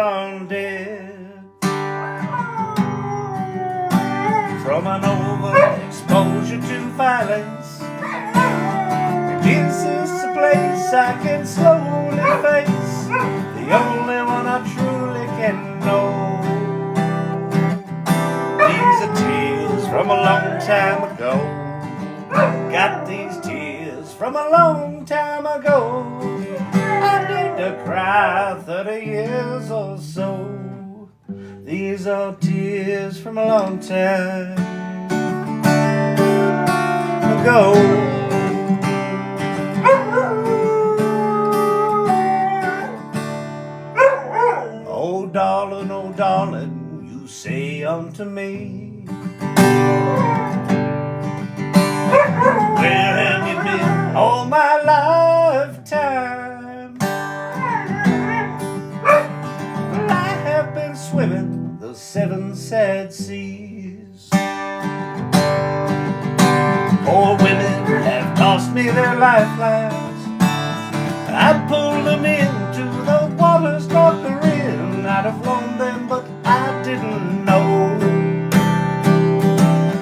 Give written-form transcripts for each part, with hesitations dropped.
gone dead from an overexposure to violence. This is a place I can slowly face, the only one I truly can know. These are tears from a long time ago. Got these tears from a long time ago. I need to cry 30 years or so. These are tears from a long time ago. Oh darling, you say unto me, where have you been all my lifetime? Well, I have been swimming the 7 sad seas. Poor women have cost me their lifelines. I pulled them into the waters darker in. I'd have loaned them, but I didn't know.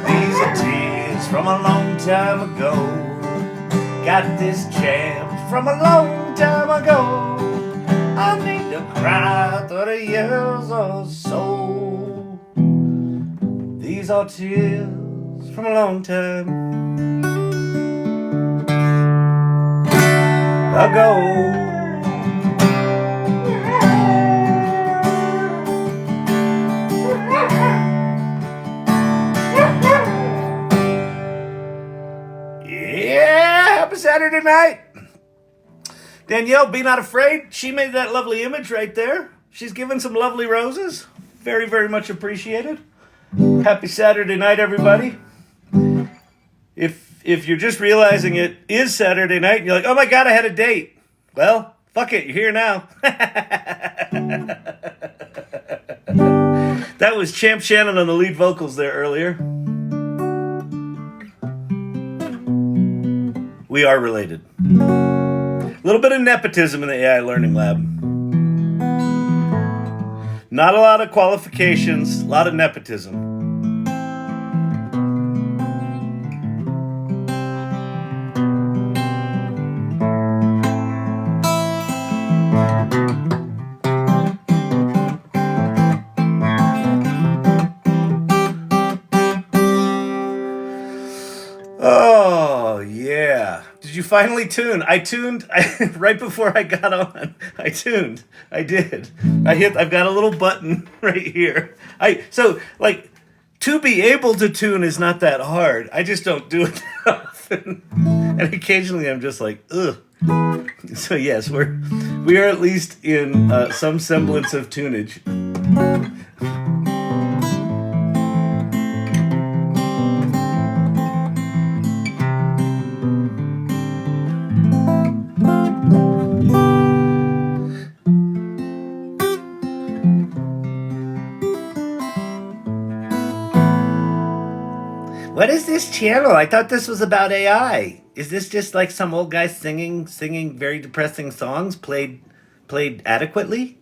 These are tears from a long time ago. Got this jammed from a long time ago. I need to cry 30 years or so. These are tears from a long time ago. Yeah, happy Saturday night. Danielle, be not afraid. She made that lovely image right there. She's given some lovely roses. Very, very much appreciated. Happy Saturday night, everybody. If you're just realizing it is Saturday night and you're like, oh my God, I had a date. Well, fuck it, you're here now. That was Champ Shannon on the lead vocals there earlier. We are related. A little bit of nepotism in the AI Learning Lab. Not a lot of qualifications, a lot of nepotism. Oh, yeah. Did you finally tune? I tuned right before I got on. I tuned. I did. I've got a little button right here. To be able to tune is not that hard. I just don't do it that often. And occasionally I'm just like, ugh. So yes, we are at least in some semblance of tunage. What is this channel? I thought this was about AI. Is this just like some old guy singing very depressing songs played adequately?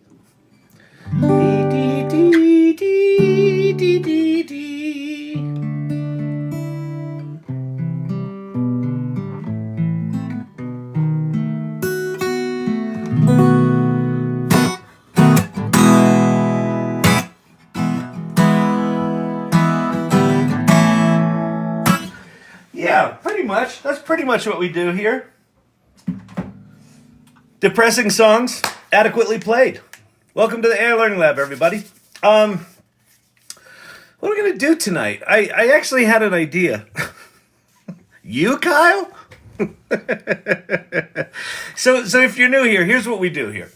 Yeah, pretty much. That's pretty much what we do here. Depressing songs, adequately played. Welcome to the AI Learning Lab, everybody. What are we going to do tonight? I actually had an idea. You, Kyle? So if you're new here, here's what we do here.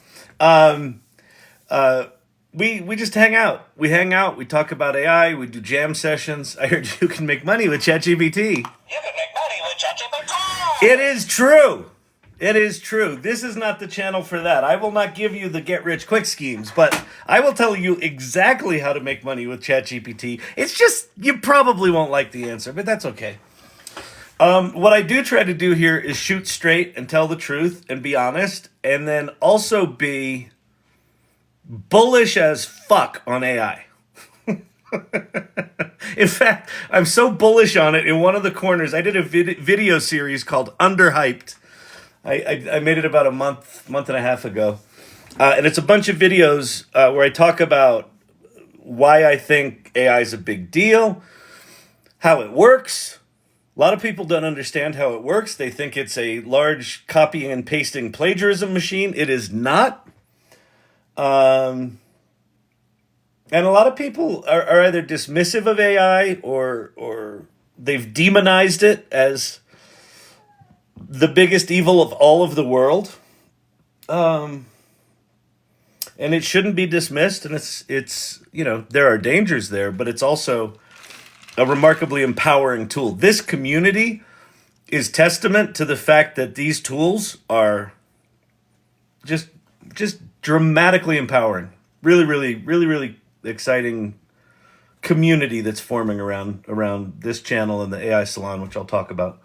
We just hang out. We hang out. We talk about AI. We do jam sessions. I heard you can make money with ChatGPT. You can make money with ChatGPT. It is true. It is true. This is not the channel for that. I will not give you the get-rich-quick schemes, but I will tell you exactly how to make money with ChatGPT. It's just, you probably won't like the answer, but that's okay. What I do try to do here is shoot straight and tell the truth and be honest, and then also be bullish as fuck on AI. In fact, I'm so bullish on it. In one of the corners, I did a video series called Underhyped. I made it about a month and a half ago, and it's a bunch of videos where I talk about why I think AI is a big deal, how it works. A lot of people don't understand how it works. They think it's a large copying and pasting plagiarism machine. It is not. And a lot of people are either dismissive of AI or they've demonized it as the biggest evil of all of the world. And it shouldn't be dismissed. And it's there are dangers there, but it's also a remarkably empowering tool. This community is testament to the fact that these tools are just just dramatically empowering. Really, really, really, really exciting community that's forming around this channel and the AI Salon, which I'll talk about.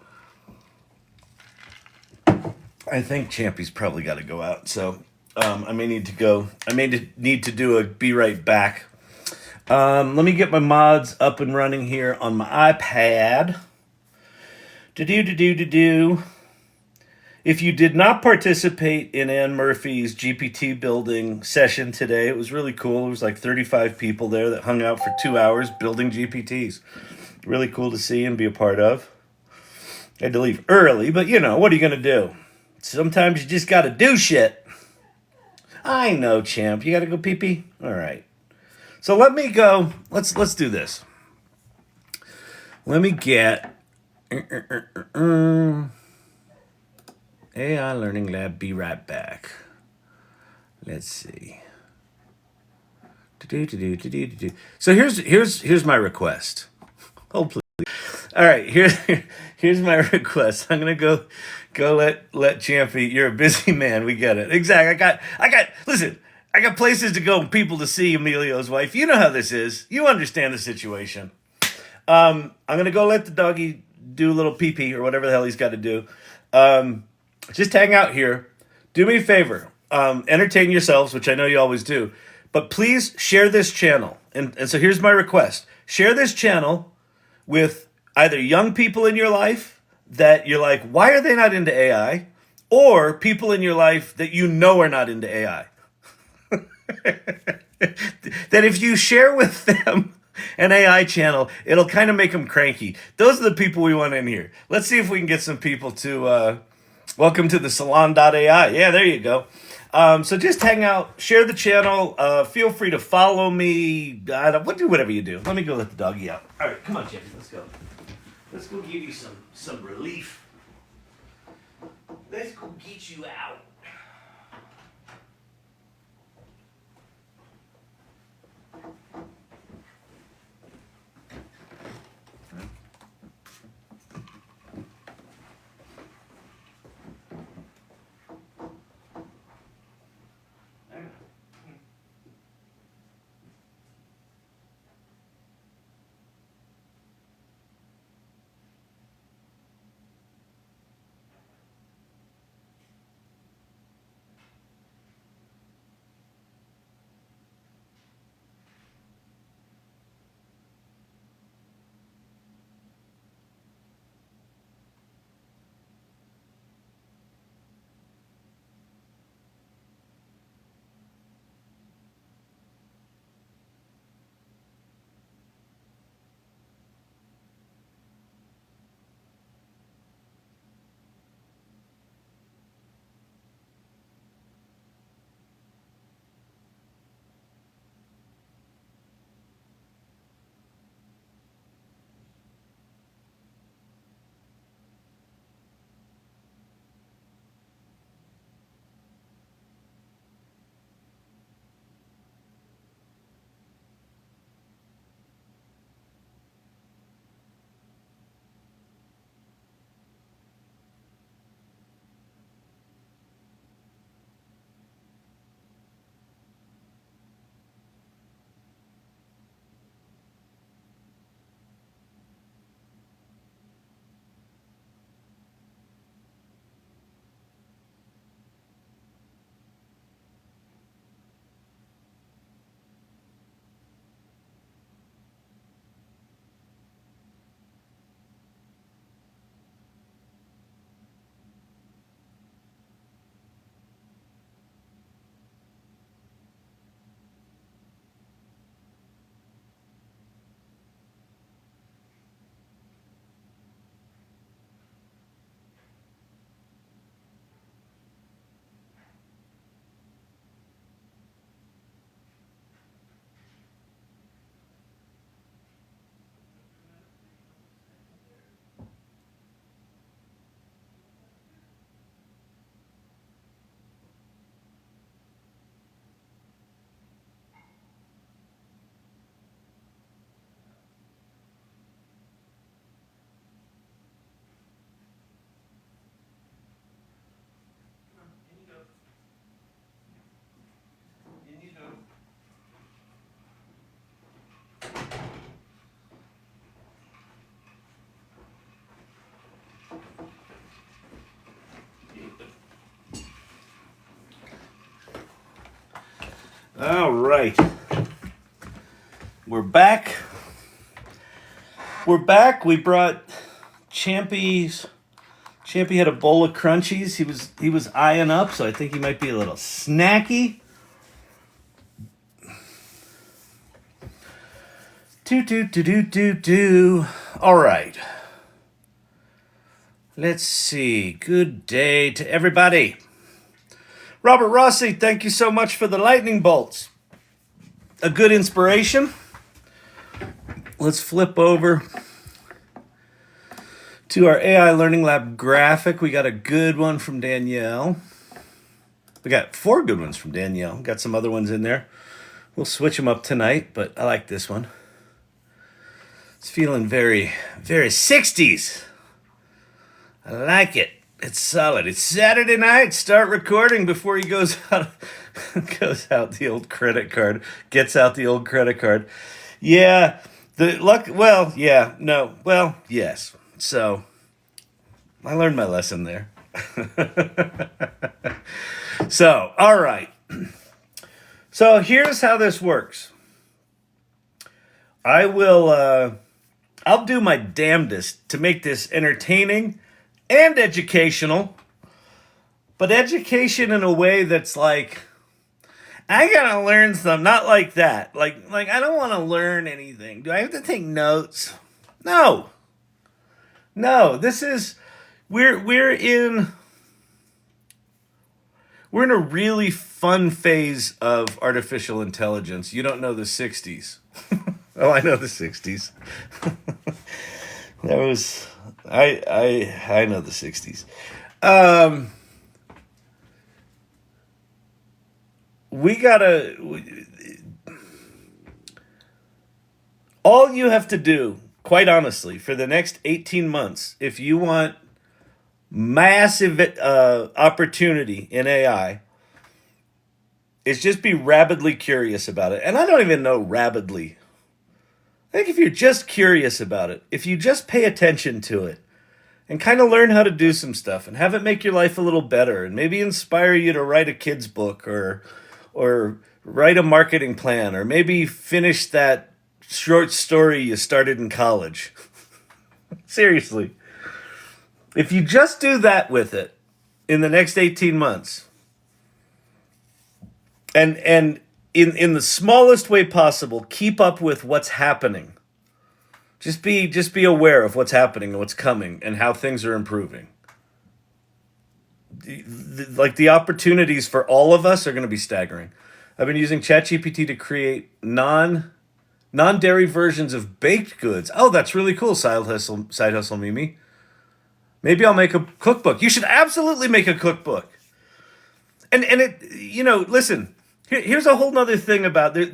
I think Champy's probably got to go out, so I may need to go. I may need to do a be right back. Let me get my mods up and running here on my iPad. Do. If you did not participate in Ann Murphy's GPT building session today, it was really cool. There was like 35 people there that hung out for 2 hours building GPTs. Really cool to see and be a part of. I had to leave early, but what are you going to do? Sometimes you just got to do shit. I know, champ. You got to go pee-pee? All right. So let me go. Let's do this. Let me get AI Learning Lab. Be right back. Let's see. So here's my request. Oh please. All right. Here's my request. I'm gonna go let Champy. You're a busy man. We get it. Exactly. I got. Listen. I got places to go and people to see. Emilio's wife. You know how this is. You understand the situation. I'm gonna go let the doggy do a little pee pee or whatever the hell he's got to do. Just hang out here. Do me a favor. Entertain yourselves, which I know you always do. But please share this channel. And so here's my request. Share this channel with either young people in your life that you're like, why are they not into AI? Or people in your life that you know are not into AI. That if you share with them an AI channel, it'll kind of make them cranky. Those are the people we want in here. Let's see if we can get some people to welcome to the salon.ai. Yeah, there you go. So just hang out, share the channel. Feel free to follow me. Do whatever you do. Let me go let the doggy out. All right, come on, Jimmy. Let's go. Let's go give you some relief. Let's go get you out. All right. We're back. We're back. We brought Champy had a bowl of crunchies. He was eyeing up, so I think he might be a little snacky. Do. All right. Let's see. Good day to everybody. Robert Rossi, thank you so much for the lightning bolts. A good inspiration. Let's flip over to our AI Learning Lab graphic. We got a good one from Danielle. We got 4 good ones from Danielle. Got some other ones in there. We'll switch them up tonight, but I like this one. It's feeling very, very 60s. I like it. It's solid. It's Saturday night. Start recording before he goes out the old credit card. Gets out the old credit card. Yeah. Yes. So, I learned my lesson there. So, all right. So, here's how this works. I'll do my damnedest to make this entertaining and educational, but education in a way that's like, I gotta learn something, not like that. Like I don't want to learn anything. Do I have to take notes? No. This is we're in a really fun phase of artificial intelligence. You don't know the 60s. Oh, I know the 60s. That was I know the 60s. All you have to do, quite honestly, for the next 18 months, if you want massive opportunity in AI, is just be rabidly curious about it. And I don't even know rabidly. I think if you're just curious about it, if you just pay attention to it and kind of learn how to do some stuff and have it make your life a little better and maybe inspire you to write a kid's book or write a marketing plan or maybe finish that short story you started in college. Seriously. If you just do that with it in the next 18 months and in the smallest way possible, keep up with what's happening. Just be aware of what's happening and what's coming and how things are improving. The opportunities for all of us are going to be staggering. I've been using ChatGPT to create non-dairy versions of baked goods. Oh, that's really cool, side hustle Mimi. Maybe I'll make a cookbook. You should absolutely make a cookbook. And it, listen. Here's a whole nother thing about there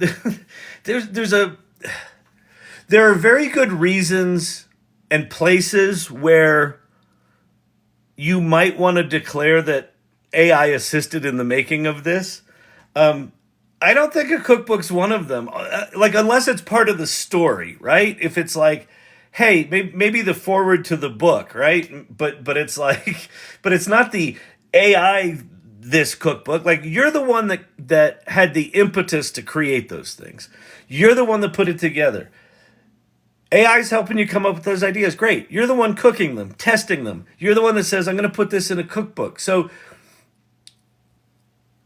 are very good reasons and places where you might want to declare that AI assisted in the making of this. I don't think a cookbook's one of them. Unless it's part of the story, right? If it's like, hey, maybe the forward to the book, right? But it's like, but it's not the AI. This cookbook, like you're the one that had the impetus to create those things. You're the one that put it together. AI's helping you come up with those ideas. Great. You're the one cooking them, testing them. You're the one that says, I'm going to put this in a cookbook. So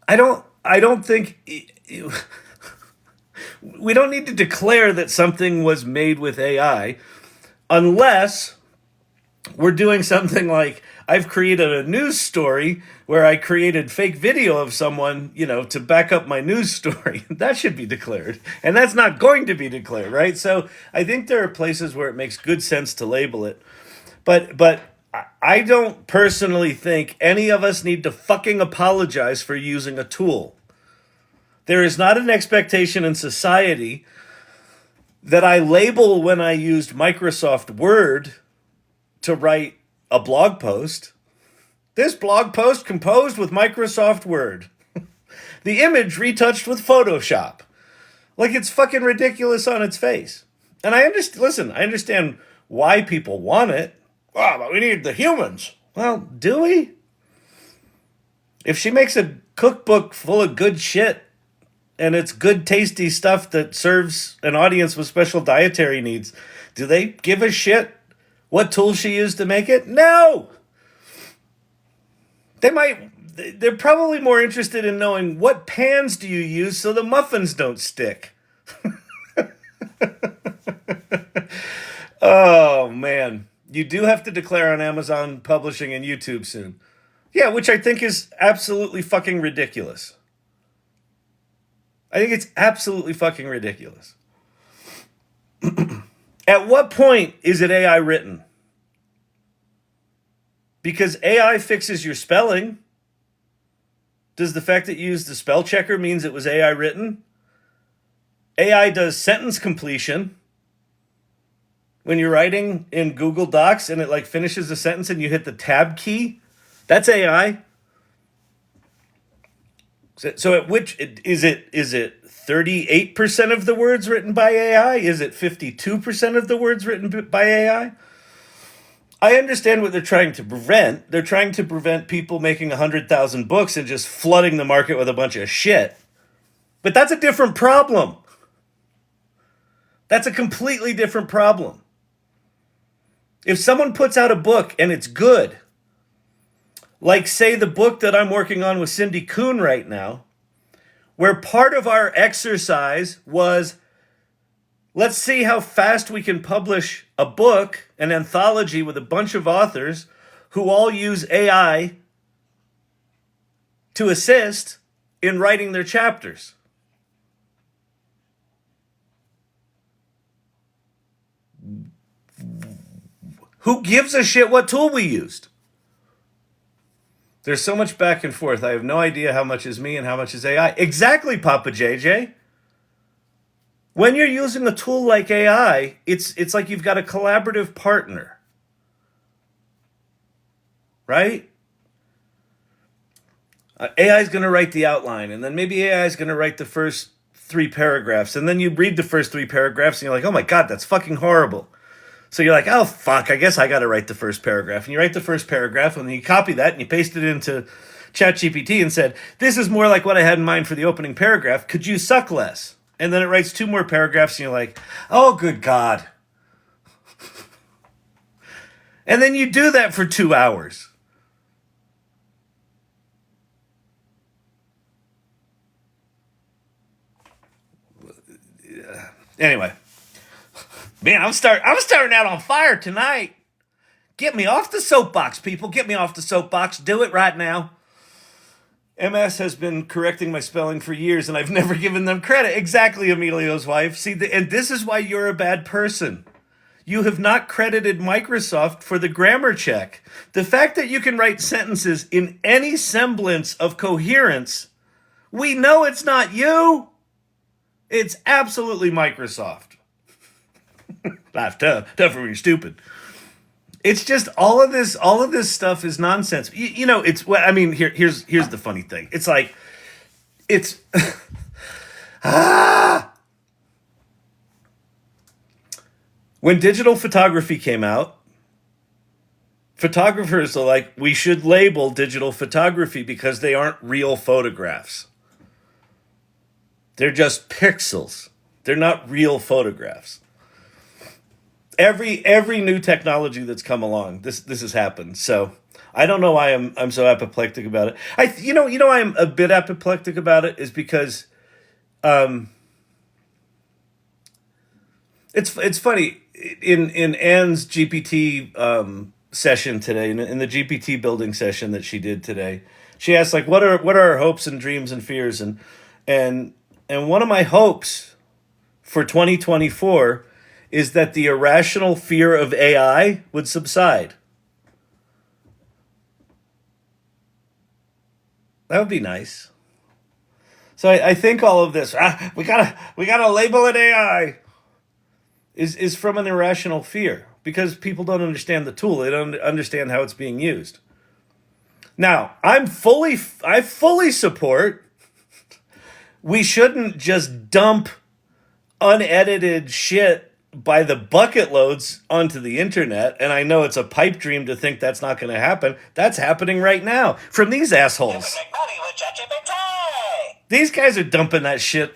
I don't think we don't need to declare that something was made with AI unless we're doing something like I've created a news story where I created fake video of someone, to back up my news story. That should be declared. And that's not going to be declared, right? So I think there are places where it makes good sense to label it. But I don't personally think any of us need to fucking apologize for using a tool. There is not an expectation in society that I label when I used Microsoft Word to write a blog post. This blog post composed with Microsoft Word. The image retouched with Photoshop. Like, it's fucking ridiculous on its face. And I understand why people want it. Oh, but we need the humans. Well, do we? If she makes a cookbook full of good shit, and it's good, tasty stuff that serves an audience with special dietary needs. Do they give a shit what tools she used to make it? No! They're probably more interested in knowing what pans do you use so the muffins don't stick. Oh, man. You do have to declare on Amazon Publishing and YouTube soon. Yeah, which I think is absolutely fucking ridiculous. I think it's absolutely fucking ridiculous. At what point is it AI written? Because AI fixes your spelling. Does the fact that you used the spell checker means it was AI written? AI does sentence completion. When you're writing in Google Docs and it like finishes a sentence and you hit the tab key, that's AI. So at which is it 38% of the words written by AI? Is it 52% of the words written by AI? I understand what they're trying to prevent. They're trying to prevent people making 100,000 books and just flooding the market with a bunch of shit. But that's a different problem. That's a completely different problem. If someone puts out a book and it's good, like say the book that I'm working on with Cindy Kuhn right now, where part of our exercise was, let's see how fast we can publish a book, an anthology with a bunch of authors who all use AI to assist in writing their chapters. Who gives a shit what tool we used? There's so much back and forth. I have no idea how much is me and how much is AI. Exactly, Papa JJ. When you're using a tool like AI, it's like you've got a collaborative partner. Right? AI is going to write the outline, and then maybe AI is going to write the first 3 paragraphs, and then you read the first 3 paragraphs, and you're like, oh my God, that's fucking horrible. So you're like, oh, fuck, I guess I got to write the first paragraph. And you write the first paragraph, and then you copy that, and you paste it into ChatGPT and said, this is more like what I had in mind for the opening paragraph. Could you suck less? And then it writes 2 more paragraphs, and you're like, oh, good God. And then you do that for 2 hours. Anyway. Man, I'm starting out on fire tonight. Get me off the soapbox, people. Get me off the soapbox. Do it right now. MS has been correcting my spelling for years, and I've never given them credit. Exactly, Emilio's wife. See, and this is why you're a bad person. You have not credited Microsoft for the grammar check. The fact that you can write sentences in any semblance of coherence, we know it's not you. It's absolutely Microsoft. Life's tough when you're stupid. It's just all of this stuff is nonsense. You know, it's what I mean. Here's the funny thing. It's like, it's when digital photography came out, photographers are like, we should label digital photography because they aren't real photographs. They're just pixels. They're not real photographs. Every new technology that's come along, this has happened. So I don't know why I'm so apoplectic about it. You know why I'm a bit apoplectic about it is because it's funny in Anne's GPT session today, in the GPT building session that she did today, she asked like what are our hopes and dreams and fears, and one of my hopes for 2024 is that the irrational fear of AI would subside. That would be nice. So I think all of this, we gotta label it AI, is from an irrational fear because people don't understand the tool. They don't understand how it's being used. Now, I fully support. We shouldn't just dump unedited shit by the bucket loads onto the internet, and I know it's a pipe dream to think that's not going to happen. That's happening right now from these assholes. These guys are dumping that shit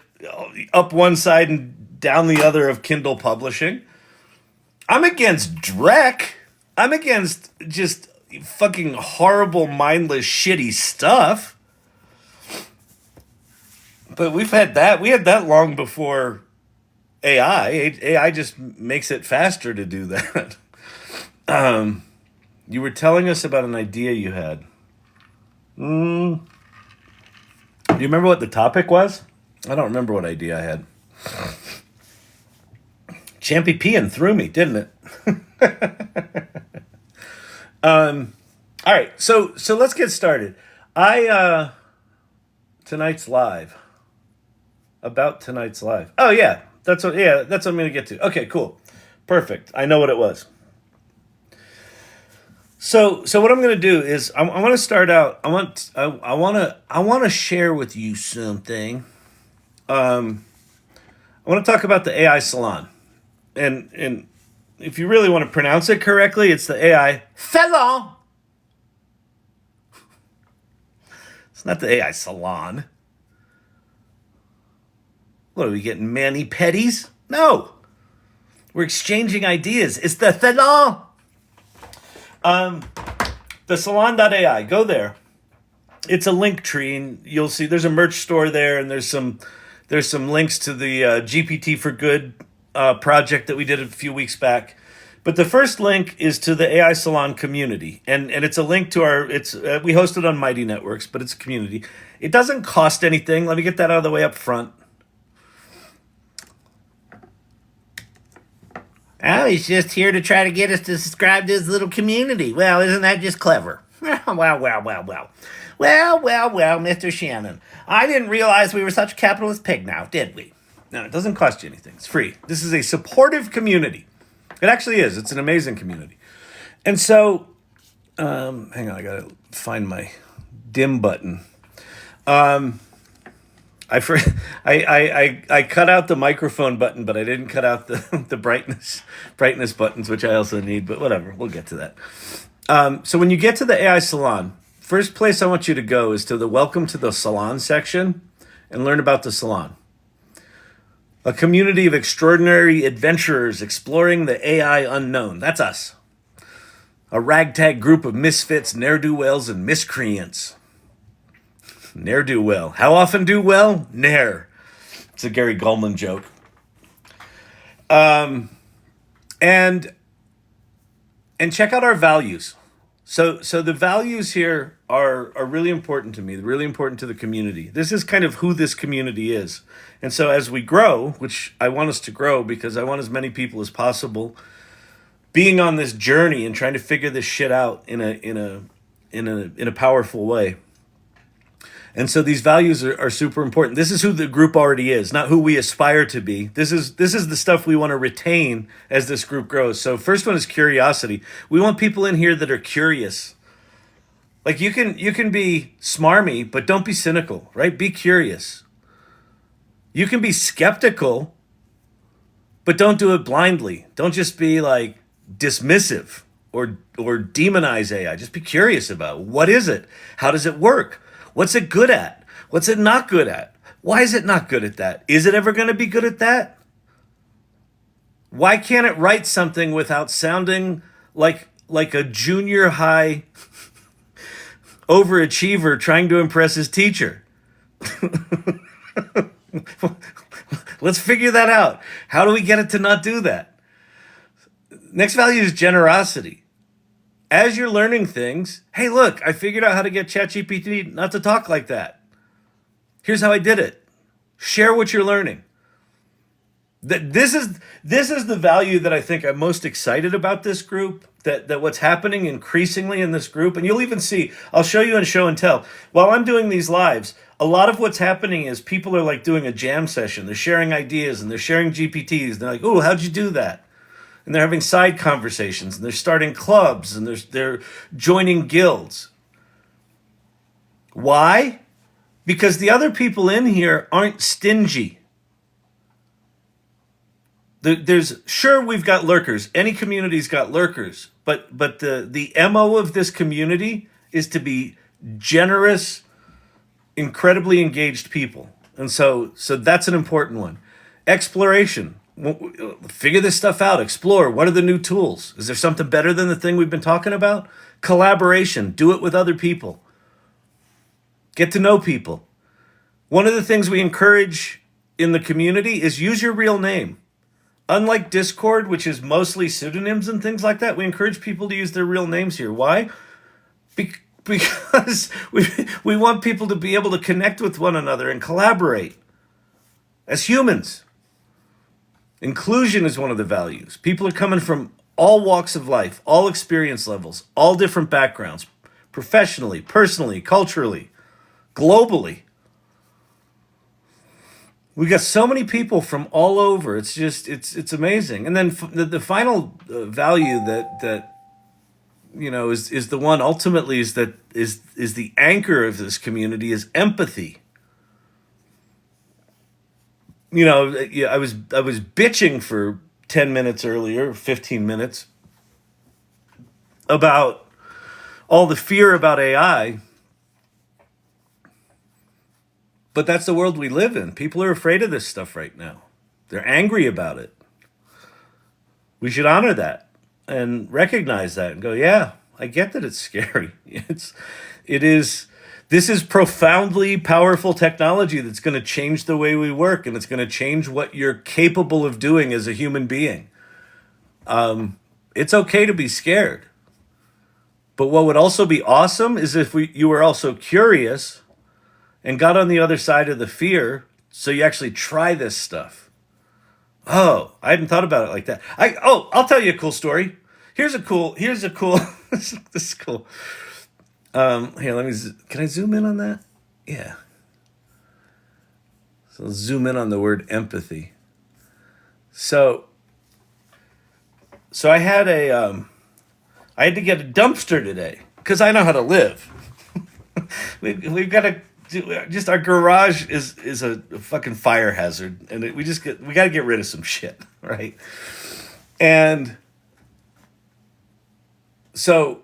up one side and down the other of Kindle publishing. I'm against Drek. I'm against just fucking horrible, mindless, shitty stuff. But we've had that. We had that long before AI. AI just makes it faster to do that. You were telling us about an idea you had. Do you remember what the topic was? I don't remember what idea I had. Champy peeing through me, didn't it? All right, so let's get started. Tonight's live. About tonight's live. Oh yeah, that's what I'm gonna get to. Okay, cool, perfect. I know what it was. So what I'm gonna do is I want to start out. I want to share with you something. I want to talk about the AI Salon, and if you really want to pronounce it correctly, it's the AI Salon. It's not the AI Salon. What, are we getting mani-pedis? No. We're exchanging ideas. It's the Salon. The salon.ai. Go there. It's a link tree, and you'll see there's a merch store there, and there's some links to the GPT for Good project that we did a few weeks back. But the first link is to the AI Salon community, and it's a link to we host it on Mighty Networks, but it's a community. It doesn't cost anything. Let me get that out of the way up front. Oh, he's just here to try to get us to subscribe to his little community. Well, isn't that just clever? Well, Mr. Shannon. I didn't realize we were such a capitalist pig now, did we? No, it doesn't cost you anything. It's free. This is a supportive community. It actually is. It's an amazing community. And so, hang on, I gotta find my dim button. I cut out the microphone button, but I didn't cut out the brightness buttons, which I also need. But whatever, we'll get to that. So when you get to the AI Salon, first place I want you to go is to the Welcome to the Salon section and learn about the salon. A community of extraordinary adventurers exploring the AI unknown. That's us. A ragtag group of misfits, ne'er-do-wells, and miscreants. Ne'er-do-well. How often do well? Ne'er. It's a Gary Gulman joke. And check out our values. So the values here are really important to me. They're really important to the community. This is kind of who this community is. And so as we grow, which I want us to grow because I want as many people as possible being on this journey and trying to figure this shit out in a powerful way. And so these values are super important. This is who the group already is, not who we aspire to be. This is the stuff we want to retain as this group grows. So first one is curiosity. We want people in here that are curious. Like you can be smarmy, but don't be cynical, right? Be curious. You can be skeptical, but don't do it blindly. Don't just be like dismissive or demonize AI. Just be curious about it. What is it? How does it work? What's it good at? What's it not good at? Why is it not good at that? Is it ever going to be good at that? Why can't it write something without sounding like a junior high overachiever trying to impress his teacher? Let's figure that out. How do we get it to not do that? Next value is generosity. As you're learning things, hey, look, I figured out how to get ChatGPT not to talk like that. Here's how I did it. Share what you're learning. This is the value that I think I'm most excited about this group, that what's happening increasingly in this group. And you'll even see, I'll show you in show and tell. While I'm doing these lives, a lot of what's happening is people are like doing a jam session. They're sharing ideas and they're sharing GPTs. They're like, oh, how'd you do that? And they're having side conversations, and they're starting clubs, and they're joining guilds. Why? Because the other people in here aren't stingy. Sure, we've got lurkers. Any community's got lurkers. But the MO of this community is to be generous incredibly engaged people. And so that's an important one. Exploration. Figure this stuff out. Explore. What are the new tools? Is there something better than the thing we've been talking about? Collaboration. Do it with other people. Get to know people. One of the things we encourage in the community is use your real name. Unlike Discord, which is mostly pseudonyms and things like that, we encourage people to use their real names here. Why? Because we want people to be able to connect with one another and collaborate as humans. Inclusion is one of the values. People are coming from all walks of life, all experience levels, all different backgrounds, professionally, personally, culturally, globally. We got so many people from all over. It's just, it's amazing. And then the final value that is the one ultimately is the anchor of this community is empathy. I was bitching for 10 minutes earlier, 15 minutes, about all the fear about AI. But that's the world we live in. People are afraid of this stuff right now. They're angry about it. We should honor that and recognize that and go, yeah, I get that it's scary. This is profoundly powerful technology that's going to change the way we work, and it's going to change what you're capable of doing as a human being. It's okay to be scared. But what would also be awesome is if you were also curious and got on the other side of the fear, so you actually try this stuff. Oh, I hadn't thought about it like that. I'll tell you a cool story. Here's a cool, this is cool. Here, can I zoom in on that? Yeah. So let's zoom in on the word empathy. So I had I had to get a dumpster today because I know how to live. We've got to just our garage is a fucking fire hazard, and we got to get rid of some shit, right? And so,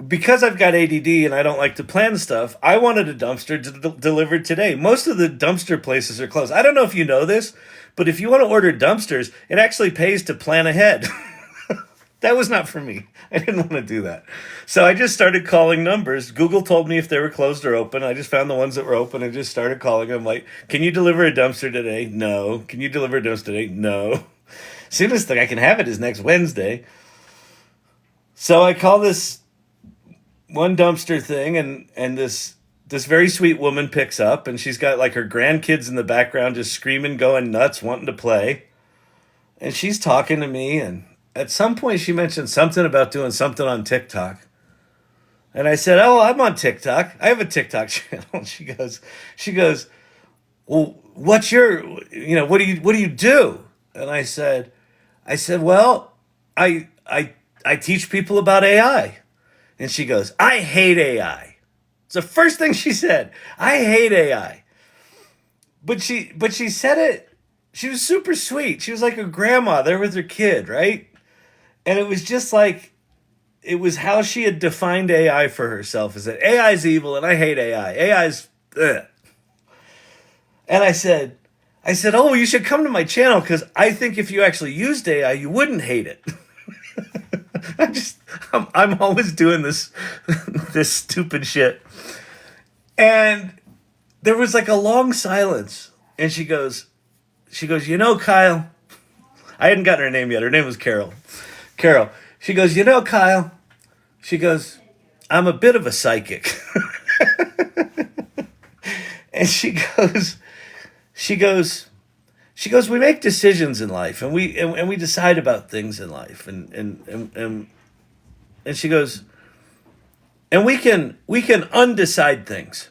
because I've got ADD and I don't like to plan stuff, I wanted a dumpster delivered today. Most of the dumpster places are closed. I don't know if you know this, but if you want to order dumpsters, it actually pays to plan ahead. That was not for me. I didn't want to do that. So I just started calling numbers. Google told me if they were closed or open. I just found the ones that were open and just started calling them like, can you deliver a dumpster today? No. Can you deliver a dumpster today? No. Soonest thing I can have it is next Wednesday. So I call this one dumpster thing, and this very sweet woman picks up, and she's got like her grandkids in the background just screaming, going nuts, wanting to play. And she's talking to me, and at some point she mentioned something about doing something on TikTok. And I said, oh, I'm on TikTok. I have a TikTok channel. And she goes, well, what's your, what do you do? And I said, well, I teach people about AI. And she goes, I hate AI. It's the first thing she said. I hate AI. But she said it. She was super sweet. She was like a grandma there with her kid, right? And it was just like, it was how she had defined AI for herself, is that AI is evil and I hate AI. AI's ugh. And I said, oh, you should come to my channel because I think if you actually used AI, you wouldn't hate it. I'm always doing this stupid shit. And there was like a long silence. And she goes, Kyle, I hadn't gotten her name yet. Her name was Carol. She goes, Kyle, she goes, I'm a bit of a psychic. And she goes, we make decisions in life, and we decide about things in life, and she goes, and we can undecide things.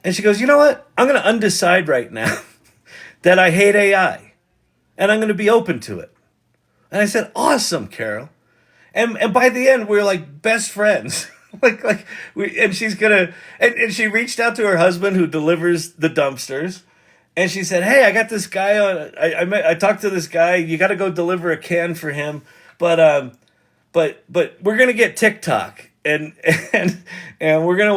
And she goes, you know what? I'm going to undecide right now that I hate AI, and I'm going to be open to it. And I said, awesome, Carol. And by the end, we're like best friends. And she's gonna, and she reached out to her husband who delivers the dumpsters. And she said, hey, I got this guy on, I talked to this guy. You got to go deliver a can for him. But we're going to get TikTok. and and and we're gonna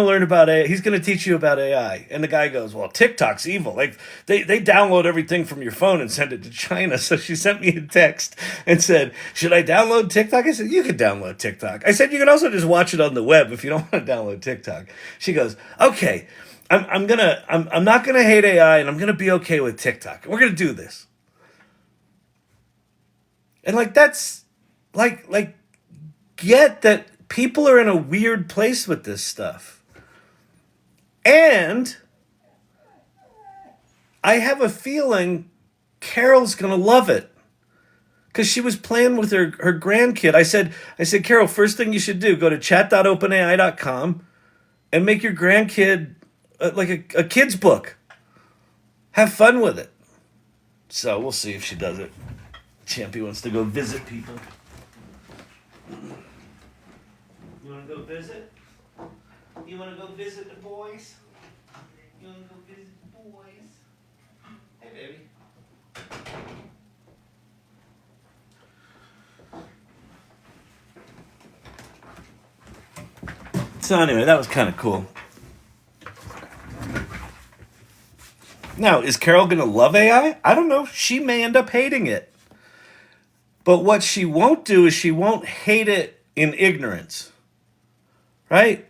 learn about AI. He's gonna teach you about AI. And the guy goes, well, TikTok's evil. Like they download everything from your phone and send it to China. So she sent me a text and said, should I download TikTok? I said, you could download TikTok. I said, you can also just watch it on the web if you don't want to download TikTok. She goes, okay, I'm not gonna hate AI, and I'm gonna be okay with TikTok. We're gonna do this. And like that's like get that people are in a weird place with this stuff. And I have a feeling Carol's going to love it. Because she was playing with her grandkid. I said, Carol, first thing you should do, go to chat.openai.com and make your grandkid like a kid's book. Have fun with it. So we'll see if she does it. Champy wants to go visit people. You want to go visit? You want to go visit the boys? You want to go visit the boys? Hey, baby. So anyway, that was kind of cool. Now, is Carol going to love AI? I don't know. She may end up hating it. But what she won't do is she won't hate it in ignorance. Right?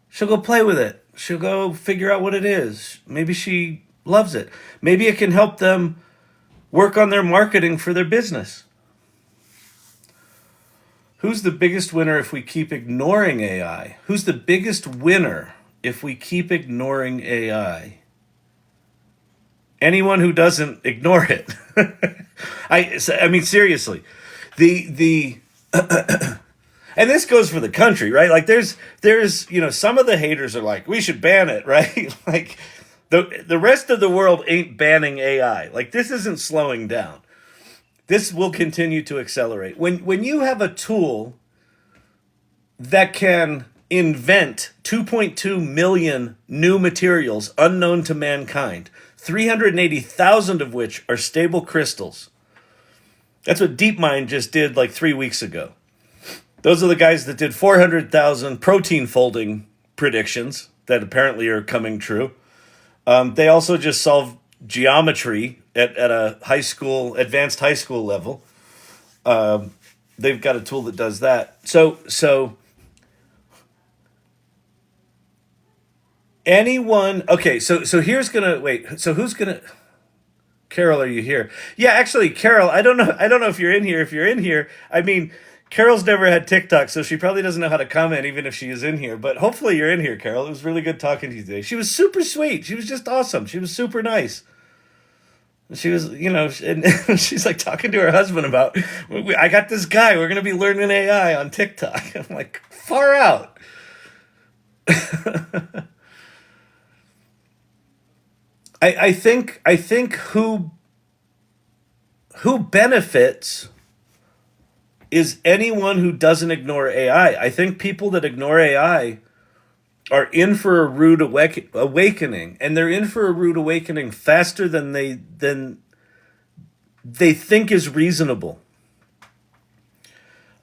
She'll go play with it. She'll go figure out what it is. Maybe she loves it. Maybe it can help them work on their marketing for their business. Who's the biggest winner if we keep ignoring AI? Who's the biggest winner if we keep ignoring AI? Anyone who doesn't ignore it. I mean, seriously. The and this goes for the country, right? Like there's some of the haters are like, we should ban it, right? Like the rest of the world ain't banning AI. Like this isn't slowing down. This will continue to accelerate. When you have a tool that can invent 2.2 million new materials unknown to mankind, 380,000 of which are stable crystals. That's what DeepMind just did like 3 weeks ago. Those are the guys that did 400,000 protein folding predictions that apparently are coming true. They also just solved geometry at a advanced high school level. They've got a tool that does that. So anyone, okay, so here's gonna, wait, so who's gonna, Carol, are you here? Yeah, actually, Carol, I don't know if you're in here. If you're in here, I mean, Carol's never had TikTok, so she probably doesn't know how to comment even if she is in here. But hopefully you're in here, Carol. It was really good talking to you today. She was super sweet. She was just awesome. She was super nice. She was, and she's like talking to her husband about, I got this guy. We're going to be learning AI on TikTok. I'm like, far out. I think who benefits is anyone who doesn't ignore AI. I think people that ignore AI are in for a rude awakening, and they're in for a rude awakening faster than they think is reasonable.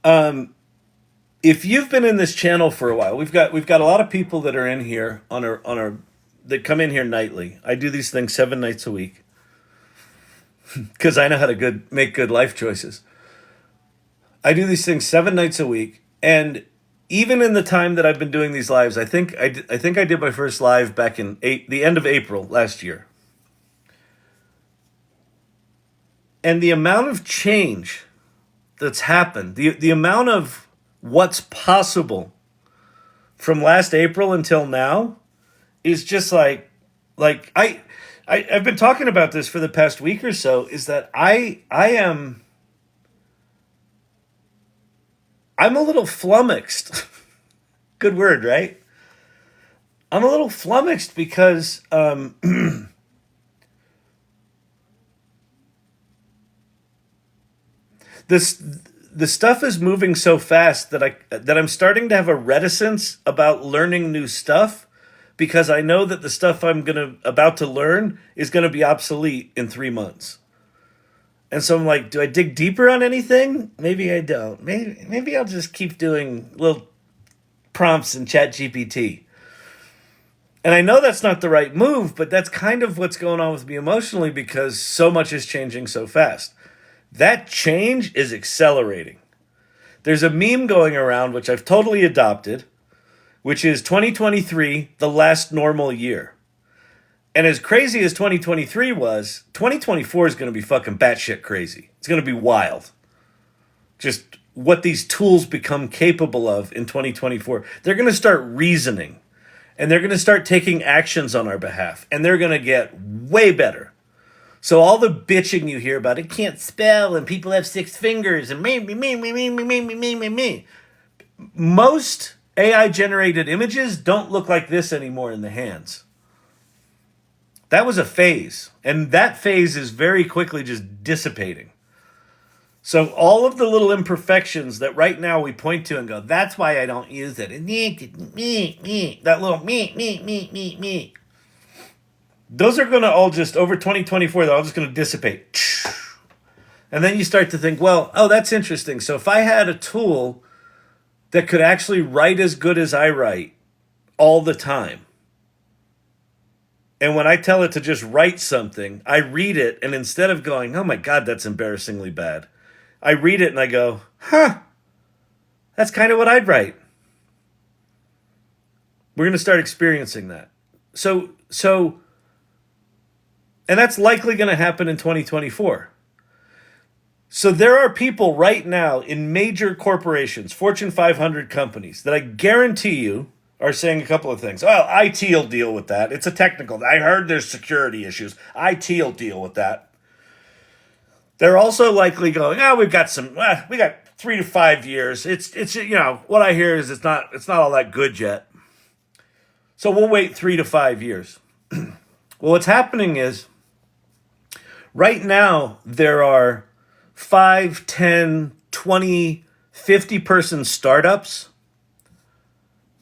If you've been in this channel for a while, we've got a lot of people that are in here on our that come in here nightly. I do these things 7 nights a week because I know how to make good life choices. I do these things 7 nights a week, and even in the time that I've been doing these lives, I think I did my first live back in the end of April last year. And the amount of change that's happened, the amount of what's possible from last April until now is just like I've been talking about this for the past week or so, is that I'm a little flummoxed. Good word, right? I'm a little flummoxed because the stuff is moving so fast that I'm starting to have a reticence about learning new stuff, because I know that the stuff I'm about to learn is gonna be obsolete in 3 months. And so I'm like, do I dig deeper on anything? Maybe I don't. Maybe I'll just keep doing little prompts in ChatGPT. And I know that's not the right move, but that's kind of what's going on with me emotionally because so much is changing so fast. That change is accelerating. There's a meme going around, which I've totally adopted, which is 2023, the last normal year. And as crazy as 2023 was, 2024 is going to be fucking batshit crazy. It's going to be wild. Just what these tools become capable of in 2024. They're going to start reasoning. And they're going to start taking actions on our behalf. And they're going to get way better. So all the bitching you hear about it can't spell and people have 6 fingers and me. Most AI generated images don't look like this anymore in the hands. That was a phase. And that phase is very quickly just dissipating. So all of the little imperfections that right now we point to and go, that's why I don't use it. That little me. Those are going to all just, over 2024, they're all just going to dissipate. And then you start to think, well, oh, that's interesting. So if I had a tool that could actually write as good as I write all the time, and when I tell it to just write something, I read it, and instead of going, oh my God, that's embarrassingly bad, I read it and I go, that's kind of what I'd write. We're going to start experiencing that. So, and that's likely going to happen in 2024. So there are people right now in major corporations, Fortune 500 companies, that I guarantee you are saying a couple of things. Well, IT will deal with that. It's a technical. I heard there's security issues. IT will deal with that. They're also likely going, we got 3 to 5 years. It's what I hear is it's not all that good yet. So we'll wait 3 to 5 years. Well, what's happening is right now there are 5, 10, 20, 50 person startups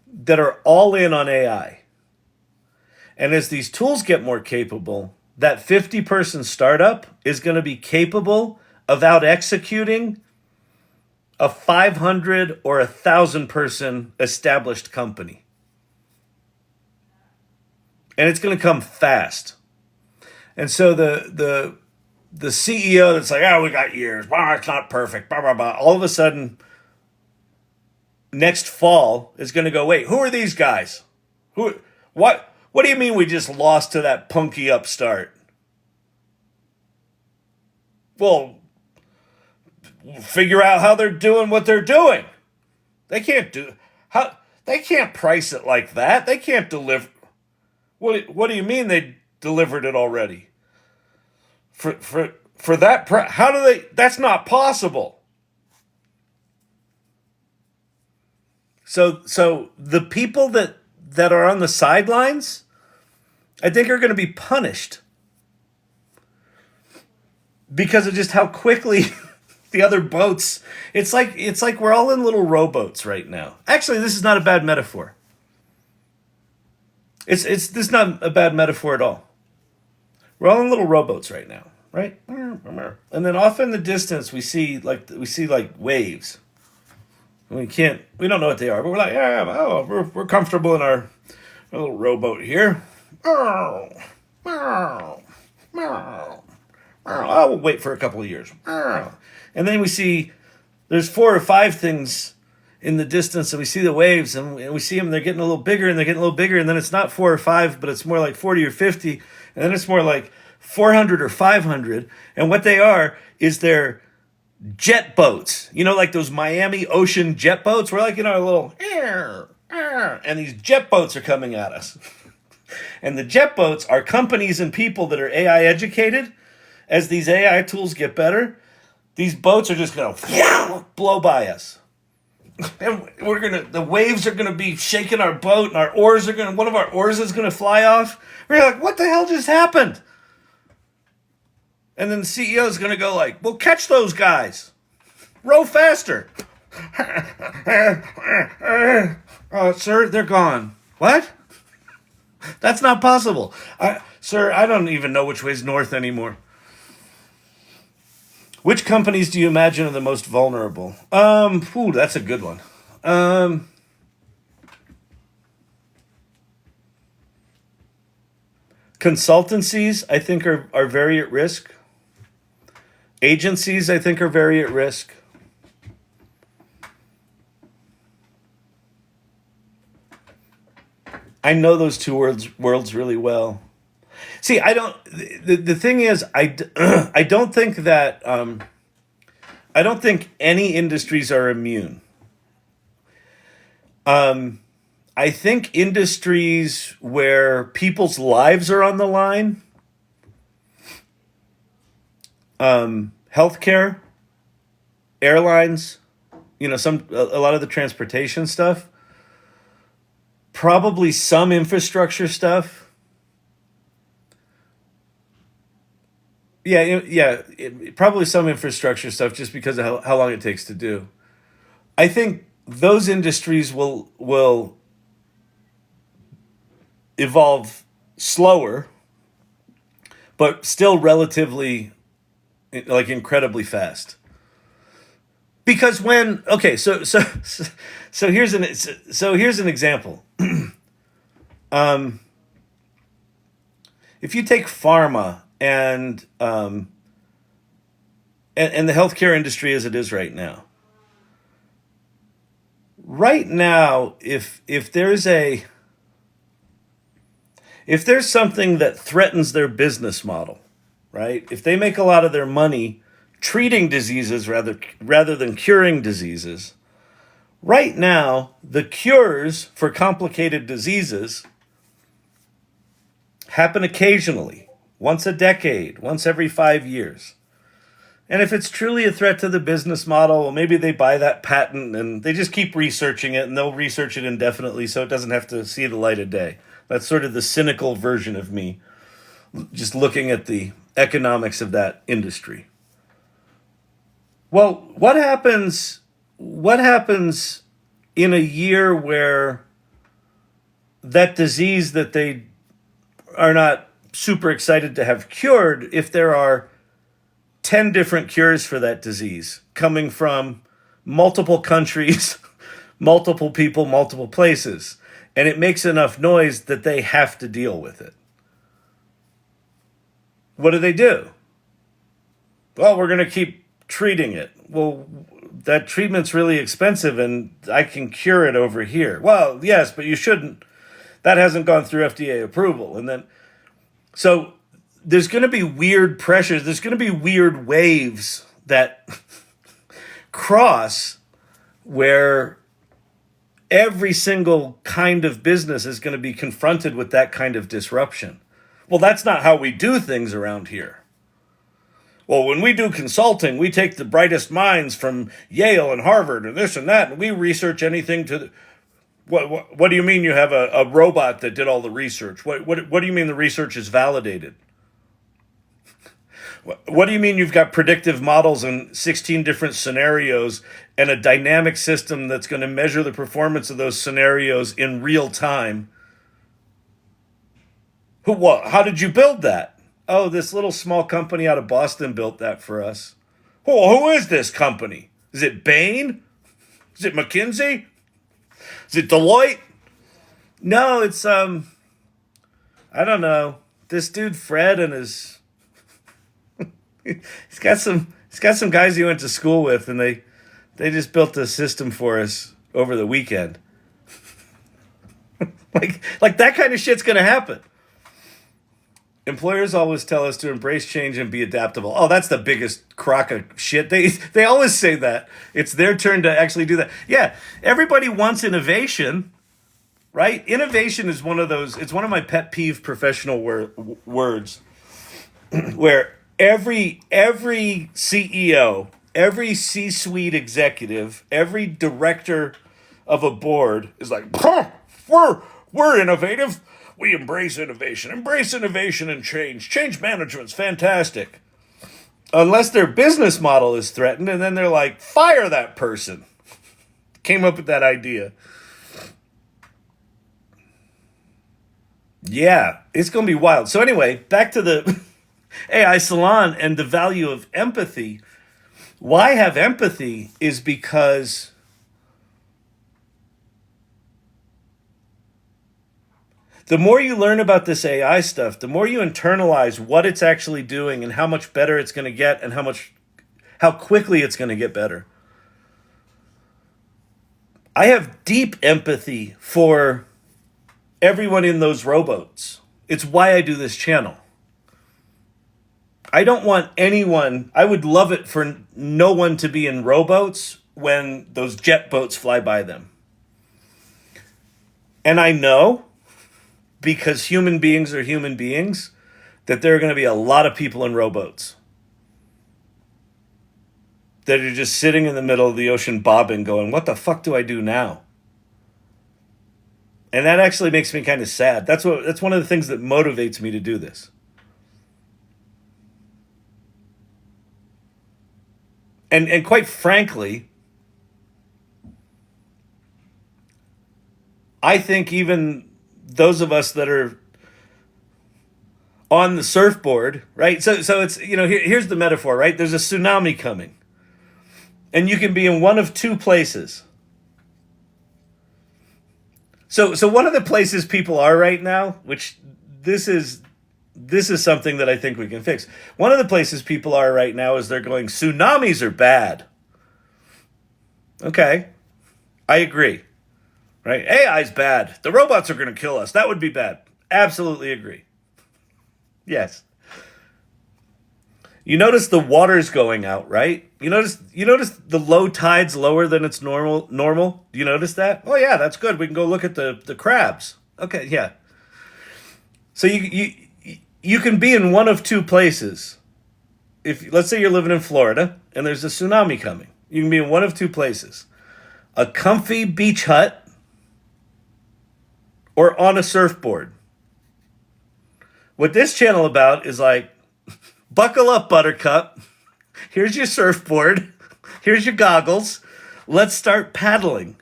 that are all in on AI. And as these tools get more capable, that 50 person startup is going to be capable of out executing a 500 or 1,000 person established company. And it's going to come fast. And so the CEO that's like, we got years, it's not perfect, blah, blah, blah. All of a sudden, next fall is going to go, wait, who are these guys? What do you mean we just lost to that punky upstart? Well, figure out how they're doing what they're doing. They can't price it like that. They can't deliver. What do you mean they delivered it already? For that how do they? That's not possible. So the people that are on the sidelines, I think are going to be punished because of just how quickly the other boats. It's like we're all in little rowboats right now. Actually, this is not a bad metaphor. This is not a bad metaphor at all. We're all in little rowboats right now, right? And then off in the distance we see like waves. We don't know what they are, but we're like, we're comfortable in our little rowboat here. We'll wait for a couple of years. And then we see there's 4 or 5 things in the distance, and we see the waves, and we see them, they're getting a little bigger, and they're getting a little bigger, and then it's not 4 or 5, but it's more like 40 or 50, and then it's more like 400 or 500, and what they are is they're jet boats. You know, like those Miami ocean jet boats? We're like in our little, and these jet boats are coming at us. And the jet boats are companies and people that are AI educated. As these AI tools get better, these boats are just going to blow by us. And the waves are going to be shaking our boat, and one of our oars is going to fly off. We're like, what the hell just happened? And then the CEO is going to go like, well, catch those guys. Row faster. Sir, they're gone. What? That's not possible. Sir, I don't even know which way's north anymore. Which companies do you imagine are the most vulnerable? That's a good one. Consultancies, I think, are very at risk. Agencies, I think, are very at risk. I know those two worlds really well. See, I don't. The thing is, I don't think that I don't think any industries are immune. I think industries where people's lives are on the line, healthcare, airlines, a lot of the transportation stuff, probably some infrastructure stuff. Probably some infrastructure stuff just because of how long it takes to do. I think those industries will evolve slower, but still relatively like incredibly fast. Because when okay, so here's an example. If you take pharma and the healthcare industry as it is right now. Right now, if there's something that threatens their business model, right? If they make a lot of their money treating diseases rather than curing diseases, right now the cures for complicated diseases happen occasionally, once a decade, once every 5 years. And if it's truly a threat to the business model, well, maybe they buy that patent and they just keep researching it, and they'll research it indefinitely so it doesn't have to see the light of day. That's sort of the cynical version of me, just looking at the economics of that industry. Well, what happens in a year where that disease that they are not super excited to have cured, if there are 10 different cures for that disease coming from multiple countries, multiple people, multiple places, and it makes enough noise that they have to deal with it? What do? Well, we're going to keep treating it. Well, that treatment's really expensive and I can cure it over here. Well, yes, but you shouldn't. That hasn't gone through FDA approval. And then, so there's going to be weird pressures. There's going to be weird waves that cross where every single kind of business is going to be confronted with that kind of disruption. Well, that's not how we do things around here. Well, when we do consulting, we take the brightest minds from Yale and Harvard and this and that, and we research anything to... What do you mean you have a robot that did all the research? What do you mean the research is validated? What do you mean you've got predictive models in 16 different scenarios and a dynamic system that's going to measure the performance of those scenarios in real time? How did you build that? Oh, this little small company out of Boston built that for us. Oh, who is this company? Is it Bain? Is it McKinsey? Is it Deloitte? No, it's I don't know. This dude Fred and his he's got some guys he went to school with, and they just built a system for us over the weekend. like that kind of shit's gonna happen. Employers always tell us to embrace change and be adaptable. Oh, that's the biggest crock of shit. They always say that. It's their turn to actually do that. Yeah, everybody wants innovation, right? Innovation is one of those, it's one of my pet peeve professional words where every CEO, every C-suite executive, every director of a board is like, we're innovative. We embrace innovation and change. Change management's fantastic. Unless their business model is threatened, and then they're like, fire that person. Came up with that idea. Yeah, it's going to be wild. So anyway, back to the AI Salon and the value of empathy. Why have empathy is because The more you learn about this AI stuff, the more you internalize what it's actually doing and how much better it's going to get and how quickly it's going to get better. I have deep empathy for everyone in those rowboats. It's why I do this channel. I don't want anyone, I would love it for no one to be in rowboats when those jet boats fly by them. And I know, because human beings are human beings, that there are going to be a lot of people in rowboats that are just sitting in the middle of the ocean bobbing going, what the fuck do I do now? And that actually makes me kind of sad. That's one of the things that motivates me to do this. And quite frankly, I think even those of us that are on the surfboard, right? So it's, here's the metaphor, right? There's a tsunami coming. And you can be in one of two places. So one of the places people are right now, which this is something that I think we can fix. One of the places people are right now is they're going, tsunamis are bad. Okay, I agree. Right? AI's bad. The robots are going to kill us. That would be bad. Absolutely agree. Yes. You notice the water's going out, right? You notice the low tide's lower than it's normal? Do you notice that? Oh yeah, that's good. We can go look at the crabs. Okay, yeah. So you can be in one of two places. If let's say you're living in Florida and there's a tsunami coming. You can be in one of two places. A comfy beach hut or on a surfboard. What this channel about is like, buckle up, Buttercup. Here's your surfboard. Here's your goggles. Let's start paddling.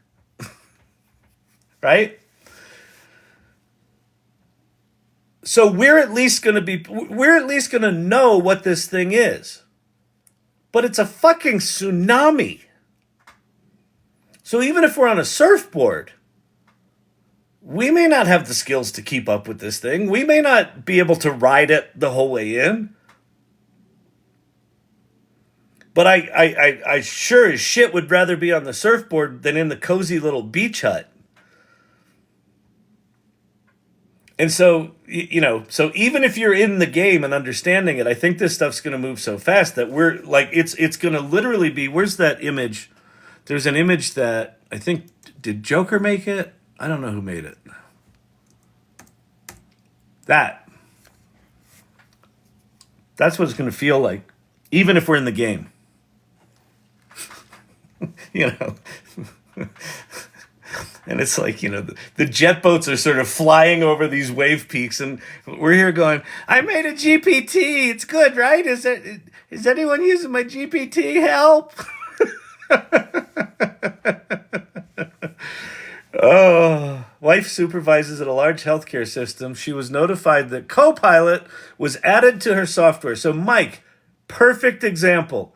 Right? So we're at least going to know what this thing is. But it's a fucking tsunami. So even if we're on a surfboard, we may not have the skills to keep up with this thing. We may not be able to ride it the whole way in. But I sure as shit would rather be on the surfboard than in the cozy little beach hut. And so, so even if you're in the game and understanding it, I think this stuff's going to move so fast that we're like, it's going to literally be, where's that image? There's an image that I think, did Joker make it? I don't know who made it. That's what it's going to feel like, even if we're in the game. And it's like, the jet boats are sort of flying over these wave peaks, and we're here going, I made a GPT. It's good, right? Is anyone using my GPT? Help. Oh, wife supervises at a large healthcare system. She was notified that Copilot was added to her software. So Mike, perfect example.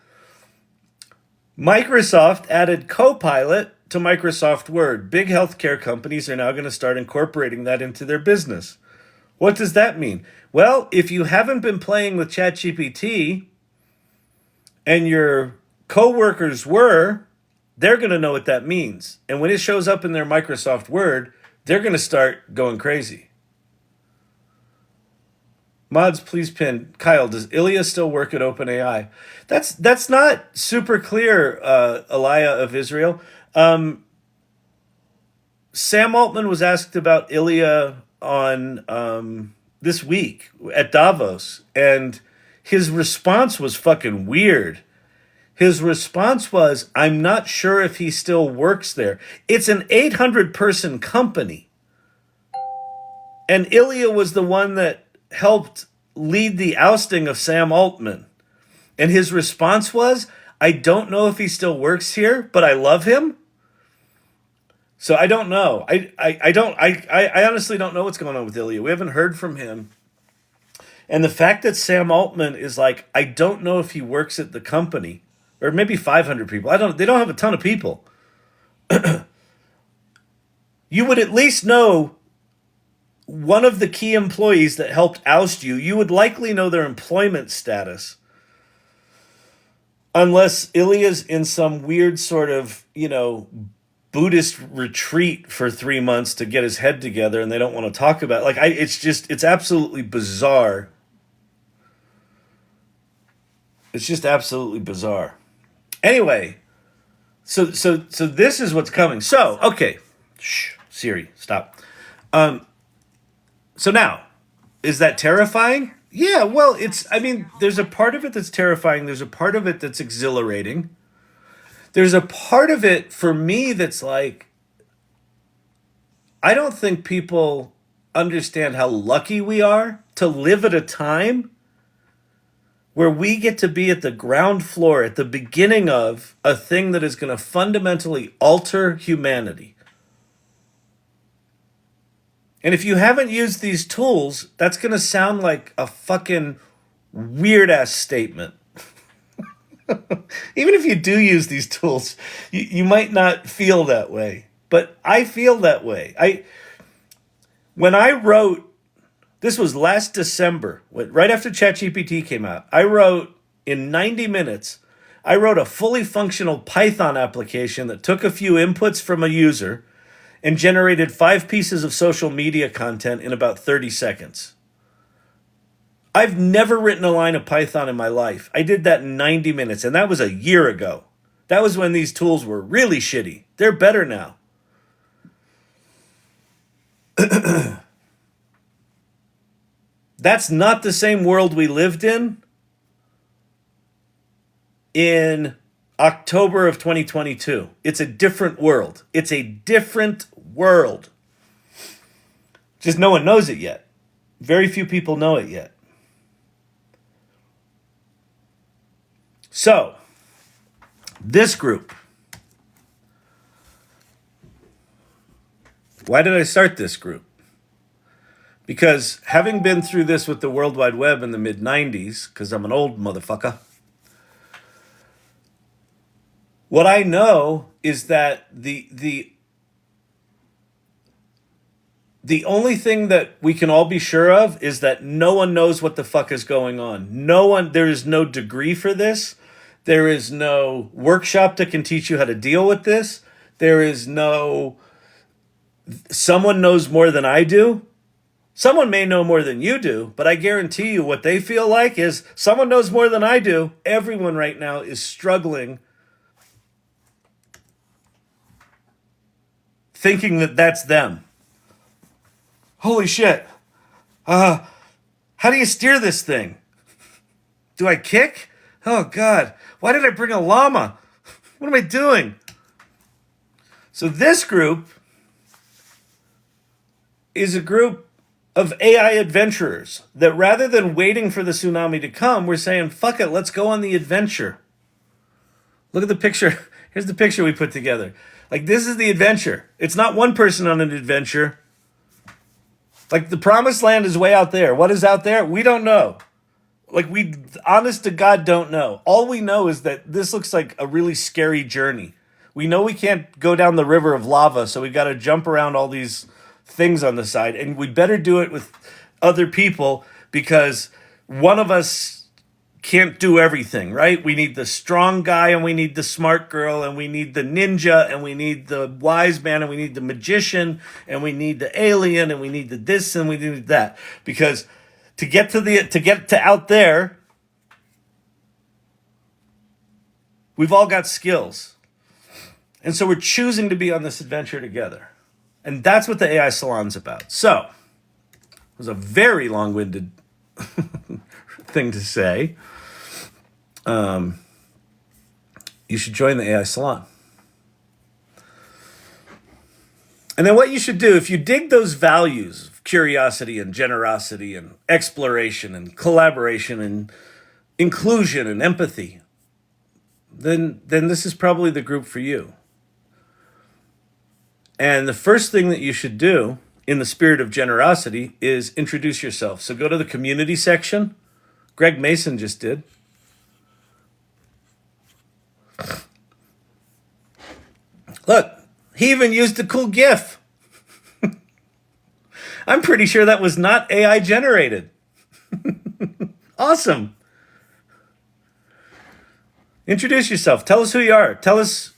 Microsoft added Copilot to Microsoft Word. Big healthcare companies are now going to start incorporating that into their business. What does that mean? Well, if you haven't been playing with ChatGPT and your coworkers were, they're going to know what that means. And when it shows up in their Microsoft Word, they're going to start going crazy. Mods, please pin. Kyle, does Ilia'S still work at Openai? That's not super clear, Ilia'S of Israel. Sam Altman was asked about Ilia'S on this week at Davos, and his response was fucking weird. His response was, I'm not sure if he still works there. It's an 800-person company. And Ilia'S was the one that helped lead the ousting of Sam Altman. And his response was, I don't know if he still works here, but I love him. So I don't know. I honestly don't know what's going on with Ilia'S. We haven't heard from him. And the fact that Sam Altman is like, I don't know if he works at the company, or maybe 500 people. They don't have a ton of people. You would at least know one of the key employees that helped oust you, you would likely know their employment status. Unless Ilia'S in some weird sort of, Buddhist retreat for 3 months to get his head together and they don't want to talk about it. It's absolutely bizarre. It's just absolutely bizarre. Anyway, so this is what's coming. So, okay. Shh, Siri, stop. So now, is that terrifying? Yeah, well, there's a part of it that's terrifying. There's a part of it that's exhilarating. There's a part of it for me that's like, I don't think people understand how lucky we are to live at a time where we get to be at the ground floor, at the beginning of a thing that is going to fundamentally alter humanity. And if you haven't used these tools, that's going to sound like a fucking weird-ass statement. Even if you do use these tools, you might not feel that way. But I feel that way. When I wrote, this was last December, right after ChatGPT came out, I wrote in 90 minutes, I wrote a fully functional Python application that took a few inputs from a user and generated 5 pieces of social media content in about 30 seconds. I've never written a line of Python in my life. I did that in 90 minutes, and that was a year ago. That was when these tools were really shitty. They're better now. That's not the same world we lived in October of 2022. It's a different world. It's a different world. Just no one knows it yet. Very few people know it yet. So, this group. Why did I start this group? Because having been through this with the World Wide Web in the mid-90s, because I'm an old motherfucker, what I know is that the only thing that we can all be sure of is that no one knows what the fuck is going on. There is no degree for this. There is no workshop that can teach you how to deal with this. There is no, someone knows more than I do. Someone may know more than you do, but I guarantee you what they feel like is someone knows more than I do. Everyone right now is struggling, thinking that that's them. Holy shit. How do you steer this thing? Do I kick? Oh, God. Why did I bring a llama? What am I doing? So this group is a group of AI adventurers that rather than waiting for the tsunami to come, we're saying, fuck it, let's go on the adventure. Look at the picture. Here's the picture we put together. Like, this is the adventure. It's not one person on an adventure. Like, the promised land is way out there. What is out there? We don't know. Like, we, honest to God, don't know. All we know is that this looks like a really scary journey. We know we can't go down the river of lava, so we got to jump around all these things on the side. And we better do it with other people because one of us can't do everything, right? We need the strong guy and we need the smart girl and we need the ninja and we need the wise man and we need the magician and we need the alien and we need the this and we need that. Because to get to out there, we've all got skills. And so we're choosing to be on this adventure together. And that's what the AI Salon's about. So, it was a very long-winded thing to say. You should join the AI Salon. And then what you should do, if you dig those values of curiosity and generosity and exploration and collaboration and inclusion and empathy, then this is probably the group for you. And the first thing that you should do in the spirit of generosity is introduce yourself. So go to the community section. Greg Mason just did. Look, he even used a cool GIF. I'm pretty sure that was not AI generated. Awesome. Introduce yourself. Tell us who you are. Tell us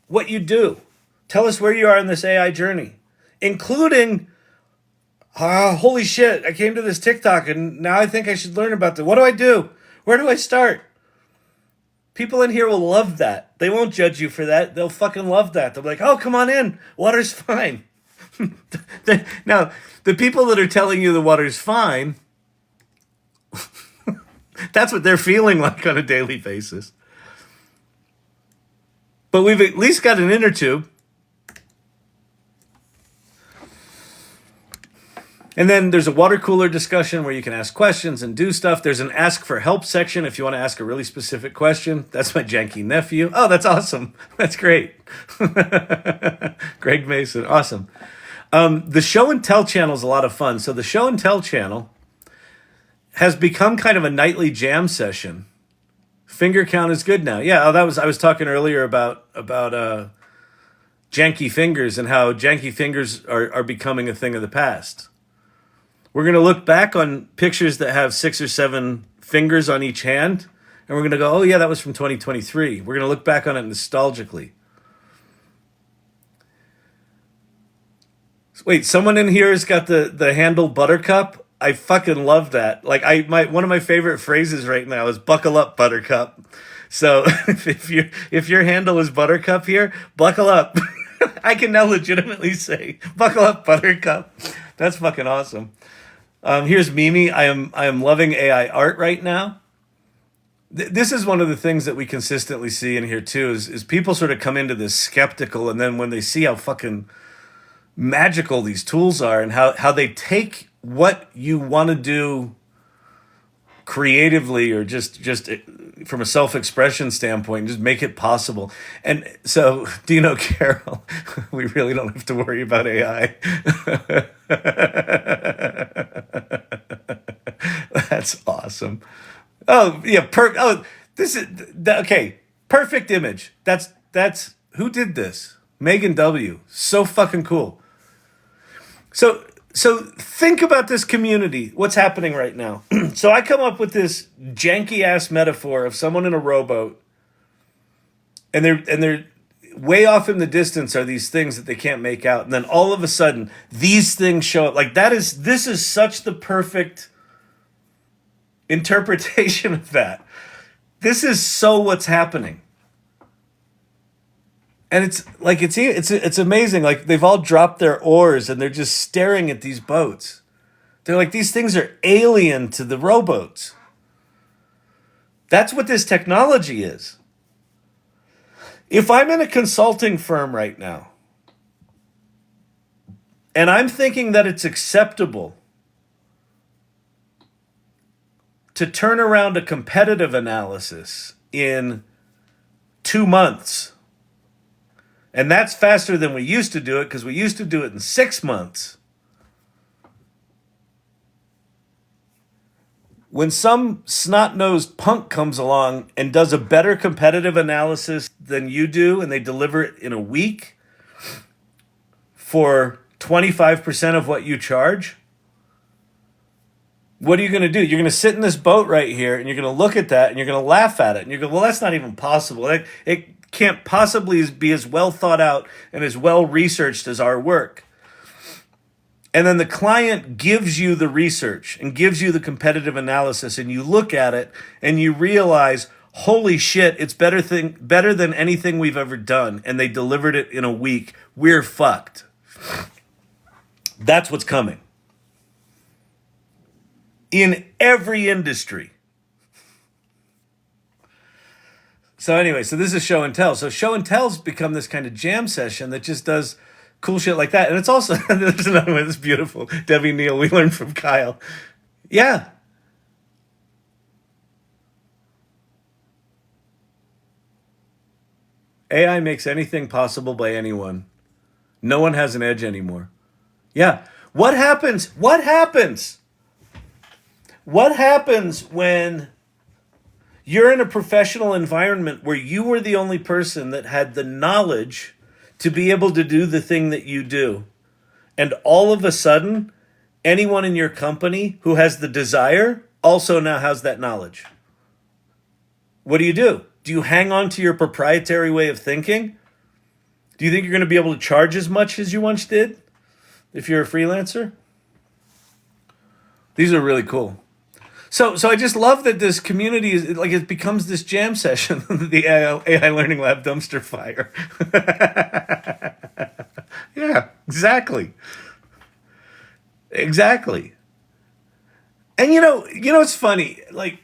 what you do. Tell us where you are in this AI journey, including, holy shit, I came to this TikTok and now I think I should learn about that. What do I do? Where do I start? People in here will love that. They won't judge you for that. They'll fucking love that. They'll be like, oh, come on in. Water's fine. Now, the people that are telling you the water's fine, that's what they're feeling like on a daily basis. But we've at least got an inner tube. And then there's a water cooler discussion where you can ask questions and do stuff. There's an ask for help section if you want to ask a really specific question. That's my janky nephew. Oh, that's awesome. That's great. Greg Mason. Awesome. The show and tell channel is a lot of fun. So the show and tell channel has become kind of a nightly jam session. Finger count is good now. Yeah, I was talking earlier about janky fingers and how janky fingers are becoming a thing of the past. We're going to look back on pictures that have 6 or 7 fingers on each hand, and we're going to go, oh yeah, that was from 2023. We're going to look back on it nostalgically. Wait, someone in here has got the handle buttercup? I fucking love that. Like one of my favorite phrases right now is buckle up, buttercup. So if your handle is buttercup here, buckle up. I can now legitimately say, buckle up, buttercup. That's fucking awesome. Here's Mimi. I am loving AI art right now. This is one of the things that we consistently see in here too, is people sort of come into this skeptical, and then when they see how fucking magical these tools are and how they take what you want to do creatively or just from a self-expression standpoint, just make it possible. And so, Dino Carroll, we really don't have to worry about AI. That's awesome. Oh yeah, okay. Perfect image. That's who did this? Megan W. So fucking cool. So think about this community. What's happening right now? So I come up with this janky ass metaphor of someone in a rowboat, and they're way off in the distance are these things that they can't make out, and then all of a sudden these things show up. Like this is such the perfect interpretation of that. This is so what's happening. And it's amazing. Like they've all dropped their oars and they're just staring at these boats. They're like, these things are alien to the rowboats. That's what this technology is. If I'm in a consulting firm right now and I'm thinking that it's acceptable to turn around a competitive analysis in 2 months, and that's faster than we used to do it because we used to do it in 6 months. When some snot-nosed punk comes along and does a better competitive analysis than you do, and they deliver it in a week for 25% of what you charge, what are you going to do? You're going to sit in this boat right here, and you're going to look at that, and you're going to laugh at it, and you're going, well, that's not even possible. It can't possibly be as well thought out and as well researched as our work. And then the client gives you the research and gives you the competitive analysis, and you look at it and you realize, holy shit, it's better than anything we've ever done, and they delivered it in a week. We're fucked. That's what's coming. In every industry. So anyway, so this is show and tell. So show and tell's become this kind of jam session that just does cool shit like that. And it's also, there's another one that's beautiful. Debbie Neal, we learned from Kyle. Yeah. AI makes anything possible by anyone. No one has an edge anymore. Yeah. What happens? What happens when you're in a professional environment where you were the only person that had the knowledge to be able to do the thing that you do, and all of a sudden anyone in your company who has the desire also now has that knowledge. What do? Do you hang on to your proprietary way of thinking? Do you think you're going to be able to charge as much as you once did if you're a freelancer? These are really cool. So I just love that this community is like, it becomes this jam session, the AI Learning Lab dumpster fire. Yeah, exactly. Exactly. And it's funny, like,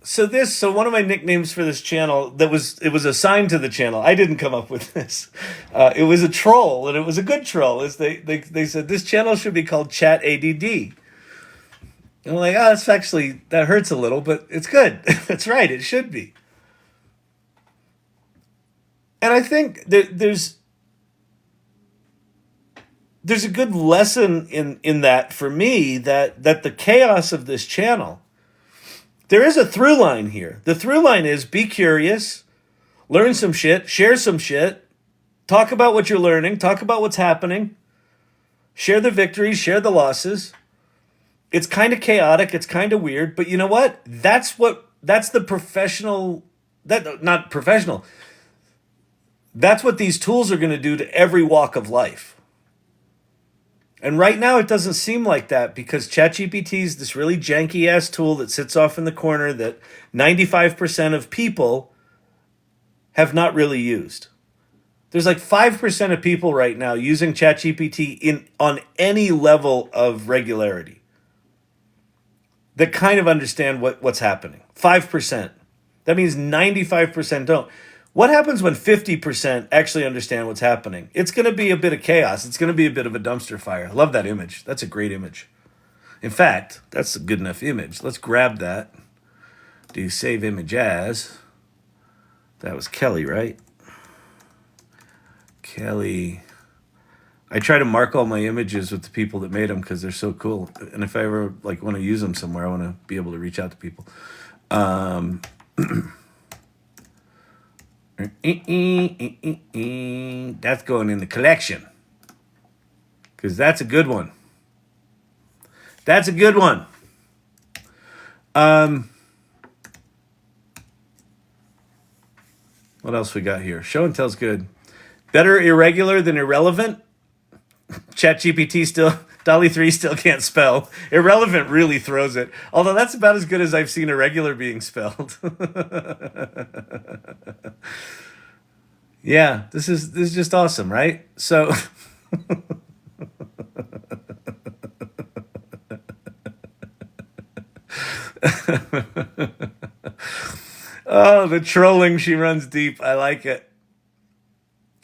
so one of my nicknames for this channel it was assigned to the channel. I didn't come up with this. It was a troll, and it was a good troll. Is they said this channel should be called Chat ADD. And I'm like, that hurts a little, but it's good. That's right, it should be. And I think there's a good lesson in that for me, that the chaos of this channel, there is a through line here. The through line is be curious, learn some shit, share some shit, talk about what you're learning, talk about what's happening, share the victories, share the losses. It's kind of chaotic, it's kind of weird, but you know what? That's the professional, not professional. That's what these tools are going to do to every walk of life. And right now it doesn't seem like that, because ChatGPT is this really janky ass tool that sits off in the corner that 95% of people have not really used. There's like 5% of people right now using ChatGPT on any level of regularity that kind of understand what's happening. 5%. That means 95% don't. What happens when 50% actually understand what's happening? It's going to be a bit of chaos. It's going to be a bit of a dumpster fire. I love that image. That's a great image. In fact, that's a good enough image. Let's grab that. Do save image as. That was Kelly, right? Kelly. I try to mark all my images with the people that made them because they're so cool. And if I ever want to use them somewhere, I want to be able to reach out to people. That's going in the collection, because that's a good one. That's a good one. What else we got here? Show and tell's good. Better irregular than irrelevant. ChatGPT still, Dolly 3 still can't spell. Irrelevant really throws it. Although that's about as good as I've seen irregular being spelled. Yeah, this is just awesome, right? So oh, the trolling, she runs deep. I like it.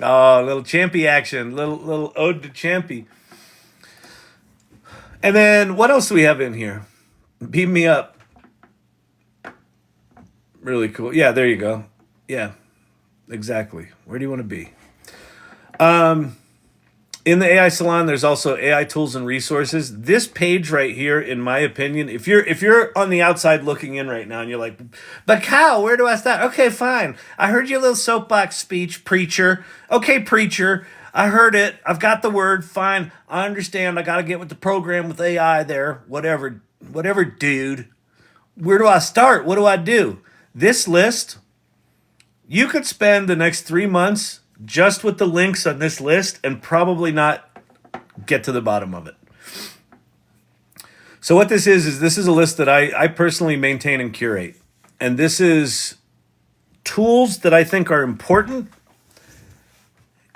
Oh, little Champy action, little ode to Champy. And then what else do we have in here? Beam me up. Really cool. Yeah, there you go. Yeah, exactly. Where do you want to be? In the AI Salon, there's also AI tools and resources. This page right here, in my opinion, if you're on the outside looking in right now and you're like, but Kyle, where do I start? Okay, fine. I heard your little soapbox speech, preacher. Okay, preacher. I heard it. I've got the word. Fine. I understand. I got to get with the program with AI there. Whatever, dude. Where do I start? What do I do? This list, you could spend the next 3 months just with the links on this list and probably not get to the bottom of it. So what this is this is a list that I personally maintain and curate. And this is tools that I think are important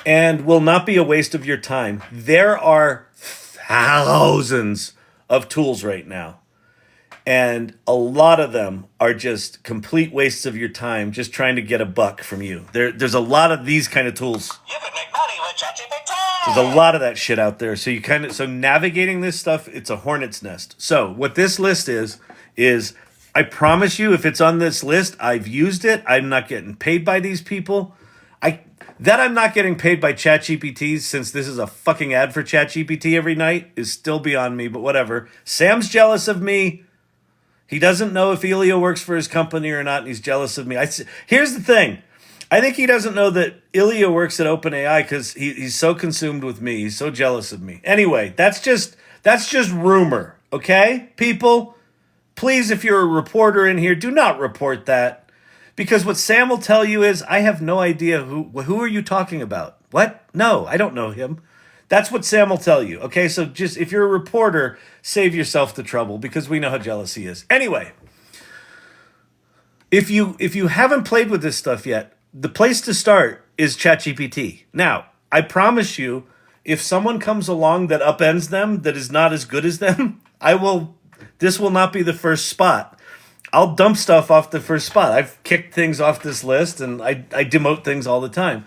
and will not be a waste of your time. There are thousands of tools right now. And a lot of them are just complete wastes of your time just trying to get a buck from you. There's a lot of these kind of tools. You can make money with ChatGPT. There's a lot of that shit out there. So so navigating this stuff, it's a hornet's nest. So what this list is I promise you, if it's on this list, I've used it. I'm not getting paid by these people. I'm not getting paid by ChatGPT, since this is a fucking ad for ChatGPT every night, is still beyond me, but whatever. Sam's jealous of me. He doesn't know if Ilia'S works for his company or not, and he's jealous of me. Here's the thing. I think he doesn't know that Ilia'S works at Openai because he's so consumed with me. He's so jealous of me. Anyway, that's just That's just rumor, okay? People, please, if you're a reporter in here, do not report that. Because what Sam will tell you is, I have no idea who are you talking about? What? No, I don't know him. That's what Sam will tell you, okay? So just, if you're a reporter, save yourself the trouble because we know how jealous he is. Anyway, if you haven't played with this stuff yet, the place to start is ChatGPT. Now, I promise you, if someone comes along that upends them, that is not as good as them, this will not be the first spot. I'll dump stuff off the first spot. I've kicked things off this list and I demote things all the time.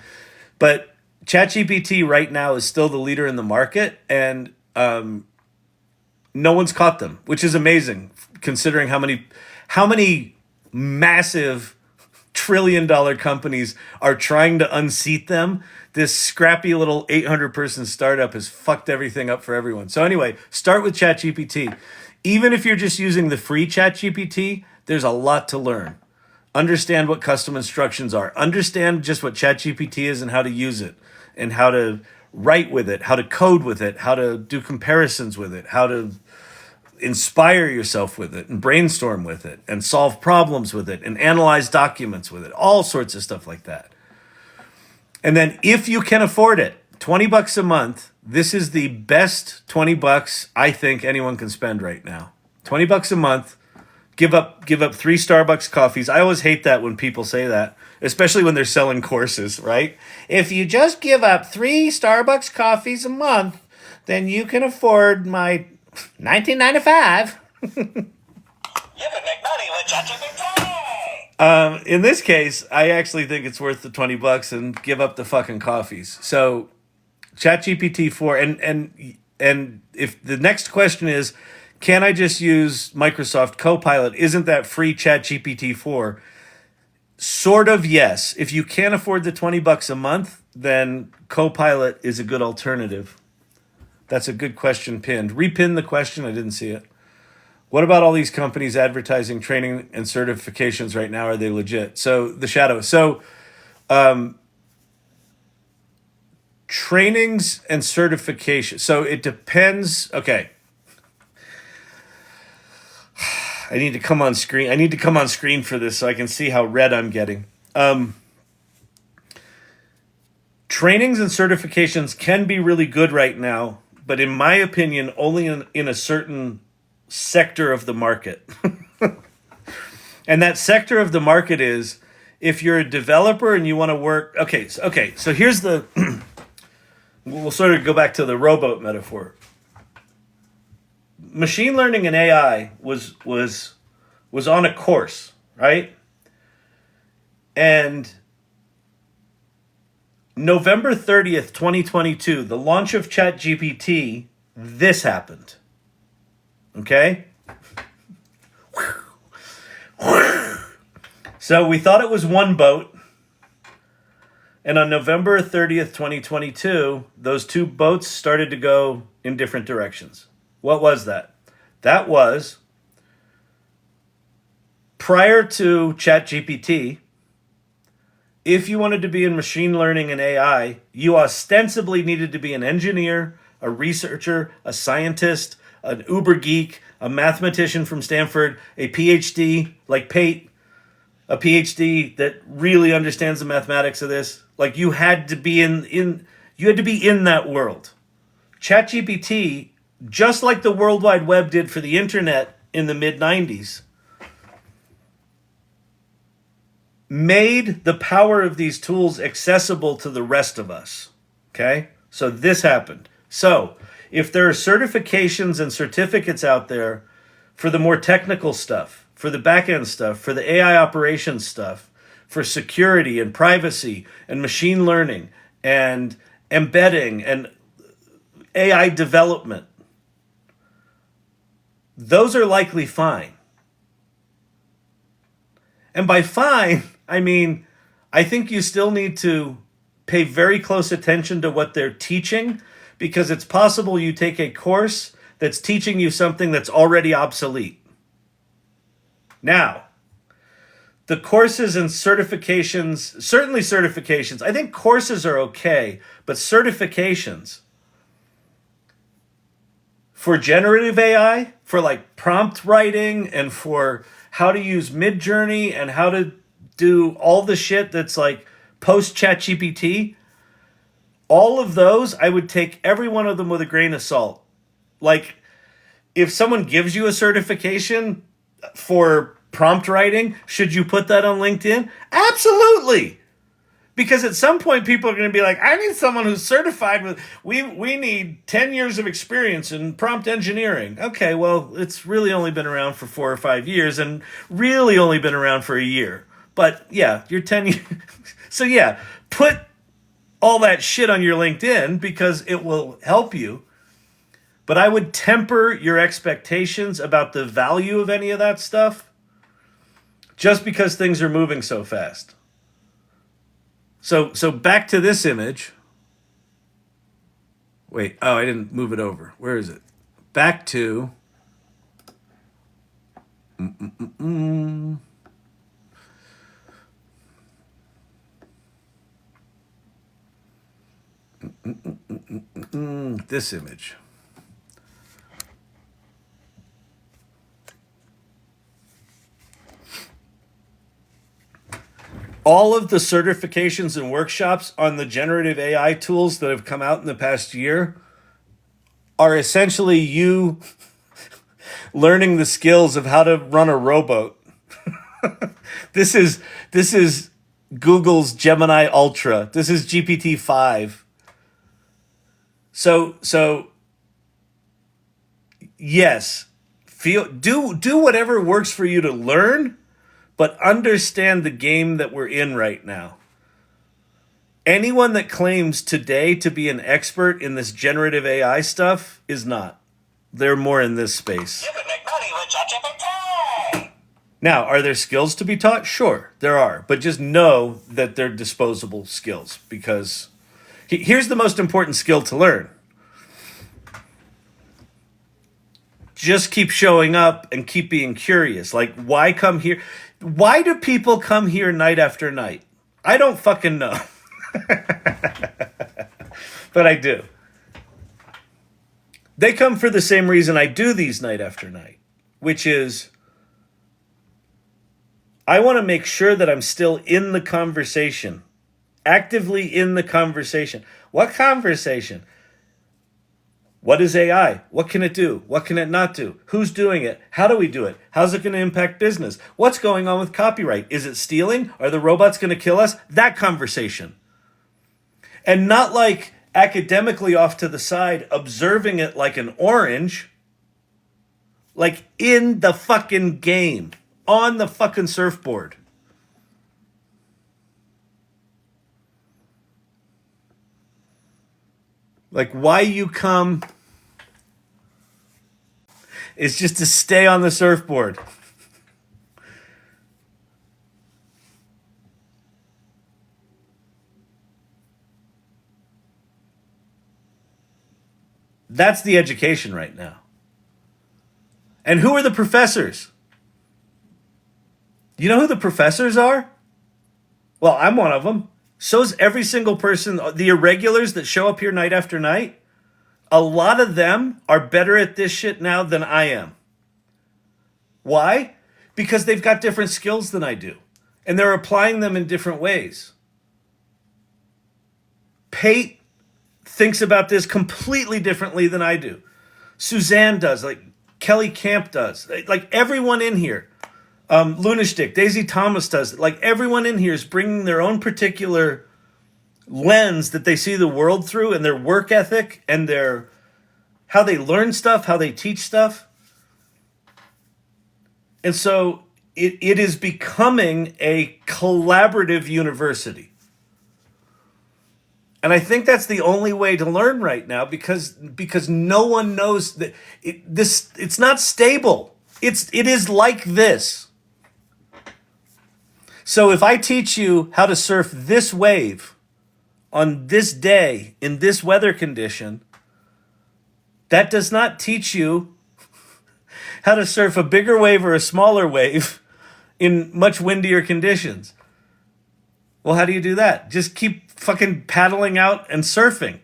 But ChatGPT right now is still the leader in the market, and no one's caught them, which is amazing considering how many massive trillion-dollar companies are trying to unseat them. This scrappy little 800-person startup has fucked everything up for everyone. So anyway, start with ChatGPT. Even if you're just using the free ChatGPT, there's a lot to learn. Understand what custom instructions are. Understand just what ChatGPT is and how to use it, and how to write with it, how to code with it, how to do comparisons with it, how to inspire yourself with it and brainstorm with it and solve problems with it and analyze documents with it, all sorts of stuff like that. And then if you can afford it, $20 a month, this is the best $20 I think anyone can spend right now. $20 a month, give up 3 Starbucks coffees. I always hate that when people say that, especially when they're selling courses, right? If you just give up 3 Starbucks coffees a month, then you can afford my $19.95. You can make money with ChatGPT. In this case, I actually think it's worth the $20 and give up the fucking coffees. So, ChatGPT 4, and if the next question is, can I just use Microsoft Copilot? Isn't that free ChatGPT 4? Sort of, yes. If you can't afford the $20 a month, then Copilot is a good alternative. That's a good question pinned. Repin the question. I didn't see it. What about all these companies advertising training and certifications right now? Are they legit? So the shadow. So trainings and certification. So it depends. Okay. I need to come on screen. I need to come on screen for this so I can see how red I'm getting. Trainings and certifications can be really good right now, but in my opinion, only in a certain sector of the market. And that sector of the market is if you're a developer and you want to work. Okay, so here's the. We'll sort of go back to the rowboat metaphor. Machine learning and AI was on a course, right? And November 30th, 2022, the launch of ChatGPT, this happened. Okay? So we thought it was one boat. And on November 30th, 2022, those two boats started to go in different directions. What was that? That was, prior to ChatGPT, if you wanted to be in machine learning and AI, you ostensibly needed to be an engineer, a researcher, a scientist, an uber geek, a mathematician from Stanford, a PhD like Pate, a PhD that really understands the mathematics of this. Like you had to be in that world. ChatGPT, just like the World Wide Web did for the internet in the mid-90s, made the power of these tools accessible to the rest of us. Okay? So this happened. So if there are certifications and certificates out there for the more technical stuff, for the back-end stuff, for the AI operations stuff, for security and privacy and machine learning and embedding and AI development, those are likely fine. And by fine, I mean, I think you still need to pay very close attention to what they're teaching, because it's possible you take a course that's teaching you something that's already obsolete. Now, the courses and certifications, certainly certifications, I think courses are okay, but certifications, for generative AI, for like prompt writing and for how to use Midjourney and how to do all the shit that's like post ChatGPT, all of those, I would take every one of them with a grain of salt. Like, if someone gives you a certification for prompt writing, should you put that on LinkedIn? Absolutely. Because at some point, people are going to be like, I need someone who's certified with, we need 10 years of experience in prompt engineering. Okay, well, it's really only been around for 4 or 5 years and really only been around for a year. But yeah, you're 10 years. So yeah, put all that shit on your LinkedIn because it will help you. But I would temper your expectations about the value of any of that stuff just because things are moving so fast. So back to this image. Wait, oh, I didn't move it over. Where is it? Back to... this image. All of the certifications and workshops on the generative AI tools that have come out in the past year are essentially you learning the skills of how to run a rowboat. This is Google's Gemini Ultra. This is GPT-5. So yes, do whatever works for you to learn, but understand the game that we're in right now. Anyone that claims today to be an expert in this generative AI stuff is not. They're more in this space. You can make money with ChatGPT. Now, are there skills to be taught? Sure, there are. But just know that they're disposable skills because here's the most important skill to learn. Just keep showing up and keep being curious. Like, why come here? Why do people come here night after night? I don't fucking know. But I do. They come for the same reason I do these night after night, which is I want to make sure that I'm still in the conversation, actively in the conversation. What conversation? What is AI? What can it do? What can it not do? Who's doing it? How do we do it? How's it going to impact business? What's going on with copyright? Is it stealing? Are the robots going to kill us? That conversation. And not like academically off to the side, observing it like an orange, like in the fucking game, on the fucking surfboard. Like, why you come is just to stay on the surfboard. That's the education right now. And who are the professors? You know who the professors are? Well, I'm one of them. So's every single person, the irregulars that show up here night after night. A lot of them are better at this shit now than I am. Why? Because they've got different skills than I do. And they're applying them in different ways. Pate thinks about this completely differently than I do. Suzanne does, like Kelly Camp does. Like everyone in here. Lunashtick, Daisy Thomas does it. Like everyone in here is bringing their own particular lens that they see the world through and their work ethic and their how they learn stuff, how they teach stuff. And so it is becoming a collaborative university. And I think that's the only way to learn right now because no one knows that it's not stable. It is like this. So if I teach you how to surf this wave on this day in this weather condition, that does not teach you how to surf a bigger wave or a smaller wave in much windier conditions. Well, how do you do that? Just keep fucking paddling out and surfing,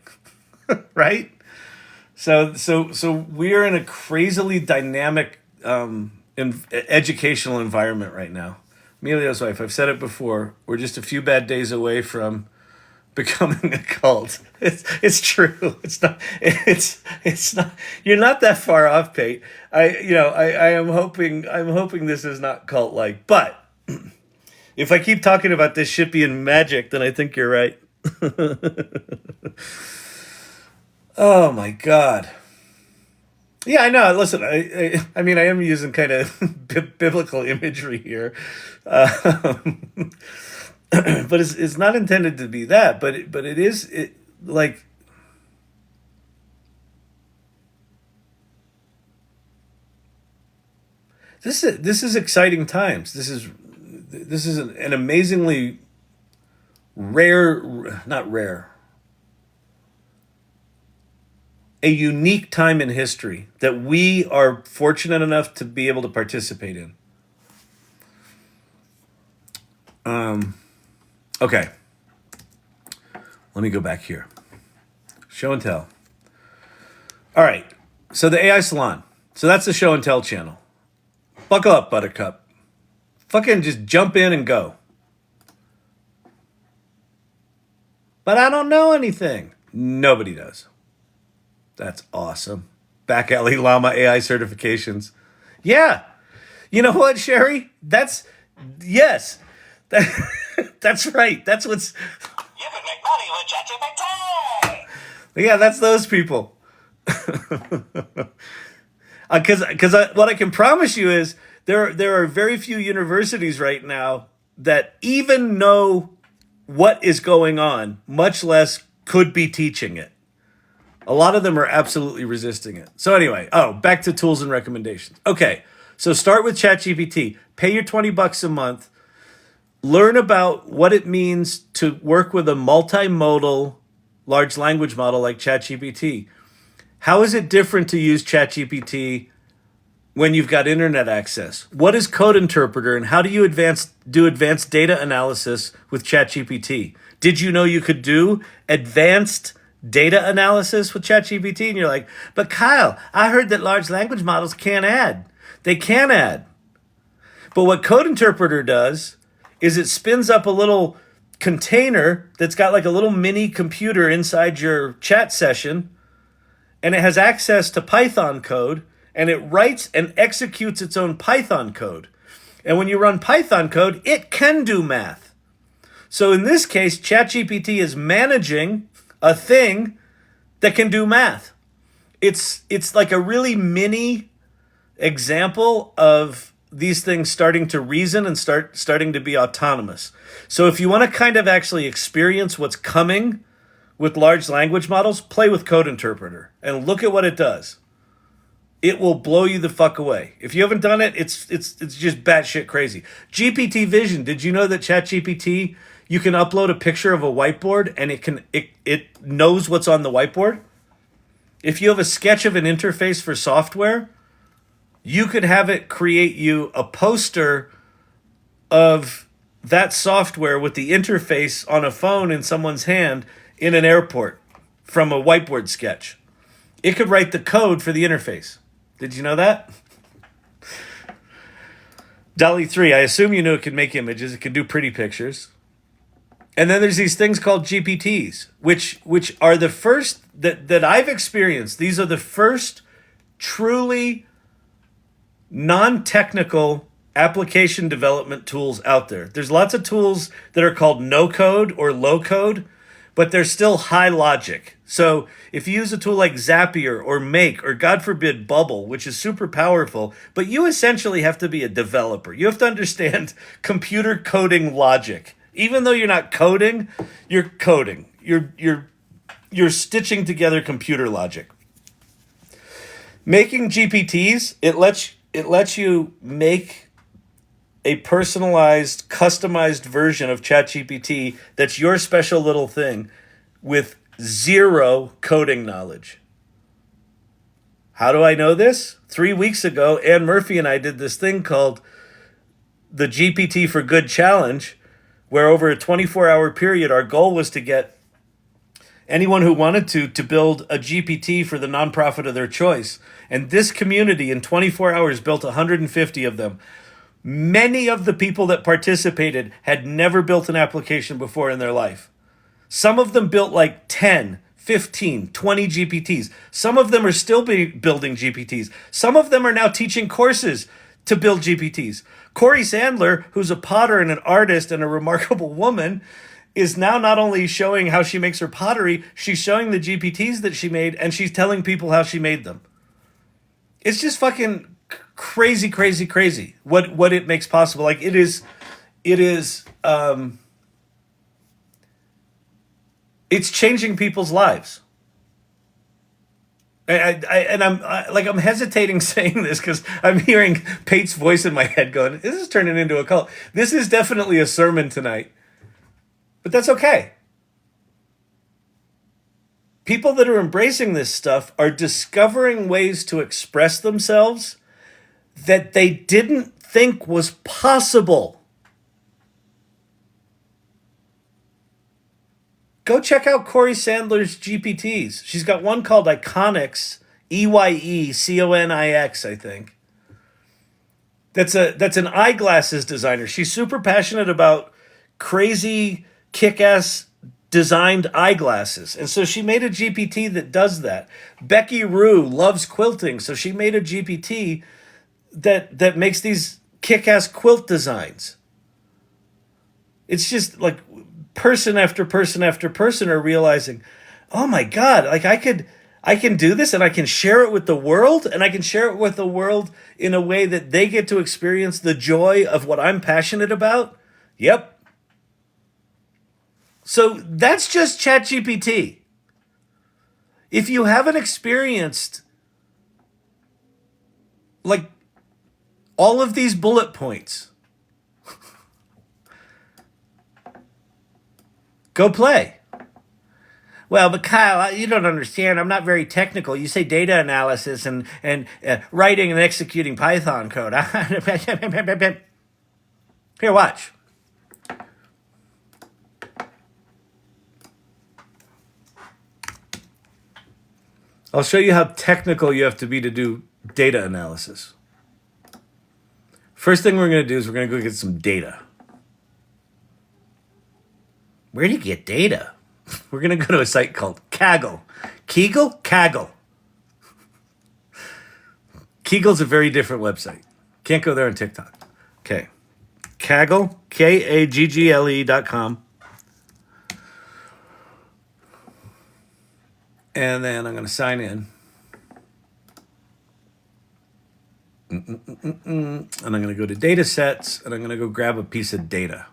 right? So we're in a crazily dynamic educational environment right now. Ilia'S wife, I've said it before. We're just a few bad days away from becoming a cult. It's true. It's not. You're not that far off, Pate. I am hoping. I'm hoping this is not cult like. But if I keep talking about this shit being magic, then I think you're right. Oh my god. Yeah, I know. Listen, I mean, I am using kind of biblical imagery here, but it's not intended to be that. But it is like this is exciting times. This is an amazingly rare, not rare, a unique time in history that we are fortunate enough to be able to participate in. Okay. Let me go back here. Show and tell. All right. So the AI Salon. So that's the show and tell channel. Buckle up, Buttercup. Fucking just jump in and go. But I don't know anything. Nobody does. That's awesome. Back alley Llama AI certifications. Yeah. You know what, Sherry? Yes. That's right. That's what's. You can make money with ChatGPT. Yeah, that's those people. Because what I can promise you is there are very few universities right now that even know what is going on, much less could be teaching it. A lot of them are absolutely resisting it. So anyway, back to tools and recommendations. Okay, so start with ChatGPT. Pay your $20 a month. Learn about what it means to work with a multimodal large language model like ChatGPT. How is it different to use ChatGPT when you've got internet access? What is Code Interpreter, and how do you do advanced data analysis with ChatGPT? Did you know you could do advanced data analysis with ChatGPT? And you're like, but Kyle, I heard that large language models can't add. They can add. But what Code Interpreter does is it spins up a little container that's got like a little mini computer inside your chat session, and it has access to Python code, and it writes and executes its own Python code. And when you run Python code, it can do math. So in this case, ChatGPT is managing a thing that can do math. It's like a really mini example of these things starting to reason and starting to be autonomous. So if you want to kind of actually experience what's coming with large language models, play with Code Interpreter and look at what it does. It will blow you the fuck away. If you haven't done it, it's just batshit crazy. GPT Vision. Did you know that ChatGPT, you can upload a picture of a whiteboard and it knows what's on the whiteboard? If you have a sketch of an interface for software, you could have it create you a poster of that software with the interface on a phone in someone's hand in an airport from a whiteboard sketch. It could write the code for the interface. Did you know that? DALL-E 3, I assume you knew it could make images. It could do pretty pictures. And then there's these things called GPTs, which are the first that I've experienced. These are the first truly non-technical application development tools out there. There's lots of tools that are called no code or low code, but they're still high logic. So if you use a tool like Zapier or Make or God forbid Bubble, which is super powerful, but you essentially have to be a developer. You have to understand computer coding logic. Even though you're not coding, you're coding. You're stitching together computer logic. Making GPTs, it lets you make a personalized, customized version of ChatGPT that's your special little thing with zero coding knowledge. How do I know this? 3 weeks ago, Ann Murphy and I did this thing called the GPT for Good Challenge, where over a 24-hour period, our goal was to get anyone who wanted to build a GPT for the nonprofit of their choice. And this community in 24 hours built 150 of them. Many of the people that participated had never built an application before in their life. Some of them built like 10, 15, 20 GPTs. Some of them are still building GPTs. Some of them are now teaching courses to build GPTs. Corey Sandler, who's a potter and an artist and a remarkable woman, is now not only showing how she makes her pottery, she's showing the GPTs that she made, and she's telling people how she made them. It's just fucking crazy, crazy, crazy what it makes possible. Like it's changing people's lives. I'm hesitating saying this because I'm hearing Pate's voice in my head going, this is turning into a cult. This is definitely a sermon tonight. But that's okay. People that are embracing this stuff are discovering ways to express themselves that they didn't think was possible. Go check out Corey Sandler's GPTs. She's got one called Iconics, Eyeconix, I think. That's an eyeglasses designer. She's super passionate about crazy, kick-ass designed eyeglasses. And so she made a GPT that does that. Becky Rue loves quilting, so she made a GPT that makes these kick-ass quilt designs. It's just like person after person after person are realizing, oh my God, like I can do this and I can share it with the world, and I can share it with the world in a way that they get to experience the joy of what I'm passionate about. Yep. So that's just ChatGPT. If you haven't experienced like all of these bullet points, go play. Well, but Kyle, you don't understand. I'm not very technical. You say data analysis and writing and executing Python code. Here, watch. I'll show you how technical you have to be to do data analysis. First thing we're going to do is we're going to go get some data. Where do you get data? We're going to go to a site called Kaggle. Kaggle. Kaggle's a very different website. Can't go there on TikTok. Okay. Kaggle, Kaggle.com. And then I'm going to sign in. And I'm going to go to data sets, and I'm going to go grab a piece of data.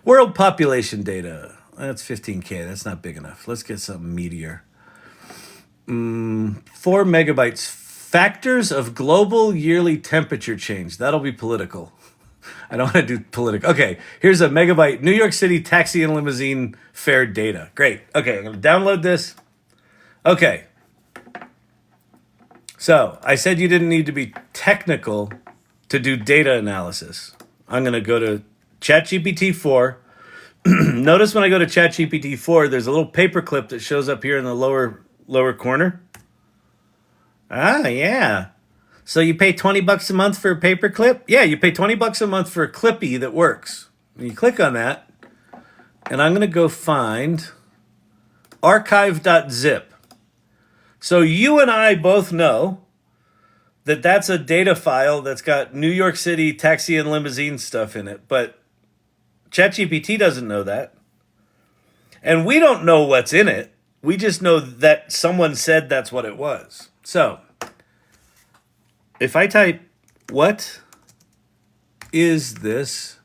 World population data. That's 15K. That's not big enough. Let's get something meatier. 4 megabytes. Factors of global yearly temperature change. That'll be political. I don't want to do political. Okay, here's a megabyte. New York City taxi and limousine fare data. Great. Okay, I'm going to download this. Okay. So I said you didn't need to be technical to do data analysis. I'm going to go to ChatGPT 4. Notice when I go to ChatGPT 4, there's a little paperclip that shows up here in the lower corner. Ah, yeah. So you pay $20 a month for a paperclip? Yeah, you pay $20 a month for a Clippy that works. And you click on that, and I'm going to go find archive.zip. So you and I both know that that's a data file that's got New York City taxi and limousine stuff in it, but ChatGPT doesn't know that. And we don't know what's in it. We just know that someone said that's what it was. So if I type, what is this?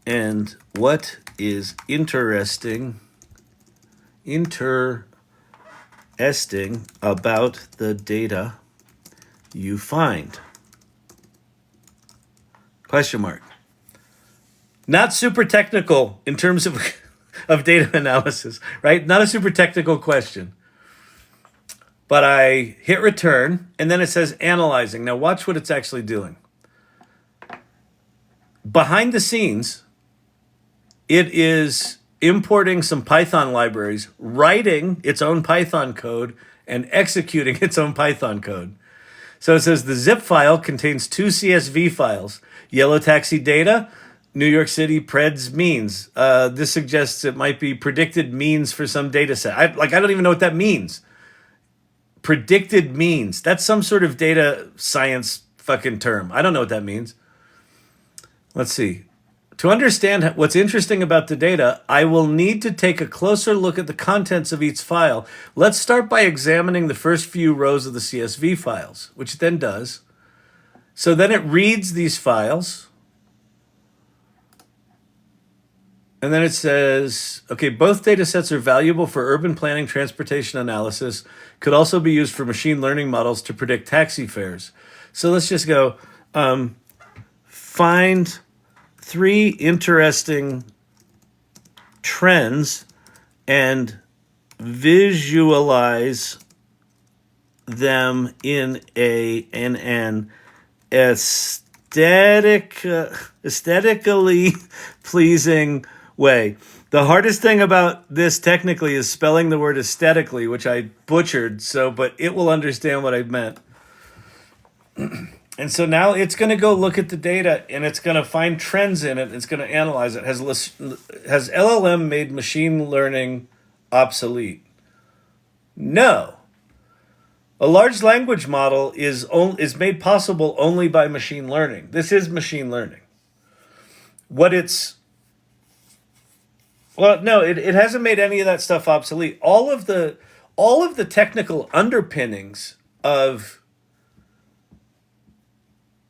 And what is interesting about the data you find? Question mark. Not super technical in terms of data analysis, right? Not a super technical question. But I hit return, and then it says analyzing. Now watch what it's actually doing. Behind the scenes, it is importing some Python libraries, writing its own Python code, and executing its own Python code. So it says the zip file contains two CSV files, yellow taxi data, New York City Preds means. This suggests it might be predicted means for some data set. I don't even know what that means. Predicted means. That's some sort of data science fucking term. I don't know what that means. Let's see. To understand what's interesting about the data, I will need to take a closer look at the contents of each file. Let's start by examining the first few rows of the CSV files, which it then does. So then it reads these files. And then it says, okay, both data sets are valuable for urban planning, transportation analysis, could also be used for machine learning models to predict taxi fares. So let's just go, find 3 interesting trends and visualize them in an aesthetically pleasing way. The hardest thing about this technically is spelling the word aesthetically, which I butchered, but it will understand what I meant. And so now it's going to go look at the data and it's going to find trends in it. It's going to analyze it. Has LLM made machine learning obsolete? No. A large language model is made possible only by machine learning. This is machine learning. It hasn't made any of that stuff obsolete. All of the technical underpinnings of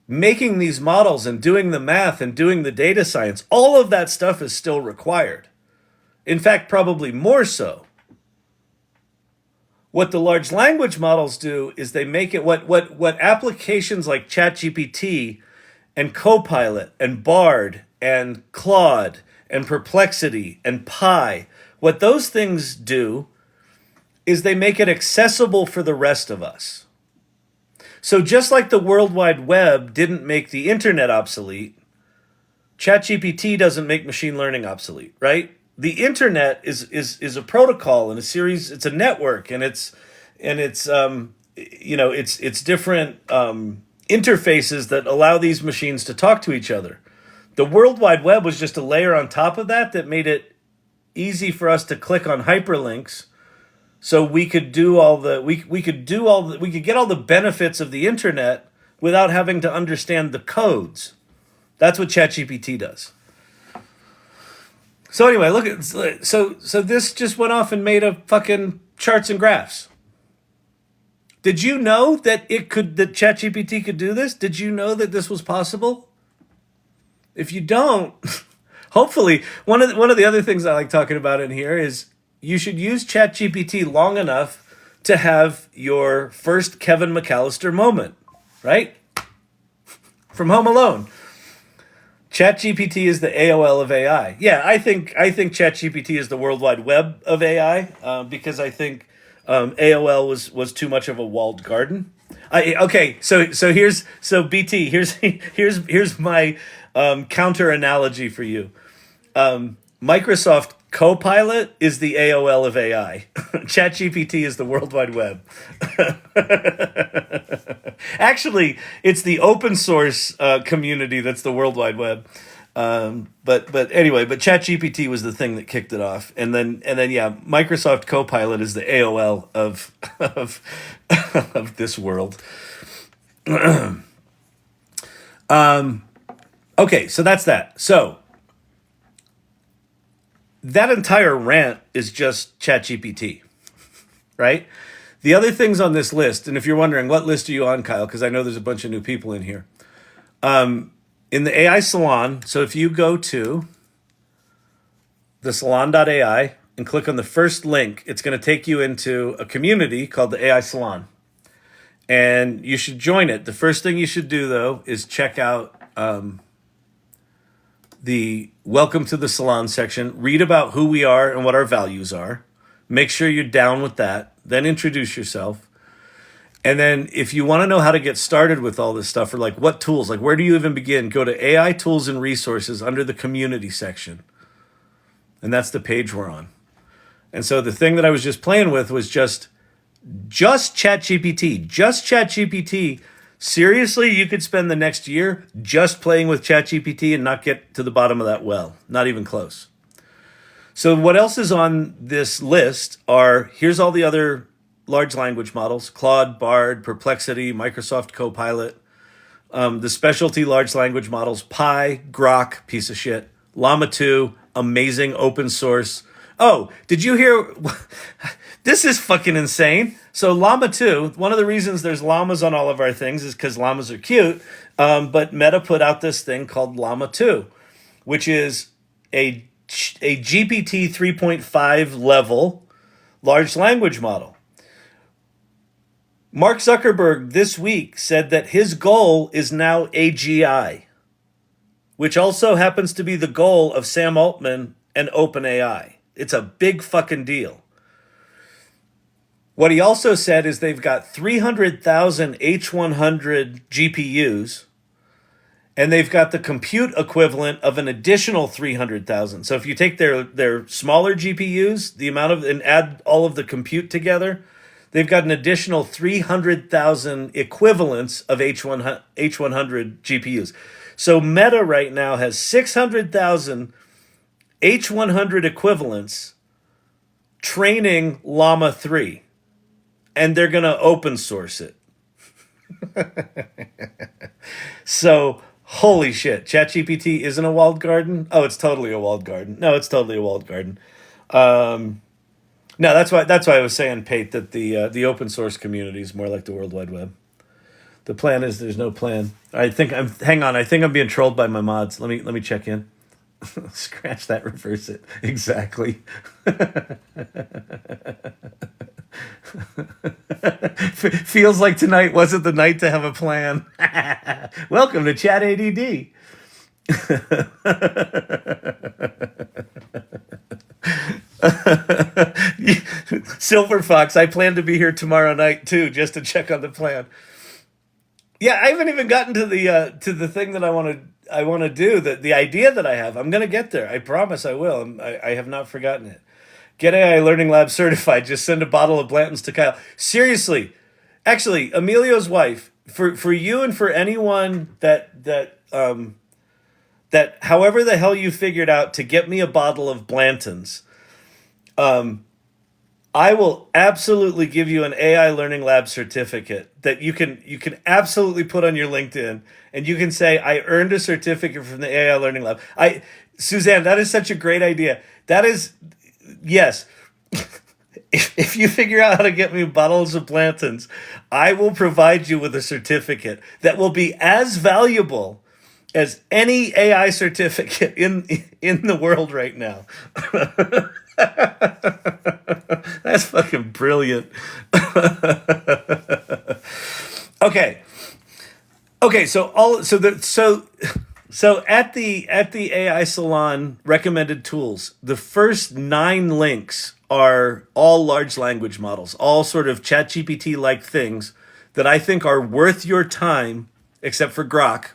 making these models and doing the math and doing the data science, all of that stuff is still required. In fact, probably more so. What the large language models do is they make it what applications like ChatGPT and Copilot and Bard and Claude and Perplexity and Pi, what those things do is they make it accessible for the rest of us. So just like the World Wide Web didn't make the internet obsolete, ChatGPT doesn't make machine learning obsolete, right? The internet is a protocol and a series. It's a network, and it's different interfaces that allow these machines to talk to each other. The World Wide Web was just a layer on top of that made it easy for us to click on hyperlinks, so we could get all the benefits of the internet without having to understand the codes. That's what ChatGPT does. So anyway, look at so this just went off and made a fucking charts and graphs. Did you know that ChatGPT could do this? Did you know that this was possible? If you don't, hopefully one of the other things I like talking about in here is you should use ChatGPT long enough to have your first Kevin McAllister moment, right? From Home Alone. ChatGPT is the AOL of AI. Yeah, I think ChatGPT is the World Wide Web of AI because I think AOL was too much of a walled garden. So BT, here's my counter analogy for you. Microsoft Copilot is the AOL of AI. ChatGPT is the World Wide Web. Actually, it's the open source community that's the World Wide Web. But ChatGPT was the thing that kicked it off, and then Microsoft Copilot is the AOL of this world. Okay, so that's that. So that entire rant is just ChatGPT, right? The other things on this list, and if you're wondering, what list are you on, Kyle? Because I know there's a bunch of new people in here. In the AI Salon, so if you go to the salon.ai and click on the first link, it's going to take you into a community called the AI Salon. And you should join it. The first thing you should do, though, is check out the Welcome to the Salon section. Read about who we are and what our values are. Make sure you're down with that. Then introduce yourself. And then if you want to know how to get started with all this stuff, or like what tools, like where do you even begin? Go to AI Tools and Resources under the Community section. And that's the page we're on. And so the thing that I was just playing with was just ChatGPT. Just ChatGPT. Seriously, you could spend the next year just playing with ChatGPT and not get to the bottom of that well. Not even close. So what else is on this list are, here's all the other large language models: Claude, Bard, Perplexity, Microsoft Copilot, the specialty large language models: Pi, Grok, piece of shit, Llama 2, amazing open source. Oh, did you hear? This is fucking insane. So Llama 2, one of the reasons there's llamas on all of our things is because llamas are cute. But Meta put out this thing called Llama 2, which is a GPT 3.5 level large language model. Mark Zuckerberg this week said that his goal is now AGI, which also happens to be the goal of Sam Altman and Openai. It's a big fucking deal. What he also said is they've got 300,000 H100 GPUs, and they've got the compute equivalent of an additional 300,000. So if you take their smaller GPUs, the amount of, and add all of the compute together, they've got an additional 300,000 equivalents of H100 GPUs. So Meta right now has 600,000 H100 equivalents training Llama 3. And they're going to open source it. So, holy shit. ChatGPT isn't a walled garden? Oh, it's totally a walled garden. No, it's totally a walled garden. No, that's why I was saying, Pate, that the open source community is more like the World Wide Web. The plan is there's no plan. Hang on, I think I'm being trolled by my mods. Let me check in. Scratch that, reverse it. Exactly. Feels like tonight wasn't the night to have a plan. Welcome to Chat ADD. Silver Fox, I plan to be here tomorrow night too, just to check on the plan. Yeah, I haven't even gotten to the thing that I want to do. The idea that I have, I'm gonna get there. I promise I will. I have not forgotten it. Get AI Learning Lab certified. Just send a bottle of Blanton's to Kyle. Seriously, actually, Emilio's wife, for you and for anyone that however the hell you figured out to get me a bottle of Blanton's, I will absolutely give you an AI Learning Lab certificate that you can absolutely put on your LinkedIn, and you can say, I earned a certificate from the AI Learning Lab. Suzanne, that is such a great idea. That is, yes. If you figure out how to get me bottles of Blanton's, I will provide you with a certificate that will be as valuable as any AI certificate in the world right now. That's fucking brilliant. Okay, so at the AI Salon recommended tools, the first 9 links are all large language models, all sort of ChatGPT-like things that I think are worth your time, except for Grok,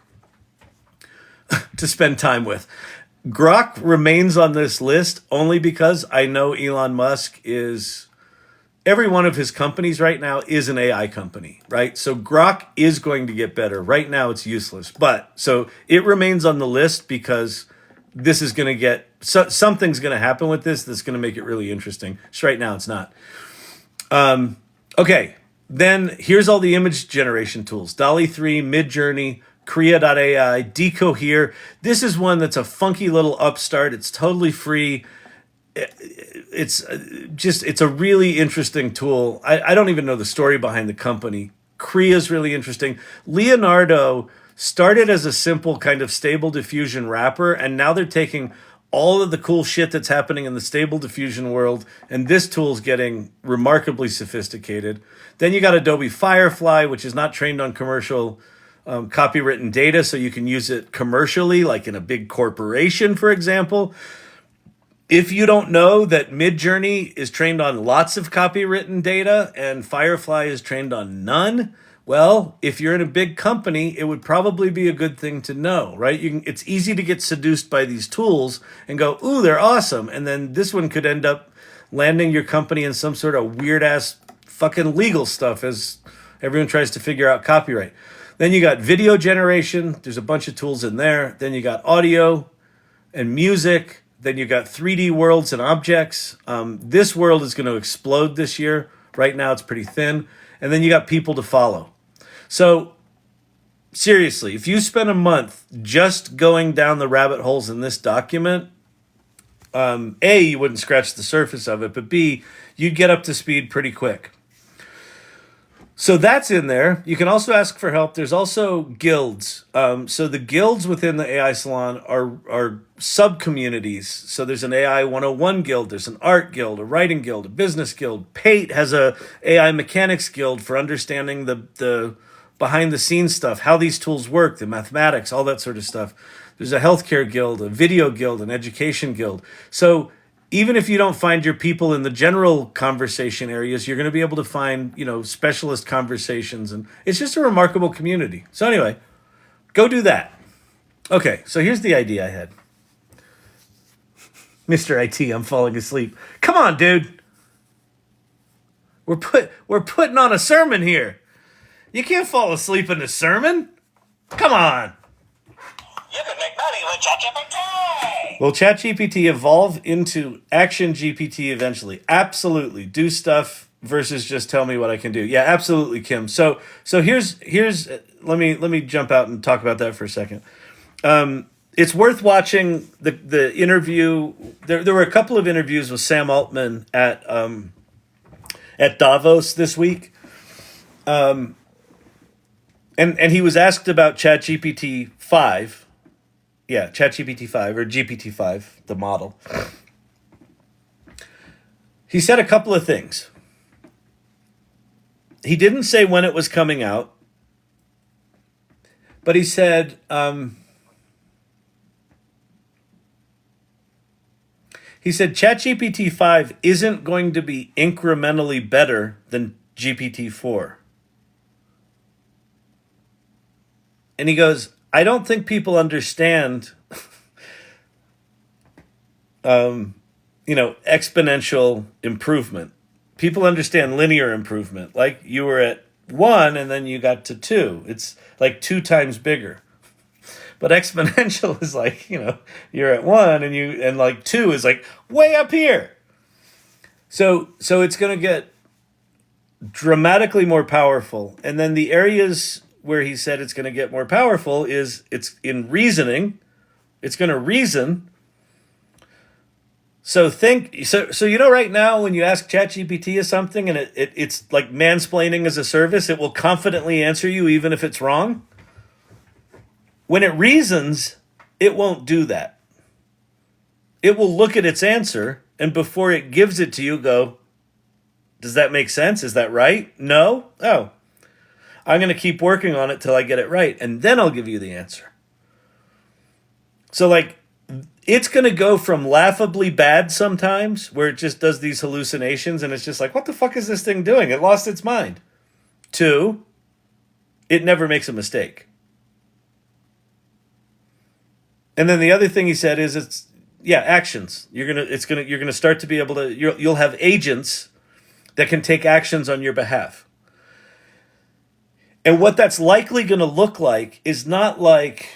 to spend time with. Grok remains on this list only because I know Elon Musk is, every one of his companies right now is an AI company, right? So Grok is going to get better. Right now it's useless. But so it remains on the list because this is going to get, something's going to happen with this that's going to make it really interesting. Just right now it's not. Okay, then here's all the image generation tools. DALL-E 3, Midjourney, Krea.ai, Decohere. This is one that's a funky little upstart. It's totally free. It's a really interesting tool. I don't even know the story behind the company. Krea is really interesting. Leonardo started as a simple kind of stable diffusion wrapper, and now they're taking all of the cool shit that's happening in the stable diffusion world, and this tool's getting remarkably sophisticated. Then you got Adobe Firefly, which is not trained on commercial copywritten data, so you can use it commercially, like in a big corporation, for example. If you don't know that Midjourney is trained on lots of copywritten data and Firefly is trained on none, well, if you're in a big company, it would probably be a good thing to know, right? It's easy to get seduced by these tools and go, ooh, they're awesome. And then this one could end up landing your company in some sort of weird ass fucking legal stuff as everyone tries to figure out copyright. Then you got video generation. There's a bunch of tools in there. Then you got audio and music. Then you got 3D worlds and objects. This world is going to explode this year. Right now it's pretty thin. And then you got people to follow. So seriously, if you spend a month just going down the rabbit holes in this document, A, you wouldn't scratch the surface of it, but B, you'd get up to speed pretty quick. So that's in there. You can also ask for help. There's also guilds. So the guilds within the AI Salon are sub-communities. So there's an AI 101 guild, there's an art guild, a writing guild, a business guild. Pate has a AI mechanics guild for understanding the behind-the-scenes stuff, how these tools work, the mathematics, all that sort of stuff. There's a healthcare guild, a video guild, an education guild. So even if you don't find your people in the general conversation areas, you're going to be able to find, specialist conversations. And it's just a remarkable community. So anyway, go do that. Okay, so here's the idea I had. Mr. IT, I'm falling asleep. Come on, dude. We're putting on a sermon here. You can't fall asleep in a sermon. Come on. You can make money with ChatGPT. Will ChatGPT evolve into Action GPT eventually? Absolutely. Do stuff versus just tell me what I can do. Yeah, absolutely, Kim. So here's let me jump out and talk about that for a second. It's worth watching the interview. There were a couple of interviews with Sam Altman at Davos this week. And he was asked about ChatGPT 5. Yeah, ChatGPT 5 or GPT 5, the model. He said a couple of things. He didn't say when it was coming out, but he said ChatGPT 5 isn't going to be incrementally better than GPT 4. And he goes, I don't think people understand, exponential improvement. People understand linear improvement. Like you were at 1 and then you got to 2. It's like 2 times bigger. But exponential is like, you're at 1 and like 2 is like way up here. So it's going to get dramatically more powerful. And then the areas where he said it's going to get more powerful is it's in reasoning. It's going to reason. So right now when you ask ChatGPT of something and it's like mansplaining as a service, it will confidently answer you even if it's wrong. When it reasons, it won't do that. It will look at its answer and before it gives it to you go, does that make sense? Is that right? No? Oh. I'm going to keep working on it till I get it right, and then I'll give you the answer. So, it's going to go from laughably bad sometimes, where it just does these hallucinations, and it's just like, what the fuck is this thing doing? It lost its mind. To, it never makes a mistake. And then the other thing he said is actions. You're gonna start to be able to. You'll have agents that can take actions on your behalf. And what that's likely going to look like is not like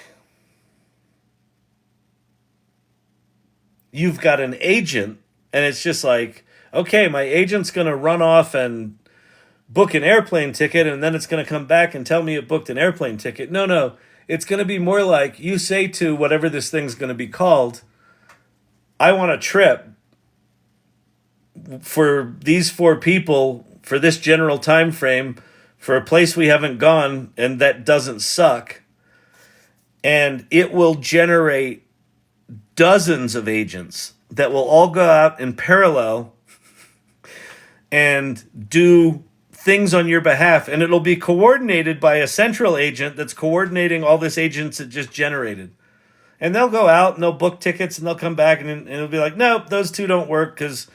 you've got an agent and it's just like, okay, my agent's going to run off and book an airplane ticket and then it's going to come back and tell me it booked an airplane ticket. No. It's going to be more like you say to whatever this thing's going to be called, I want a trip for these 4 people for this general time frame for a place we haven't gone and that doesn't suck. And it will generate dozens of agents that will all go out in parallel and do things on your behalf. And it'll be coordinated by a central agent that's coordinating all this agents it just generated. And they'll go out and they'll book tickets and they'll come back and it'll be like, nope, those two don't work because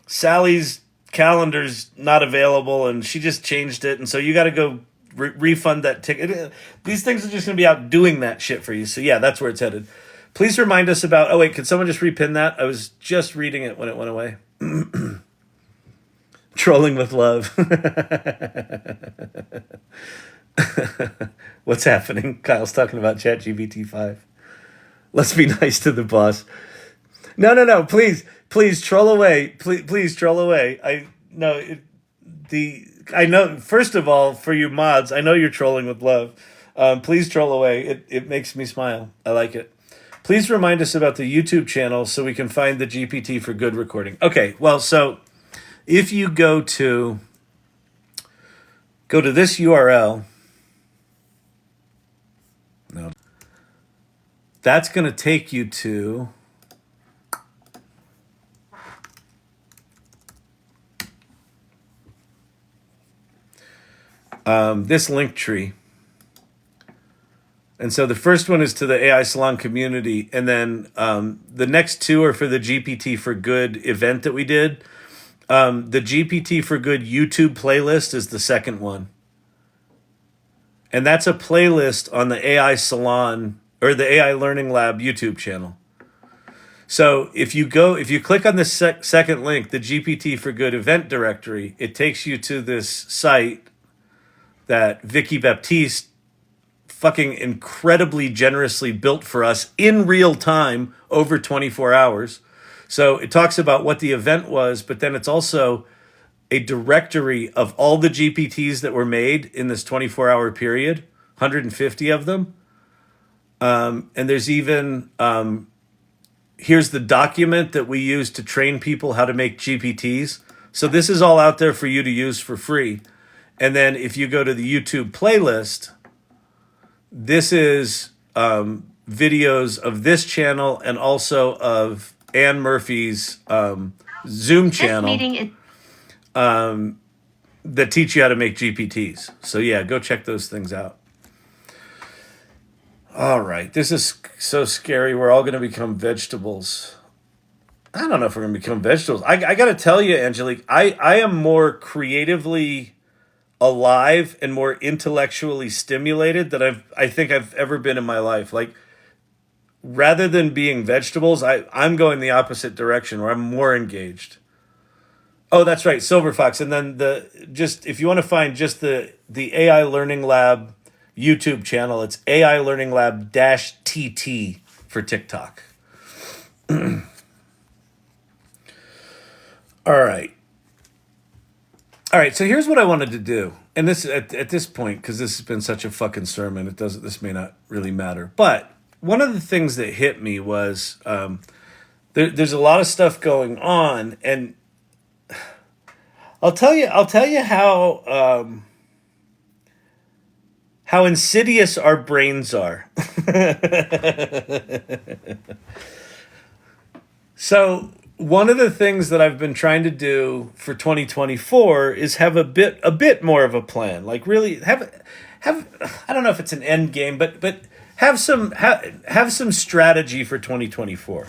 Sally's calendar's not available and she just changed it. And so you got to go refund that ticket. These things are just going to be out doing that shit for you. So yeah, that's where it's headed. Please remind us about, oh wait, could someone just repin that? I was just reading it when it went away. Trolling with love. What's happening? Kyle's talking about ChatGPT 5. Let's be nice to the boss. No. Please troll away. Please troll away. I know. First of all, for you mods, I know you're trolling with love. Please troll away. It makes me smile. I like it. Please remind us about the YouTube channel so we can find the GPT for good recording. Okay. Well, so if you go to this URL. No. That's going to take you to this link tree. And so the first one is to the AI Salon community. And then the next two are for the GPT for Good event that we did. The GPT for Good YouTube playlist is the second one. And that's a playlist on the AI Salon or the AI Learning Lab YouTube channel. So if you click on the second link, the GPT for Good event directory, it takes you to this site that Vicky Baptiste fucking incredibly generously built for us in real time over 24 hours. So it talks about what the event was, but then it's also a directory of all the GPTs that were made in this 24-hour period, 150 of them. And there's even, here's the document that we use to train people how to make GPTs. So this is all out there for you to use for free. And then if you go to the YouTube playlist, this is videos of this channel and also of Ann Murphy's Zoom channel that teach you how to make GPTs. So yeah, go check those things out. All right, this is so scary. We're all going to become vegetables. I don't know if we're going to become vegetables. I got to tell you, Angelique, I am more creatively alive and more intellectually stimulated than I think I've ever been in my life. Like, rather than being vegetables, I'm going the opposite direction where I'm more engaged. Oh, that's right, Silver Fox. And then if you want to find just the AI Learning Lab YouTube channel, it's AI Learning Lab -TT for TikTok. All right, so here's what I wanted to do. And this at this point, because this has been such a fucking sermon, this may not really matter. But one of the things that hit me was there's a lot of stuff going on, and I'll tell you how insidious our brains are. So one of the things that I've been trying to do for 2024 is have a bit more of a plan. Like really have I don't know if it's an end game, but have some strategy for 2024.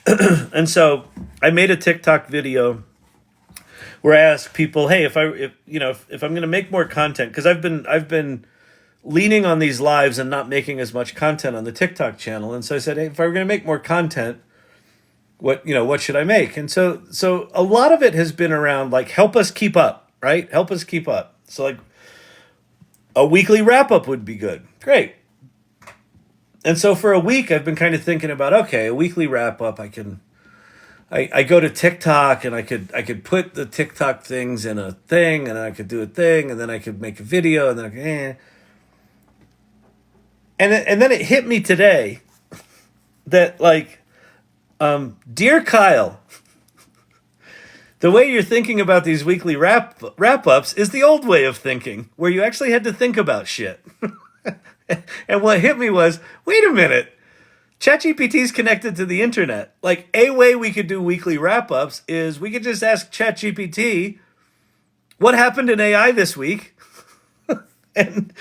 And so I made a TikTok video where I asked people, hey, if I'm going to make more content, because I've been leaning on these lives and not making as much content on the TikTok channel. And so I said, hey, if I were going to make more content, what should I make? And so a lot of it has been around like, help us keep up, right? Help us keep up. So like a weekly wrap up would be good. Great. And so for a week, I've been kind of thinking about, okay, a weekly wrap up, I go to TikTok and I could put the TikTok things in a thing, and I could do a thing, and then I could make a video, and then and then it hit me today that like, dear Kyle, the way you're thinking about these weekly wrap-ups is the old way of thinking, where you actually had to think about shit. And what hit me was, wait a minute, ChatGPT's connected to the internet. Like, a way we could do weekly wrap-ups is we could just ask ChatGPT, what happened in AI this week? And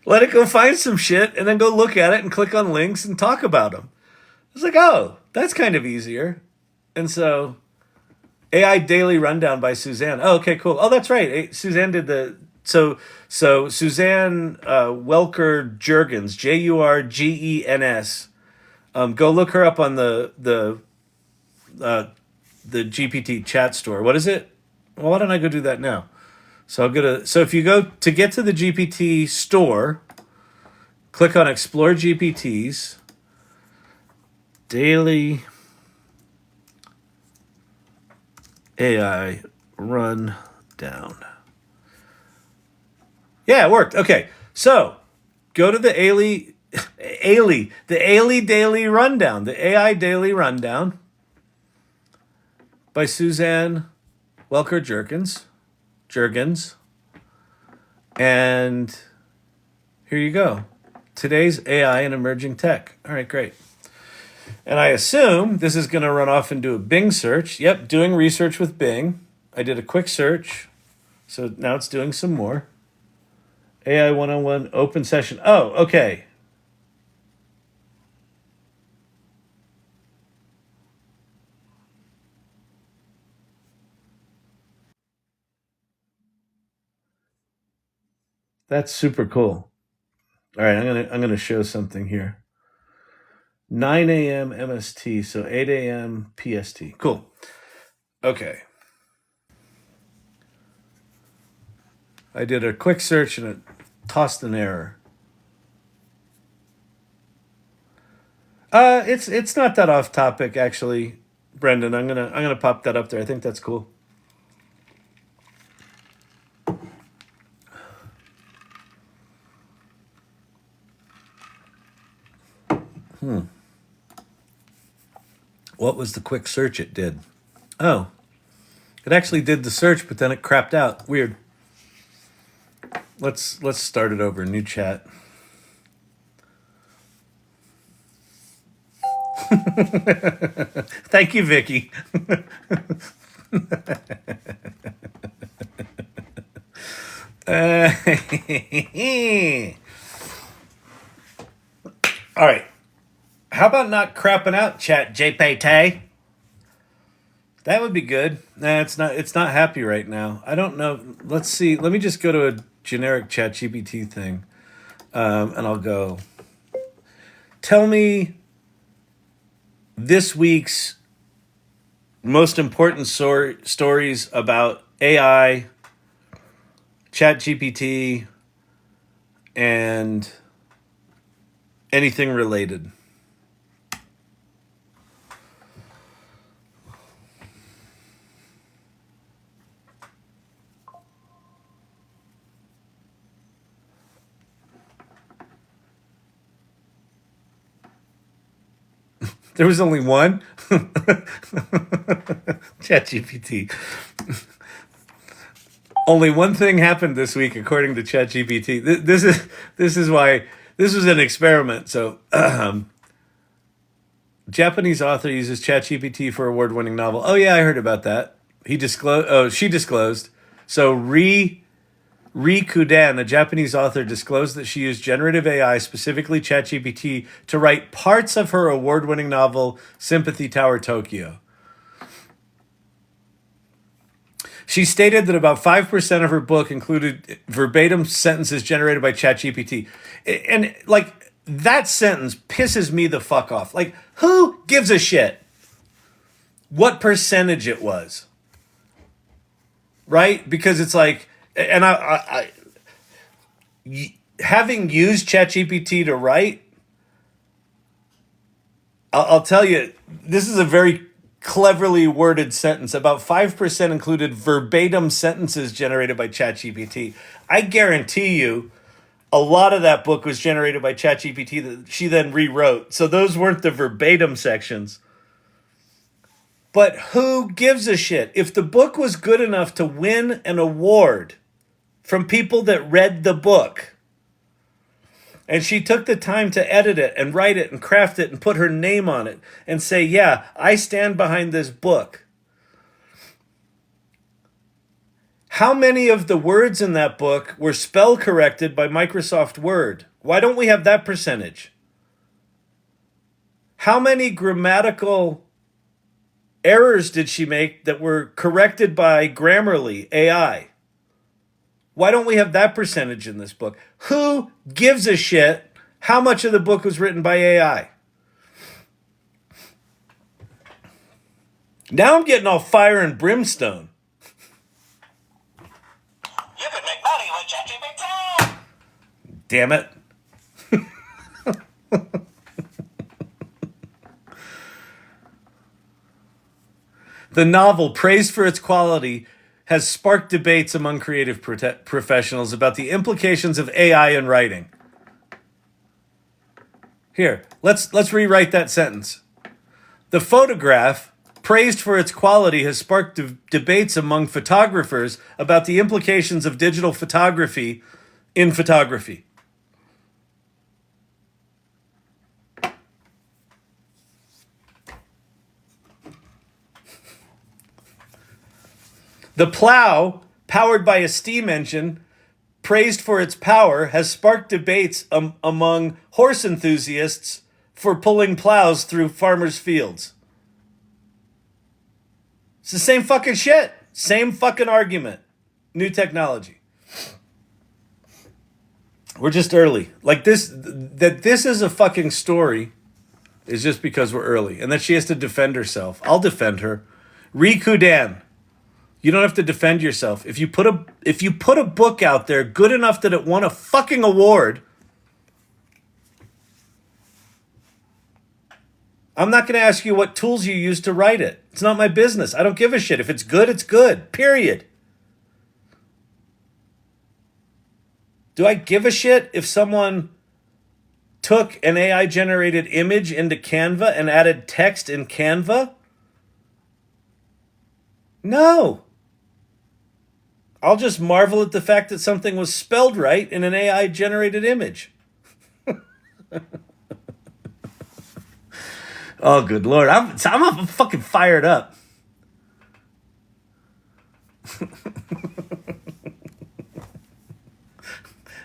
Let it go find some shit and then go look at it and click on links and talk about them. It's like, oh, that's kind of easier. And so AI Daily Rundown by Suzanne. Oh, okay, cool. Oh, that's right. Suzanne did the so Suzanne Welker Jurgens, Jurgens. Go look her up on the GPT chat store. What is it? Well, why don't I go do that now? So so if you go to get to the GPT store, click on Explore GPTs, Daily AI Rundown. Yeah, it worked. Okay, so go to the the Daily Rundown, the AI Daily Rundown by Suzanne Welker Jurgens, and here you go. Today's AI and emerging tech. All right, great. And I assume this is going to run off and do a Bing search. Yep, doing research with Bing. I did a quick search, so now it's doing some more. AI 101 open session. Oh, okay. That's super cool. All right, I'm gonna show something here. 9 a.m. MST, so 8 a.m. PST. Cool. Okay. I did a quick search and it tossed an error. It's not that off topic actually, Brendan. I'm gonna pop that up there. I think that's cool. What was the quick search it did? Oh, it actually did the search, but then it crapped out. Weird. Let's start it over. New chat. Thank you, Vicky. All right. How about not crapping out, Chat GPT? That would be good. Nah, it's not. It's not happy right now. I don't know. Let's see. Let me just go to a generic Chat GPT thing, and I'll go. Tell me this week's most important stories about AI, Chat GPT, and anything related. There was only one. ChatGPT. Only one thing happened this week, according to ChatGPT. This is why this was an experiment. So, Japanese author uses ChatGPT for award-winning novel. Oh yeah, I heard about that. She disclosed. So Kudan, a Japanese author, disclosed that she used generative AI, specifically ChatGPT, to write parts of her award-winning novel, Sympathy Tower Tokyo. She stated that about 5% of her book included verbatim sentences generated by ChatGPT. And, like, that sentence pisses me the fuck off. Like, who gives a shit what percentage it was? Right? Because it's like... And having used ChatGPT to write, I'll tell you, this is a very cleverly worded sentence. About 5% included verbatim sentences generated by ChatGPT. I guarantee you, a lot of that book was generated by ChatGPT that she then rewrote. So those weren't the verbatim sections. But who gives a shit? If the book was good enough to win an award from people that read the book, and she took the time to edit it and write it and craft it and put her name on it and say, yeah, I stand behind this book. How many of the words in that book were spell corrected by Microsoft Word? Why don't we have that percentage? How many grammatical errors did she make that were corrected by Grammarly AI? Why don't we have that percentage in this book? Who gives a shit how much of the book was written by AI? Now I'm getting all fire and brimstone. You can make money with ChatGPT. Damn it. The novel, praised for its quality, has sparked debates among creative professionals about the implications of AI in writing. Here, let's rewrite that sentence. The photograph, praised for its quality, has sparked debates among photographers about the implications of digital photography in photography. The plow, powered by a steam engine, praised for its power, has sparked debates among horse enthusiasts for pulling plows through farmers' fields. It's the same fucking shit. Same fucking argument. New technology. We're just early. Like this, that this is a fucking story is just because we're early. And that she has to defend herself. I'll defend her. Rikudan. You don't have to defend yourself. If you put a book out there good enough that it won a fucking award, I'm not going to ask you what tools you use to write it. It's not my business. I don't give a shit. If it's good, it's good. Period. Do I give a shit if someone took an AI-generated image into Canva and added text in Canva? No. I'll just marvel at the fact that something was spelled right in an AI-generated image. Oh, good Lord. I'm fucking fired up.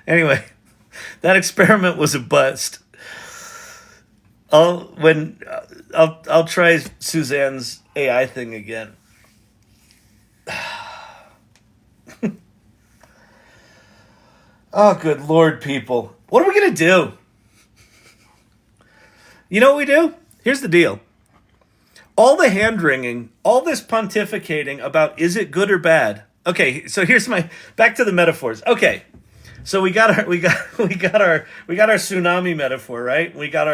Anyway, that experiment was a bust. I'll try Suzanne's AI thing again. Oh, good Lord, people. What are we going to do? You know what we do? Here's the deal. All the hand-wringing, all this pontificating about is it good or bad. Okay, so here's back to the metaphors. Okay. So we got our tsunami metaphor, right? We got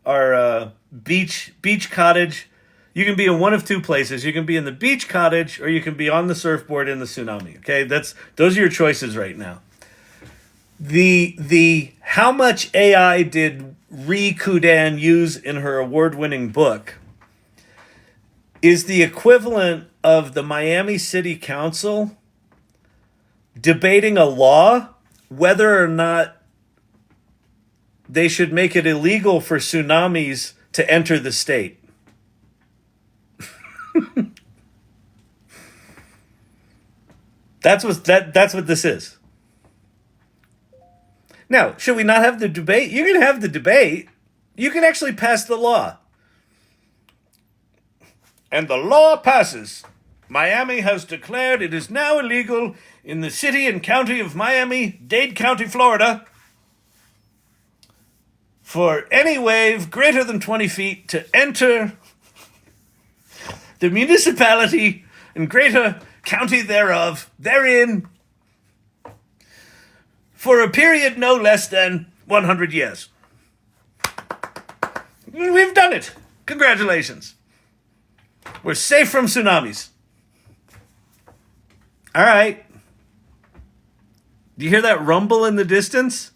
our beach cottage. You can be in one of two places. You can be in the beach cottage or you can be on the surfboard in the tsunami. Okay? Those are your choices right now. The how much AI did Rikudan use in her award-winning book is the equivalent of the Miami City Council debating a law whether or not they should make it illegal for tsunamis to enter the state. That's what this is. Now, should we not have the debate? You can have the debate. You can actually pass the law. And the law passes. Miami has declared it is now illegal in the city and county of Miami-Dade County, Florida, for any wave greater than 20 feet to enter the municipality and greater county therein, for a period no less than 100 years. We've done it. Congratulations. We're safe from tsunamis. All right. Do you hear that rumble in the distance?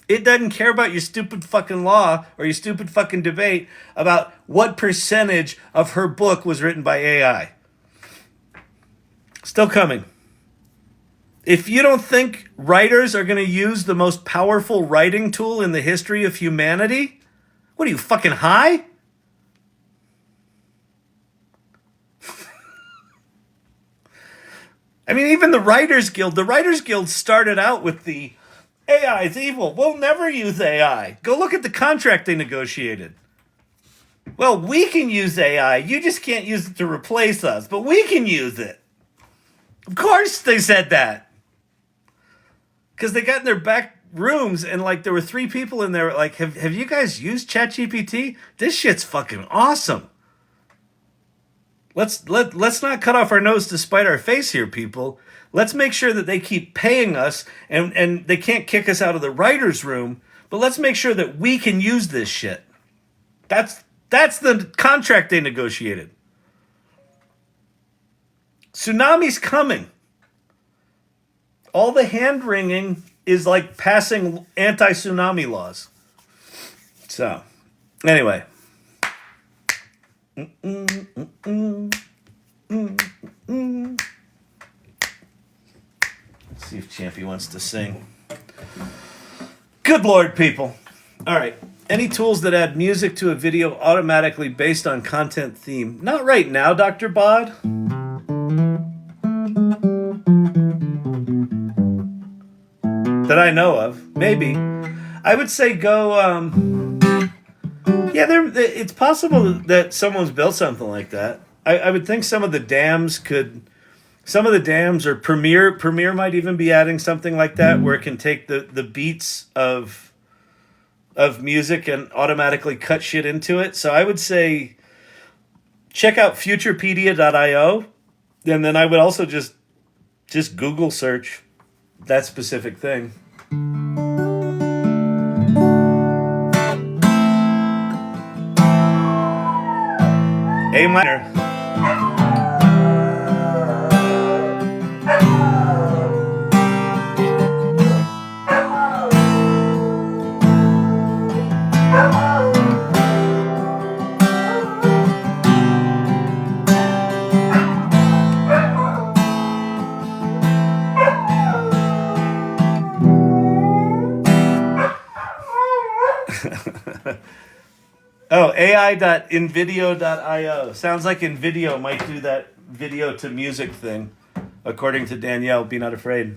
It doesn't care about your stupid fucking law or your stupid fucking debate about what percentage of her book was written by AI. Still coming. If you don't think writers are going to use the most powerful writing tool in the history of humanity, what are you, fucking high? I mean, even the Writers Guild started out with the AI is evil. We'll never use AI. Go look at the contract they negotiated. Well, we can use AI. You just can't use it to replace us, but we can use it. Of course they said that. Because they got in their back rooms and like there were 3 people in there like, have you guys used ChatGPT? This shit's fucking awesome. Let's not cut off our nose to spite our face here, people. Let's make sure that they keep paying us and they can't kick us out of the writer's room, but let's make sure that we can use this shit. That's the contract they negotiated. Tsunami's coming. All the hand-wringing is like passing anti-tsunami laws. So, anyway. Let's see if Champy wants to sing. Good Lord, people. All right. Any tools that add music to a video automatically based on content theme? Not right now, Dr. Bod. That I know of. Maybe. I would say go... Yeah, it's possible that someone's built something like that. I would think some of the dams or Premiere might even be adding something like that where it can take the beats of music and automatically cut shit into it. So I would say check out futurepedia.io, and then I would also just Google search that specific thing. A minor. Oh, ai.invideo.io. Sounds like InVideo might do that video to music thing, according to Danielle. Be not afraid.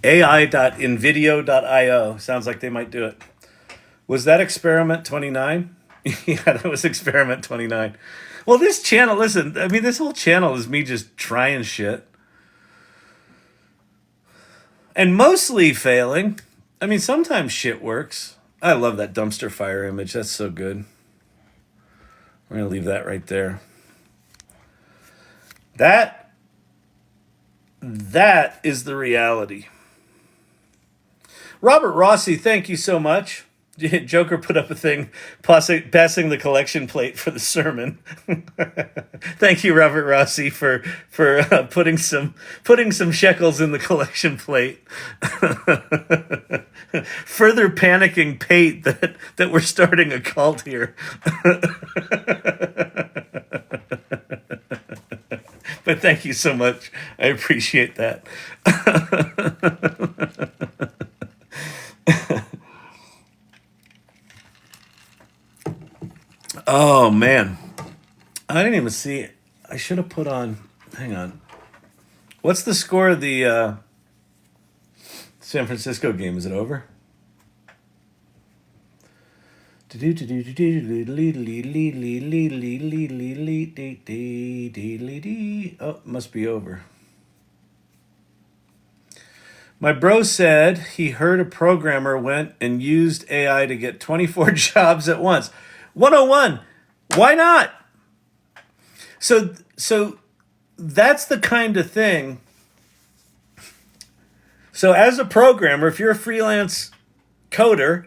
ai.invideo.io. Sounds like they might do it. Was that Experiment 29? Yeah, that was Experiment 29. Well, this channel, listen, I mean, this whole channel is me just trying shit. And mostly failing. I mean, sometimes shit works. I love that dumpster fire image. That's so good. We're going to leave that right there. That is the reality. Robert Rossi, thank you so much. Joker put up a thing passing the collection plate for the sermon. Thank you, Robert Rossi, for putting some shekels in the collection plate. Further panicking Pate that we're starting a cult here. But thank you so much. I appreciate that. Oh, man. I didn't even see it. I should have put on... Hang on. What's the score of the San Francisco game? Is it over? Oh, must be over. My bro said he heard a programmer went and used AI to get 24 jobs at once. 101. Why not? So that's the kind of thing. So as a programmer, if you're a freelance coder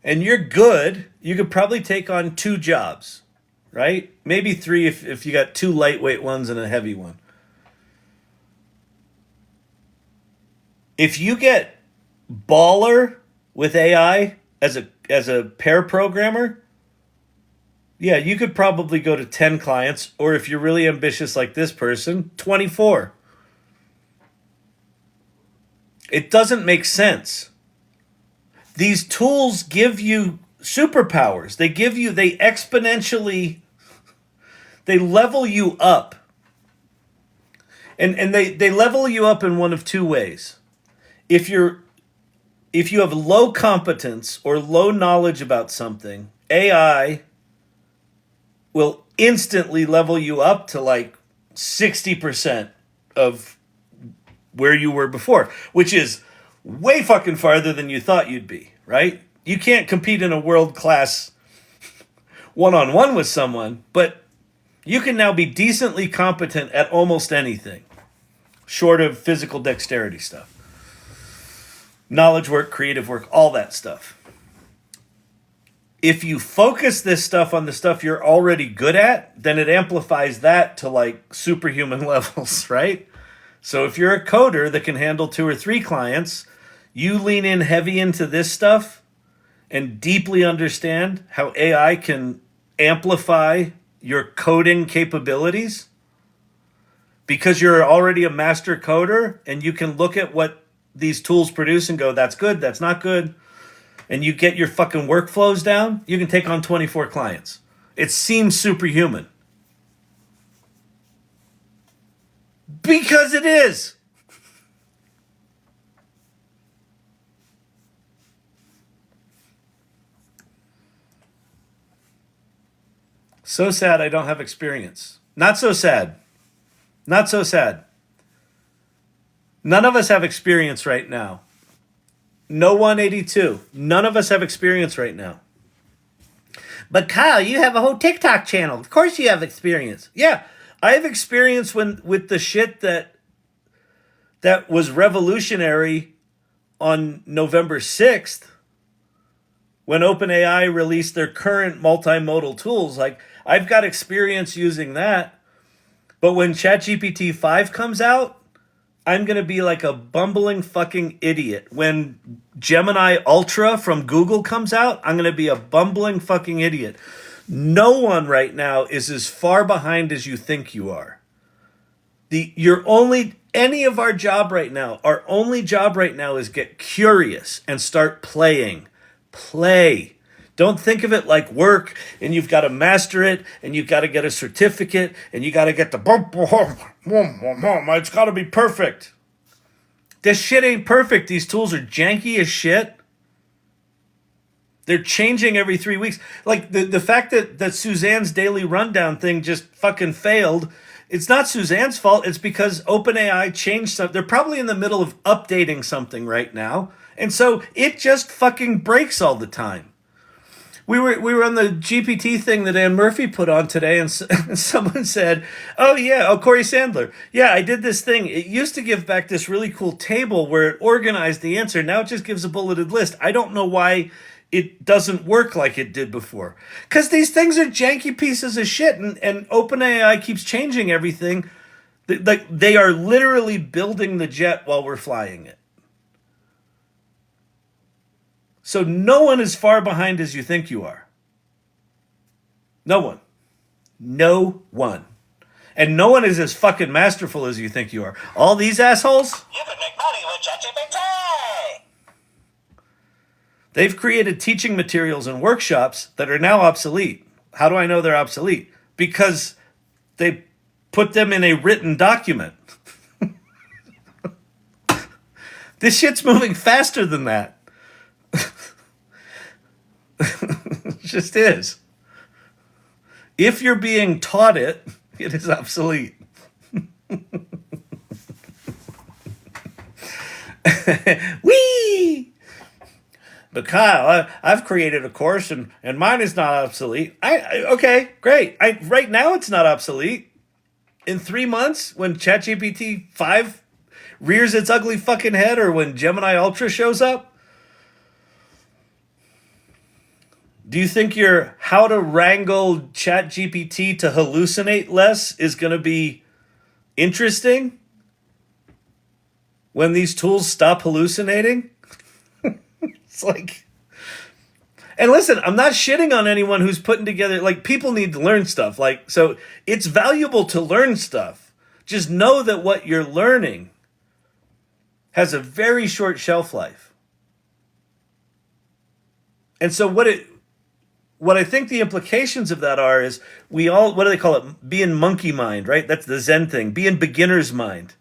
and you're good, you could probably take on 2 jobs, right? Maybe 3 if you got 2 lightweight ones and a heavy one. If you get baller with AI as a pair programmer, yeah, you could probably go to 10 clients, or if you're really ambitious like this person, 24. It doesn't make sense. These tools give you superpowers. They exponentially, they level you up. And they level you up in one of two ways. If you have low competence or low knowledge about something, AI will instantly level you up to like 60% of where you were before, which is way fucking farther than you thought you'd be, right? You can't compete in a world class one-on-one with someone, but you can now be decently competent at almost anything, short of physical dexterity stuff. Knowledge work, creative work, all that stuff. If you focus this stuff on the stuff you're already good at, then it amplifies that to like superhuman levels, right? So if you're a coder that can handle 2 or 3 clients, you lean in heavy into this stuff and deeply understand how AI can amplify your coding capabilities because you're already a master coder and you can look at what these tools produce and go, that's good, that's not good. And you get your fucking workflows down, you can take on 24 clients. It seems superhuman. Because it is. So sad I don't have experience. Not so sad. Not so sad. None of us have experience right now. No 182. None of us have experience right now. But Kyle, you have a whole TikTok channel. Of course you have experience. Yeah, I have experience with the shit that was revolutionary on November 6th when OpenAI released their current multimodal tools. Like, I've got experience using that. But when ChatGPT 5 comes out, I'm going to be like a bumbling fucking idiot. When Gemini Ultra from Google comes out, I'm going to be a bumbling fucking idiot. No one right now is as far behind as you think you are. Any of our job right now, our only job right now is get curious and start playing. Play. Don't think of it like work and you've got to master it and you've got to get a certificate and you got to get the it's got to be perfect. This shit ain't perfect. These tools are janky as shit. They're changing every 3 weeks. Like the fact that Suzanne's daily rundown thing just fucking failed, it's not Suzanne's fault. It's because OpenAI changed something. They're probably in the middle of updating something right now. And so it just fucking breaks all the time. We were on the GPT thing that Ann Murphy put on today, and someone said, Corey Sandler. Yeah, I did this thing. It used to give back this really cool table where it organized the answer. Now it just gives a bulleted list. I don't know why it doesn't work like it did before. Because these things are janky pieces of shit, and OpenAI keeps changing everything. Like, they are literally building the jet while we're flying it. So no one is far behind as you think you are. No one. No one. And no one is as fucking masterful as you think you are. All these assholes, You can make money with ChatGPT. they've created teaching materials and workshops that are now obsolete. How do I know they're obsolete? Because they put them in a written document. This shit's moving faster than that. It just is. If you're being taught it, it is obsolete. Whee! But Kyle, I've created a course and mine is not obsolete. Okay, great. Right now it's not obsolete. In 3 months, when ChatGPT 5 rears its ugly fucking head, or when Gemini Ultra shows up, do you think your how to wrangle ChatGPT to hallucinate less is going to be interesting when these tools stop hallucinating? It's like, and listen, I'm not shitting on anyone who's putting together, like, people need to learn stuff. Like, so it's valuable to learn stuff. Just know that what you're learning has a very short shelf life. And so what I think the implications of that are is we all, what do they call it? Be in monkey mind, right? That's the Zen thing. Be in beginner's mind.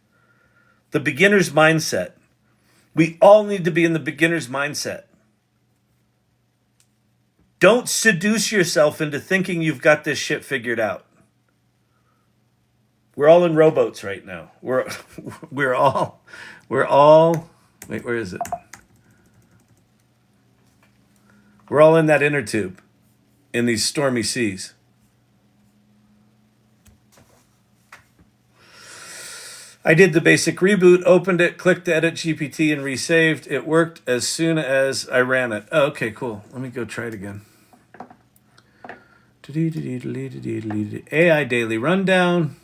The beginner's mindset. We all need to be in the beginner's mindset. Don't seduce yourself into thinking you've got this shit figured out. We're all in rowboats right now. We're all, wait, where is it? We're all in that inner tube in these stormy seas. I did the basic reboot, opened it, clicked edit GPT and resaved. It worked as soon as I ran it. Oh, okay, cool. Let me go try it again. AI Daily Rundown.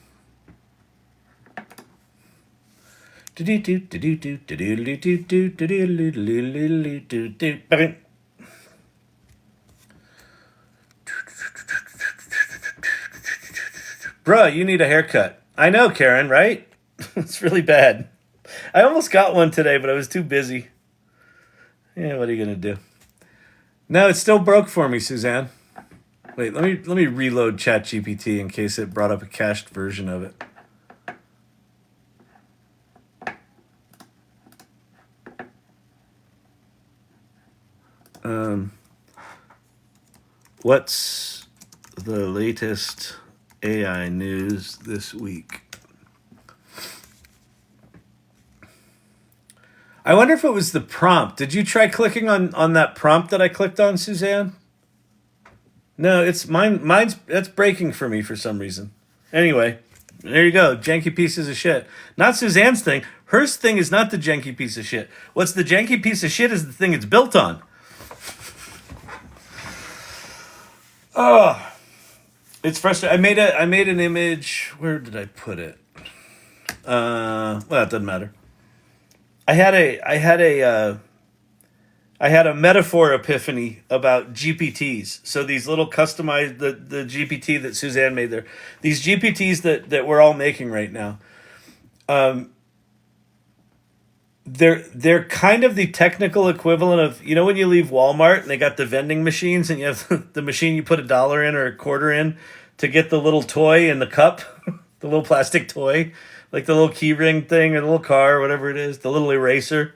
Bruh, you need a haircut. I know, Karen, right? It's really bad. I almost got one today, but I was too busy. Yeah, what are you gonna do? No, it still broke for me, Suzanne. Wait, let me reload ChatGPT in case it brought up a cached version of it. What's the latest AI news this week? I wonder if it was the prompt. Did you try clicking on that prompt that I clicked on, Suzanne? No, it's mine's that's breaking for me for some reason. Anyway, there you go. Janky pieces of shit. Not Suzanne's thing. Hers thing is not the janky piece of shit. What's the janky piece of shit is the thing it's built on. Oh, it's frustrating. I made an image. Where did I put it? Well, it doesn't matter. I had a metaphor epiphany about GPTs. So these little customized the GPT that Suzanne made there. These GPTs that we're all making right now. They're kind of the technical equivalent of, you know, when you leave Walmart and they got the vending machines and you have the machine you put $1 in or a quarter in to get the little toy in the cup, the little plastic toy, like the little key ring thing or the little car or whatever it is, the little eraser.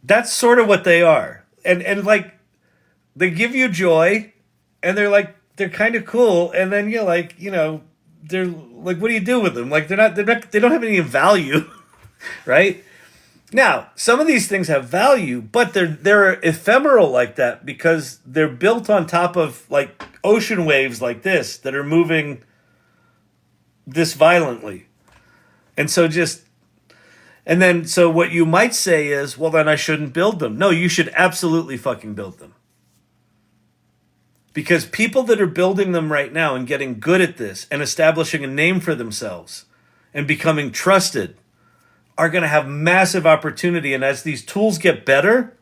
That's sort of what they are. And like they give you joy and they're kind of cool, and then you're like, you know, they're like, what do you do with them? Like they don't have any value. Right? Now, some of these things have value, but they're ephemeral like that because they're built on top of like ocean waves like this that are moving this violently. And so so what you might say is, well, then I shouldn't build them. No, you should absolutely fucking build them. Because people that are building them right now and getting good at this and establishing a name for themselves and becoming trusted are going to have massive opportunity. And as these tools get better,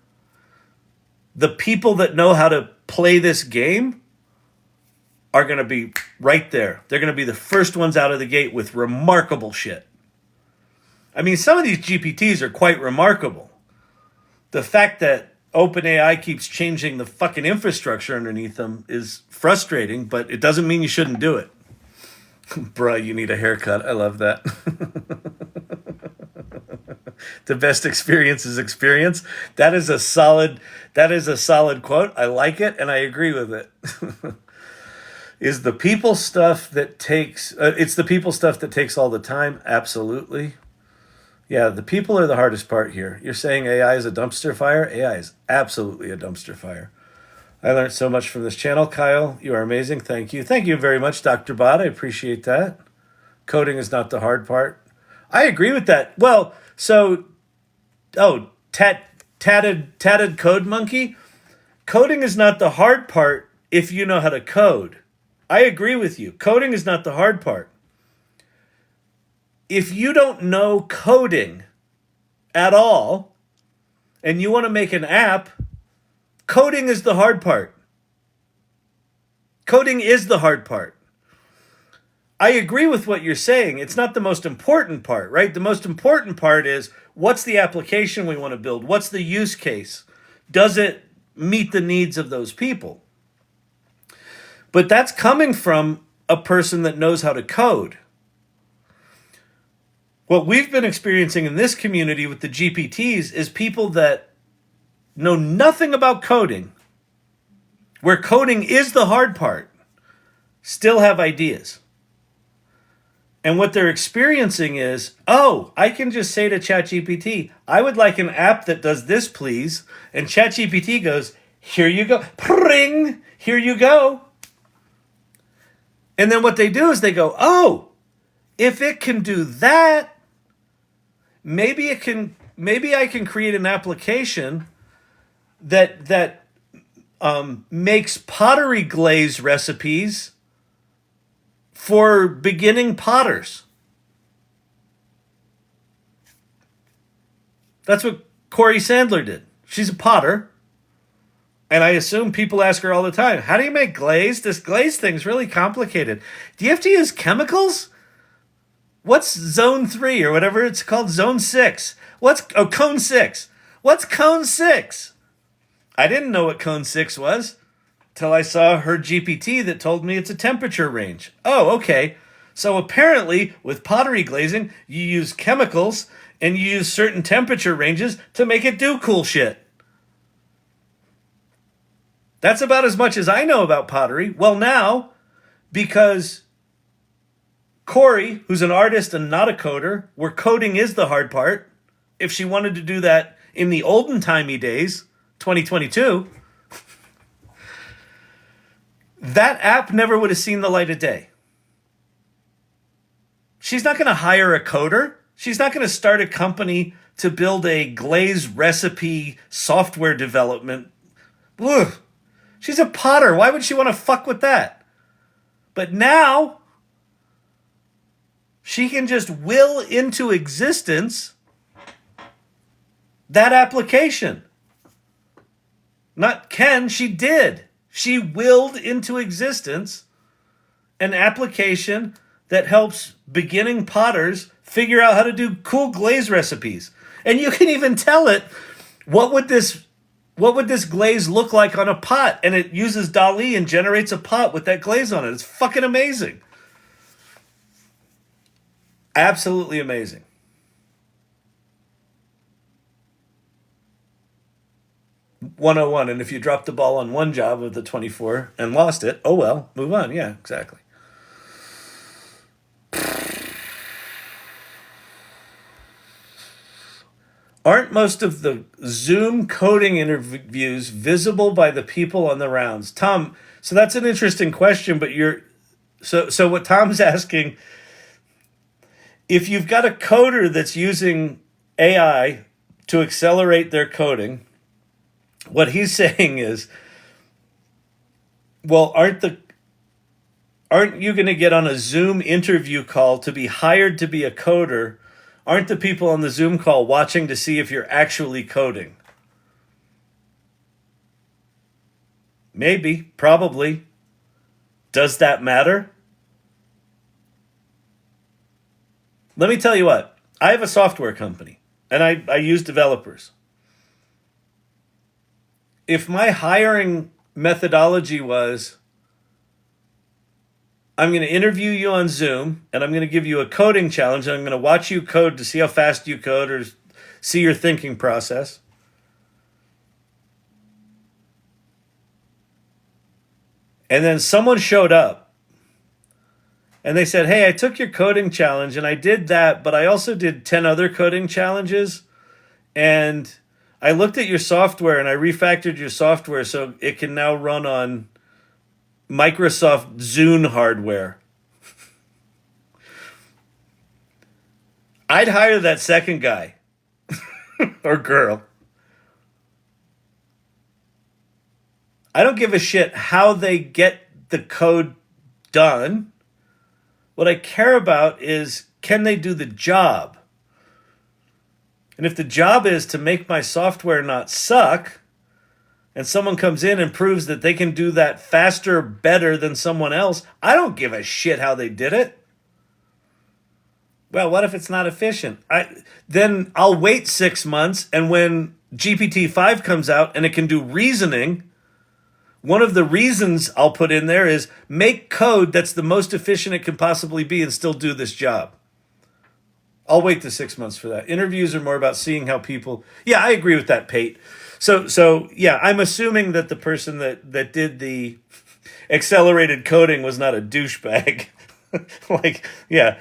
the people that know how to play this game are going to be right there. They're going to be the first ones out of the gate with remarkable shit. I mean, some of these GPTs are quite remarkable. The fact that Openai keeps changing the fucking infrastructure underneath them is frustrating, but it doesn't mean you shouldn't do it. Bruh, you need a haircut. I love that. The best experience is experience. That is a solid quote. I like it and I agree with it. Is the people stuff that takes it's the people stuff that takes all the time? Absolutely. Yeah, the people are the hardest part here. You're saying AI is a dumpster fire? AI is absolutely a dumpster fire. I learned so much from this channel, Kyle. You are amazing. Thank you. Thank you very much, Dr. Bot. I appreciate that. Coding is not the hard part. I agree with that. Well, so, tatted code monkey. Coding is not the hard part if you know how to code. I agree with you. Coding is not the hard part. If you don't know coding at all and you want to make an app, coding is the hard part. Coding is the hard part. I agree with what you're saying. It's not the most important part, right? The most important part is, what's the application we want to build? What's the use case? Does it meet the needs of those people. But that's coming from a person that knows how to code. What we've been experiencing in this community with the GPTs is people that know nothing about coding, where coding is the hard part, still have ideas. And what they're experiencing is, oh, I can just say to ChatGPT, I would like an app that does this, please. And ChatGPT goes, here you go. Pring, here you go. And then what they do is they go, oh, if it can do that, maybe I can create an application that makes pottery glaze recipes for beginning potters. That's what Corey Sandler did. She's a potter. And I assume people ask her all the time, how do you make glaze? This glaze thing's really complicated. Do you have to use chemicals? What's zone 3 or whatever it's called? Zone 6. Cone 6. What's cone 6? I didn't know what cone 6 was till I saw her GPT that told me it's a temperature range. Oh, okay. So apparently with pottery glazing, you use chemicals and you use certain temperature ranges to make it do cool shit. That's about as much as I know about pottery. Well, now, because Corey, who's an artist and not a coder, where coding is the hard part, if she wanted to do that in the olden timey days, 2022, that app never would have seen the light of day. She's not going to hire a coder. She's not going to start a company to build a glaze recipe software development. Ugh. She's a potter. Why would she want to fuck with that? But now, she can just will into existence that application. Not can, she did. She willed into existence an application that helps beginning potters figure out how to do cool glaze recipes. And you can even tell it, what would this glaze look like on a pot? And it uses DALL-E and generates a pot with that glaze on it. It's fucking amazing. Absolutely amazing. .101, and if you dropped the ball on one job of the 24 and lost it, oh well, move on. Yeah, exactly. Aren't most of the Zoom coding interviews visible by the people on the rounds? Tom, so that's an interesting question, but so what Tom's asking, if you've got a coder that's using AI to accelerate their coding, what he's saying is, well, aren't you going to get on a Zoom interview call to be hired to be a coder? Aren't the people on the Zoom call watching to see if you're actually coding? Maybe, probably. Does that matter? Let me tell you what. I have a software company, and I use developers. If my hiring methodology was, I'm going to interview you on Zoom, and I'm going to give you a coding challenge, and I'm going to watch you code to see how fast you code or see your thinking process. And then someone showed up, and they said, hey, I took your coding challenge, and I did that, but I also did 10 other coding challenges, and I looked at your software, and I refactored your software so it can now run on Microsoft Zune hardware. I'd hire that second guy or girl. I don't give a shit how they get the code done. What I care about is, can they do the job? And if the job is to make my software not suck, and someone comes in and proves that they can do that faster, better than someone else, I don't give a shit how they did it. Well, what if it's not efficient? Then I'll wait 6 months, and when GPT-5 comes out and it can do reasoning. One of the reasons I'll put in there is make code that's the most efficient it can possibly be and still do this job. I'll wait the 6 months for that. Interviews are more about seeing how people. Yeah, I agree with that, Pate. So yeah, I'm assuming that the person that did the accelerated coding was not a douchebag. Like, yeah,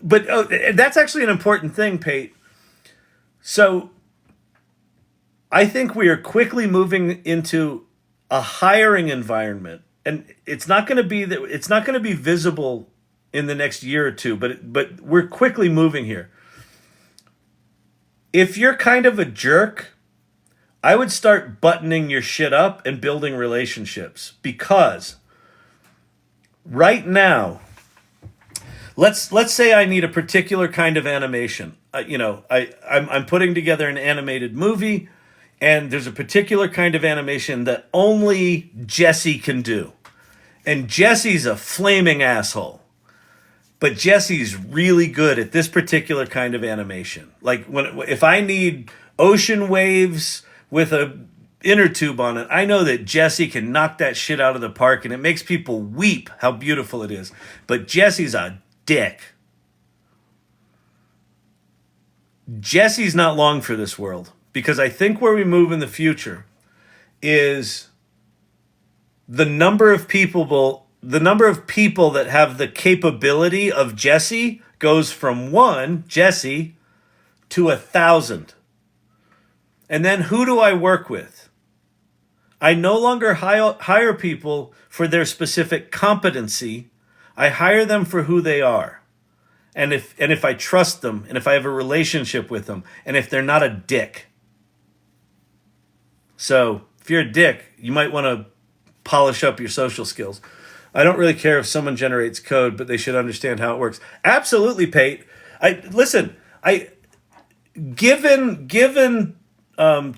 but that's actually an important thing, Pate. So I think we are quickly moving into a hiring environment, and it's not going to be visible in the next year or two, but we're quickly moving here. If you're kind of a jerk, I would start buttoning your shit up and building relationships, because right now, let's say I need a particular kind of animation. I'm putting together an animated movie, and there's a particular kind of animation that only Jesse can do, and Jesse's a flaming asshole. But Jesse's really good at this particular kind of animation. Like if I need ocean waves with a inner tube on it, I know that Jesse can knock that shit out of the park, and it makes people weep how beautiful it is. But Jesse's a dick. Jesse's not long for this world, because I think where we move in the future is the number of people that have the capability of Jesse goes from one, Jesse, to 1,000. And then who do I work with? I no longer hire people for their specific competency. I hire them for who they are. And if I trust them, and if I have a relationship with them, and if they're not a dick. So if you're a dick, you might want to polish up your social skills. I don't really care if someone generates code, but they should understand how it works. Absolutely, Pate. Given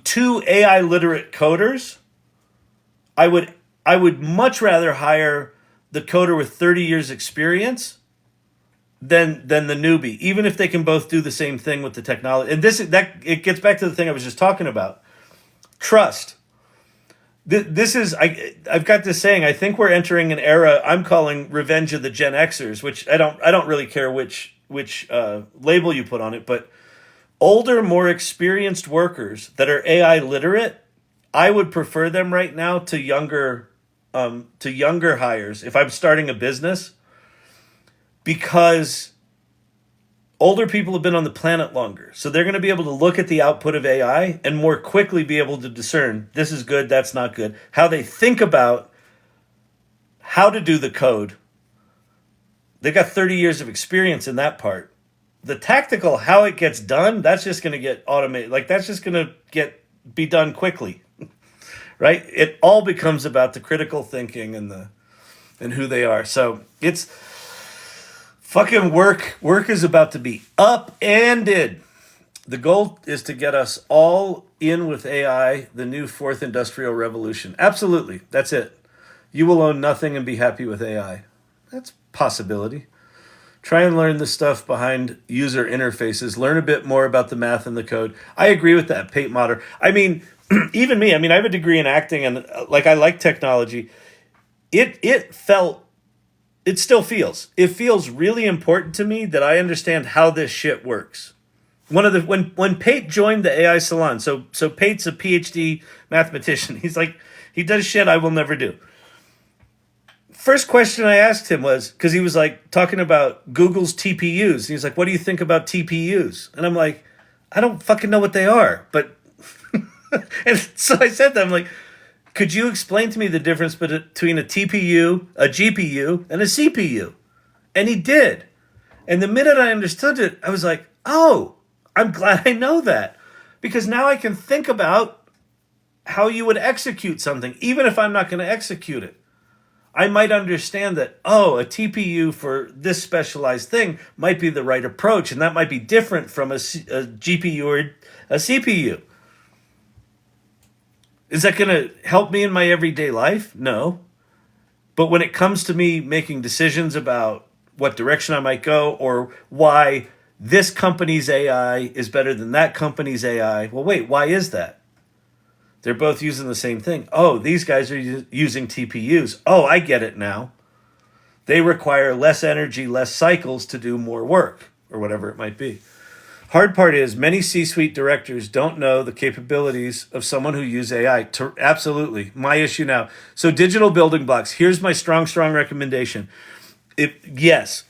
2 AI literate coders, I would much rather hire the coder with 30 years experience than the newbie, even if they can both do the same thing with the technology. And it gets back to the thing I was just talking about. Trust. I've got this saying, I think we're entering an era I'm calling revenge of the Gen Xers, which I don't really care which label you put on it, but older, more experienced workers that are AI literate, I would prefer them right now to younger hires if I'm starting a business, because older people have been on the planet longer. So they're going to be able to look at the output of AI and more quickly be able to discern this is good, that's not good. How they think about how to do the code. They've got 30 years of experience in that part. The tactical, how it gets done, that's just going to get automated. Like, that's just going to be done quickly, right? It all becomes about the critical thinking and who they are. So it's fucking work. Work is about to be upended. The goal is to get us all in with AI, the new fourth industrial revolution. Absolutely. That's it. You will own nothing and be happy with AI. That's a possibility. Try and learn the stuff behind user interfaces. Learn a bit more about the math and the code. I agree with that, Pate Motter. I mean, even me. I mean, I have a degree in acting, and I like technology. It still feels. It feels really important to me that I understand how this shit works. When Pate joined the AI Salon, so Pate's a PhD mathematician. He's like, he does shit I will never do. First question I asked him was, because he was like talking about Google's TPUs. And he's like, what do you think about TPUs? And I'm like, I don't fucking know what they are. But, and so I said to him, like, could you explain to me the difference between a TPU, a GPU, and a CPU? And he did. And the minute I understood it, I was like, oh, I'm glad I know that. Because now I can think about how you would execute something, even if I'm not going to execute it. I might understand that, a TPU for this specialized thing might be the right approach, and that might be different from a GPU or a CPU. Is that going to help me in my everyday life? No. But when it comes to me making decisions about what direction I might go, or why this company's AI is better than that company's AI. Well, wait, why is that? They're both using the same thing. Oh, these guys are using TPUs. Oh, I get it now. They require less energy, less cycles to do more work, or whatever it might be. Hard part is many C-suite directors don't know the capabilities of someone who uses AI. Absolutely. My issue now. So digital building blocks. Here's my strong recommendation. Yes,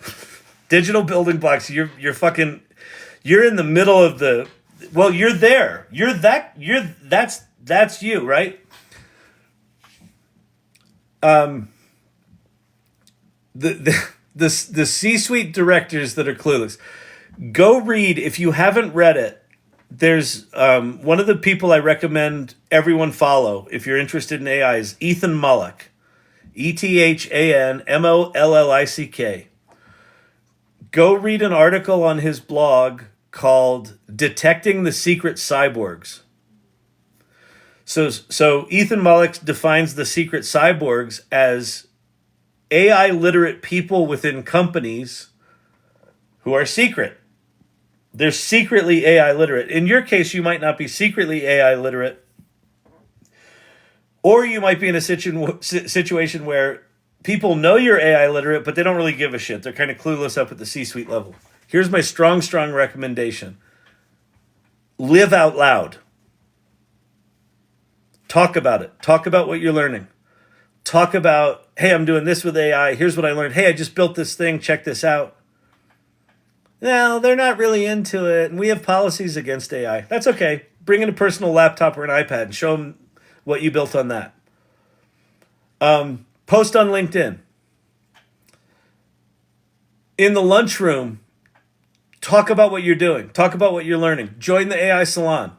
digital building blocks. You're in the middle of the, well, you're there. That's you, right? The C-suite directors that are clueless. Go read, if you haven't read it, there's one of the people I recommend everyone follow if you're interested in AI is Ethan Mollick. ETHANMOLLICK. Go read an article on his blog called Detecting the Secret Cyborgs. So Ethan Mollick defines the secret cyborgs as AI literate people within companies who are secret. They're secretly AI literate. In your case, you might not be secretly AI literate, or you might be in a situation where people know you're AI literate, but they don't really give a shit. They're kind of clueless up at the C-suite level. Here's my strong recommendation. Live out loud. Talk about it. Talk about what you're learning. Talk about, hey, I'm doing this with AI. Here's what I learned. Hey, I just built this thing. Check this out. No, they're not really into it, and we have policies against AI. That's okay. Bring in a personal laptop or an iPad and show them what you built on that. Post on LinkedIn. In the lunchroom, talk about what you're doing. Talk about what you're learning. Join the AI Salon.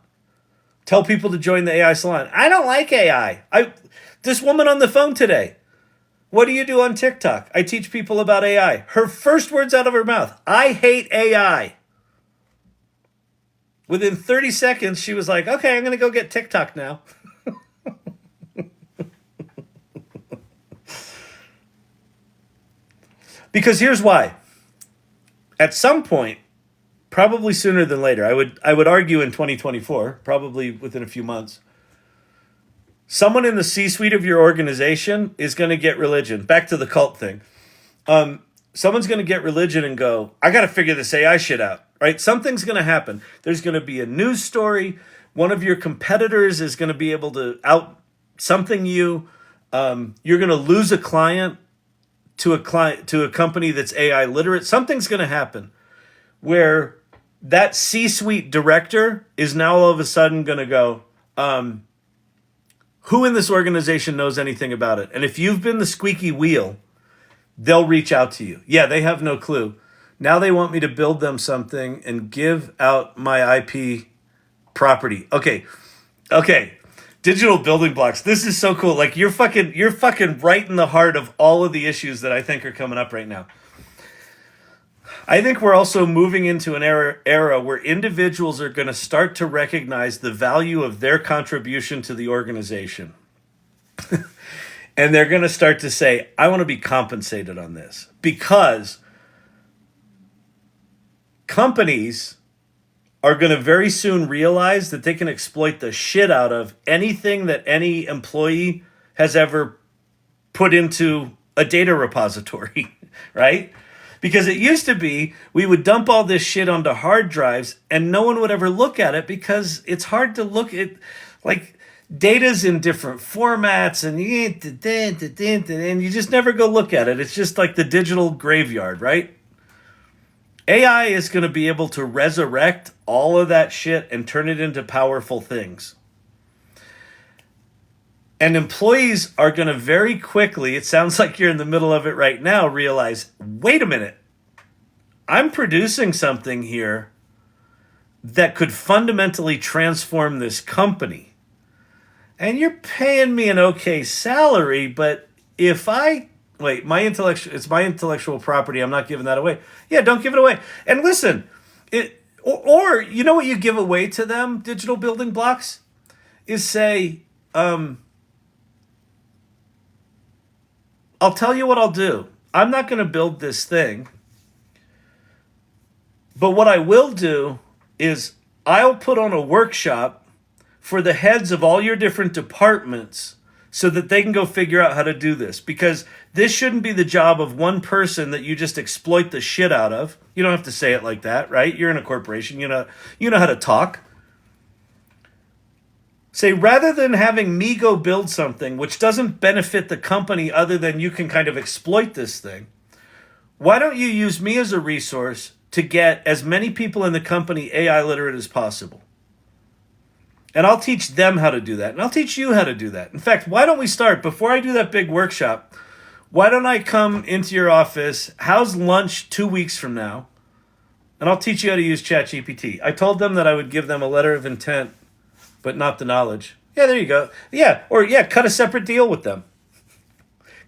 Tell people to join the AI Salon. I don't like AI. This woman on the phone today. What do you do on TikTok? I teach people about AI. Her first words out of her mouth, I hate AI. Within 30 seconds, she was like, okay, I'm going to go get TikTok now. Because here's why. At some point, probably sooner than later, I would argue in 2024, probably within a few months, someone in the C-suite of your organization is going to get religion. Back to the cult thing. Someone's going to get religion and go, I got to figure this AI shit out, right? Something's going to happen. There's going to be a news story. One of your competitors is going to be able to out something you. You're going to lose a client to a company that's AI literate. Something's going to happen where that C-suite director is now all of a sudden going to go, who in this organization knows anything about it? And if you've been the squeaky wheel, they'll reach out to you. Yeah, they have no clue. Now they want me to build them something and give out my IP property. Okay. Digital building blocks. This is so cool. Like you're fucking right in the heart of all of the issues that I think are coming up right now. I think we're also moving into an era where individuals are going to start to recognize the value of their contribution to the organization. And they're going to start to say, I want to be compensated on this. Because companies are going to very soon realize that they can exploit the shit out of anything that any employee has ever put into a data repository, right? Because it used to be we would dump all this shit onto hard drives and no one would ever look at it because it's hard to look at, like, data's in different formats and you just never go look at it. It's just like the digital graveyard, right? AI is going to be able to resurrect all of that shit and turn it into powerful things. And employees are going to very quickly, it sounds like you're in the middle of it right now, realize, wait a minute, I'm producing something here that could fundamentally transform this company. And you're paying me an okay salary, but if I, wait, it's my intellectual property, I'm not giving that away. Yeah, don't give it away. And listen, or you know what you give away to them, digital building blocks, is say, I'll tell you what I'll do. I'm not going to build this thing, But what I will do is I'll put on a workshop for the heads of all your different departments so that they can go figure out how to do this. Because this shouldn't be the job of one person that you just exploit the shit out of. You don't have to say it like that, right? You're in a corporation. You know how to talk. Say, rather than having me go build something which doesn't benefit the company other than you can kind of exploit this thing, why don't you use me as a resource to get as many people in the company AI literate as possible? And I'll teach them how to do that. And I'll teach you how to do that. In fact, why don't we start, before I do that big workshop, why don't I come into your office? How's lunch 2 weeks from now? And I'll teach you how to use ChatGPT. I told them that I would give them a letter of intent, but not the knowledge. Yeah, there you go. Yeah, or cut a separate deal with them.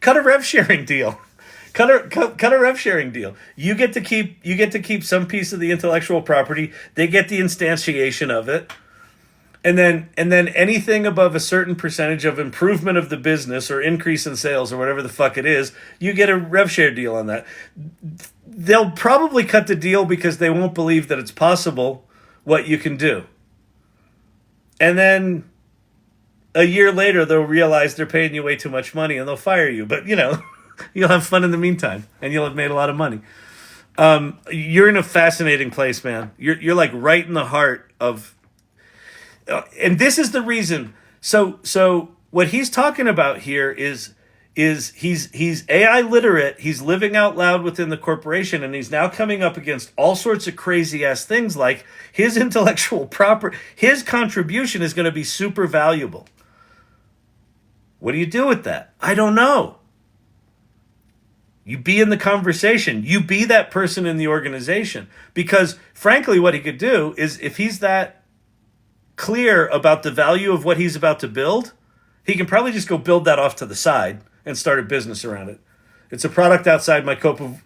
Cut a rev sharing deal. Cut a rev sharing deal. You get to keep some piece of the intellectual property. They get the instantiation of it. And then anything above a certain percentage of improvement of the business or increase in sales or whatever the fuck it is, you get a rev share deal on that. They'll probably cut the deal because they won't believe that it's possible what you can do. And then a year later, they'll realize they're paying you way too much money and they'll fire you. But, you'll have fun in the meantime and you'll have made a lot of money. You're in a fascinating place, man. You're like right in the heart of... and this is the reason. So what he's talking about here is he's AI literate. He's living out loud within the corporation, and he's now coming up against all sorts of crazy ass things like his intellectual property. His contribution is going to be super valuable. What do you do with that? I don't know. You be in the conversation. You be that person in the organization. Because frankly, what he could do is, if he's that clear about the value of what he's about to build, he can probably just go build that off to the side and start a business around it. It's a product outside my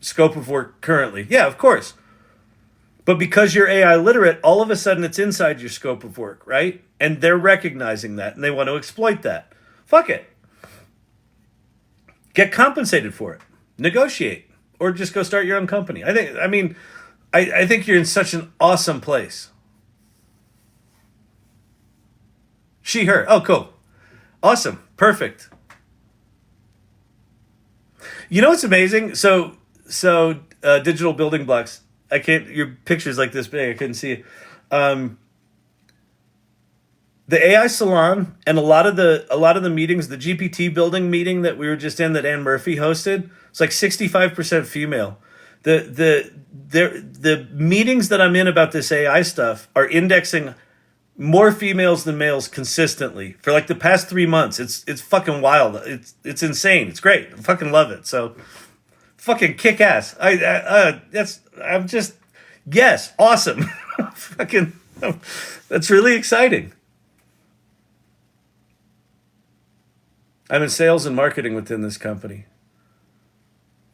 scope of work currently. Yeah, of course. But because you're AI literate, all of a sudden it's inside your scope of work, right? And they're recognizing that and they want to exploit that. Fuck it. Get compensated for it. Negotiate. Or just go start your own company. I think you're in such an awesome place. She, her. Oh, cool. Awesome. Perfect. You know what's amazing? So digital building blocks. Your picture's like this big. I couldn't see it. The AI Salon and a lot of the meetings, the GPT building meeting that we were just in that Ann Murphy hosted, it's like 65% female. The meetings that I'm in about this AI stuff are indexing more females than males consistently for like the past 3 months. It's fucking wild. It's insane. It's great. I fucking love it. So fucking kick ass. Yes, awesome. Fucking, that's really exciting. I'm in sales and marketing within this company.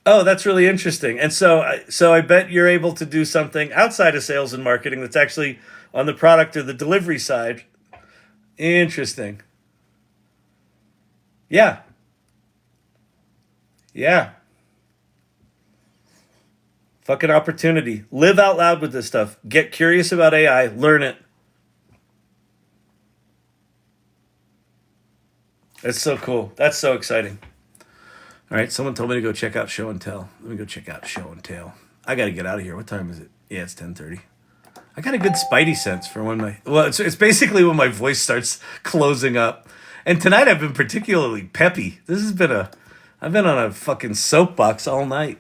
Oh, that's really interesting. And so I bet you're able to do something outside of sales and marketing that's actually on the product or the delivery side. Interesting. Yeah. Fucking opportunity. Live out loud with this stuff. Get curious about AI. Learn it. That's so cool. That's so exciting. All right, someone told me to go check out Show and Tell. Let me go check out Show and Tell. I got to get out of here. What time is it? Yeah, it's 10:30. I got a good spidey sense for when it's basically when my voice starts closing up. And tonight I've been particularly peppy. I've been on a fucking soapbox all night.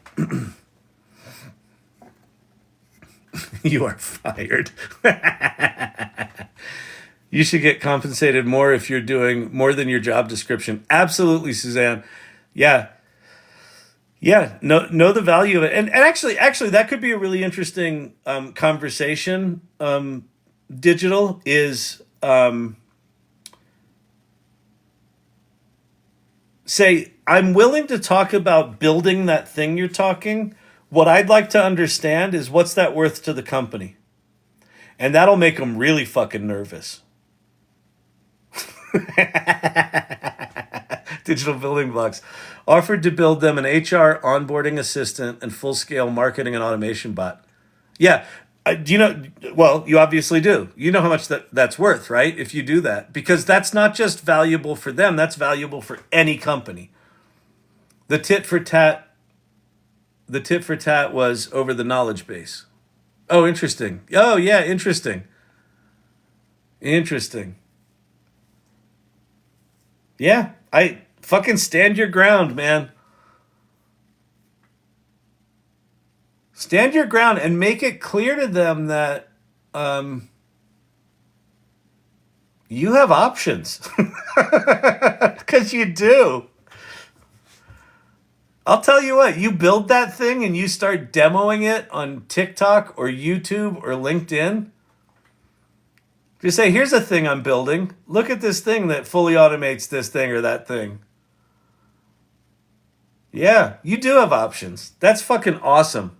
You are fired. You should get compensated more if you're doing more than your job description. Absolutely, Suzanne. Yeah. Know the value of it. And actually, that could be a really interesting conversation. Digital is, say, I'm willing to talk about building that thing you're talking. What I'd like to understand is what's that worth to the company? And that'll make them really fucking nervous. Digital building blocks. Offered to build them an HR onboarding assistant and full-scale marketing and automation bot. Yeah, Do you know? Well, you obviously do. You know how much that's worth, right? If you do that, because that's not just valuable for them. That's valuable for any company. The tit for tat. The tit for tat was over the knowledge base. Oh, interesting. Oh, yeah, interesting. Interesting. Yeah, I fucking stand your ground, man. Stand your ground and make it clear to them that um, you have options. Because you do. I'll tell you what, you build that thing and you start demoing it on TikTok or YouTube or LinkedIn. Just say, here's a thing I'm building. Look at this thing that fully automates this thing or that thing. Yeah, you do have options. That's fucking awesome.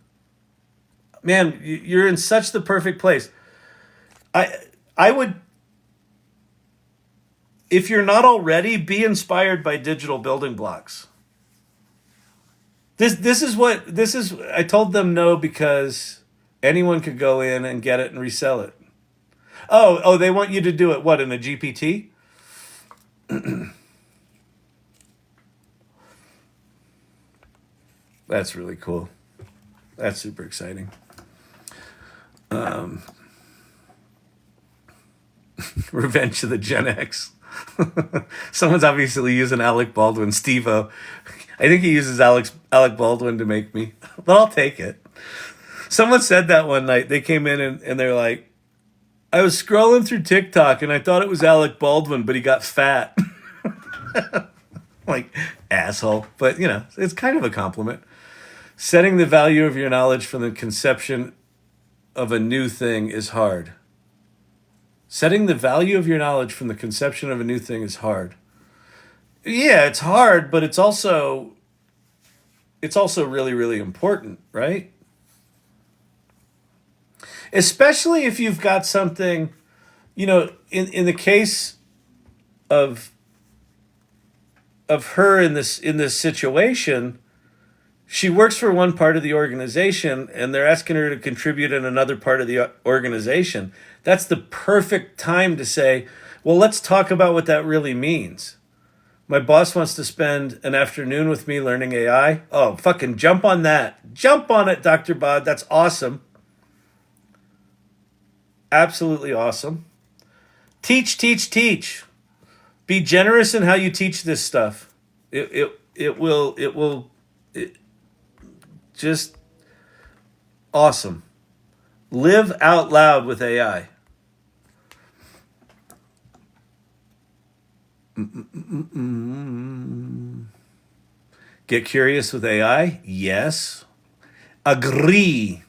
Man, you're in such the perfect place. I I would, if you're not already, be inspired by digital building blocks. This is I told them no because anyone could go in and get it and resell it. Oh, they want you to do it what in a GPT? That's really cool. That's super exciting. Revenge of the Gen X. Someone's obviously using Alec Baldwin, Steve-O. I think he uses Alec Baldwin to make me, but I'll take it. Someone said that one night. They came in and they're like, I was scrolling through TikTok and I thought it was Alec Baldwin, but he got fat. Like, asshole. But, it's kind of a compliment. Setting the value of your knowledge from the conception of a new thing is hard. Setting the value of your knowledge from the conception of a new thing is hard. Yeah, it's hard, but it's also really, really important, right? Especially if you've got something, in the case of her in this situation, she works for one part of the organization and they're asking her to contribute in another part of the organization. That's the perfect time to say, well, let's talk about what that really means. My boss wants to spend an afternoon with me learning AI. Oh, fucking jump on that. Jump on it, Dr. Bod. That's awesome. Absolutely awesome. Teach, teach, teach. Be generous in how you teach this stuff. It will just awesome. Live out loud with AI. Get curious with AI? Yes. Agree.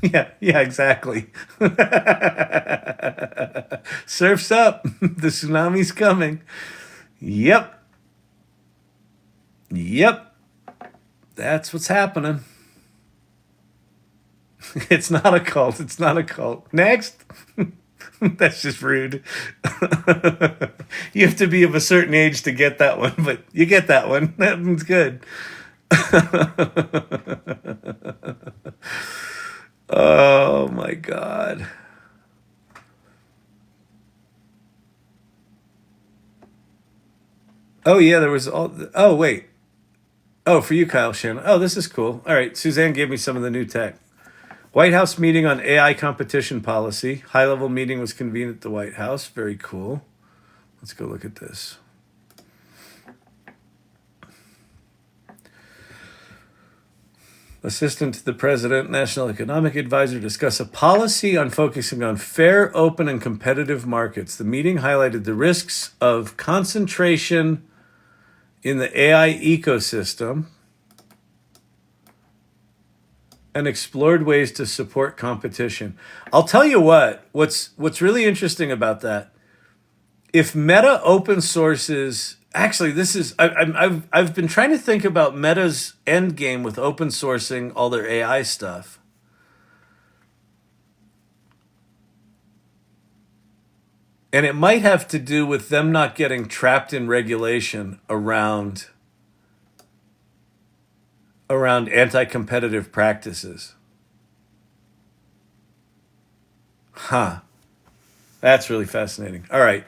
Yeah, exactly. Surf's up. The tsunami's coming. Yep. That's what's happening. It's not a cult. It's not a cult. Next. That's just rude. You have to be of a certain age to get that one, but you get that one. That one's good. Oh my God. Oh yeah, there was all. Oh wait. Oh, for you, Kyle Shannon. Oh, this is cool. All right, Suzanne gave me some of the new tech. White House meeting on AI competition policy. High-level meeting was convened at the White House. Very cool. Let's go look at this. Assistant to the President, National Economic Advisor, discuss a policy on focusing on fair, open, and competitive markets. The meeting highlighted the risks of concentration in the AI ecosystem and explored ways to support competition. I'll tell you what's really interesting about that. If Meta open sources, actually, this is I've been trying to think about Meta's end game with open sourcing all their AI stuff. And it might have to do with them not getting trapped in regulation around anti-competitive practices. Huh. That's really fascinating. All right.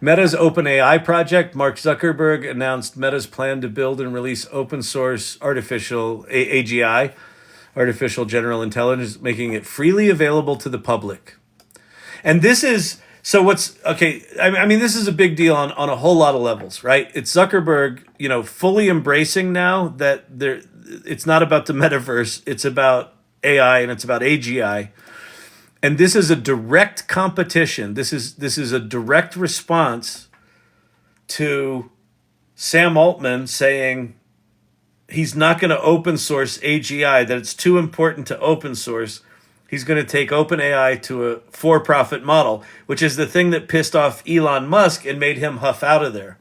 Meta's Openai project. Mark Zuckerberg announced Meta's plan to build and release open source artificial AGI, artificial general intelligence, making it freely available to the public. And this is so what's okay. I mean, this is a big deal on a whole lot of levels, right? It's Zuckerberg, fully embracing now that there. It's not about the metaverse. It's about AI and it's about AGI. And this is a direct competition. This is a direct response to Sam Altman saying he's not going to open source AGI, that it's too important to open source. He's going to take OpenAI to a for-profit model, which is the thing that pissed off Elon Musk and made him huff out of there.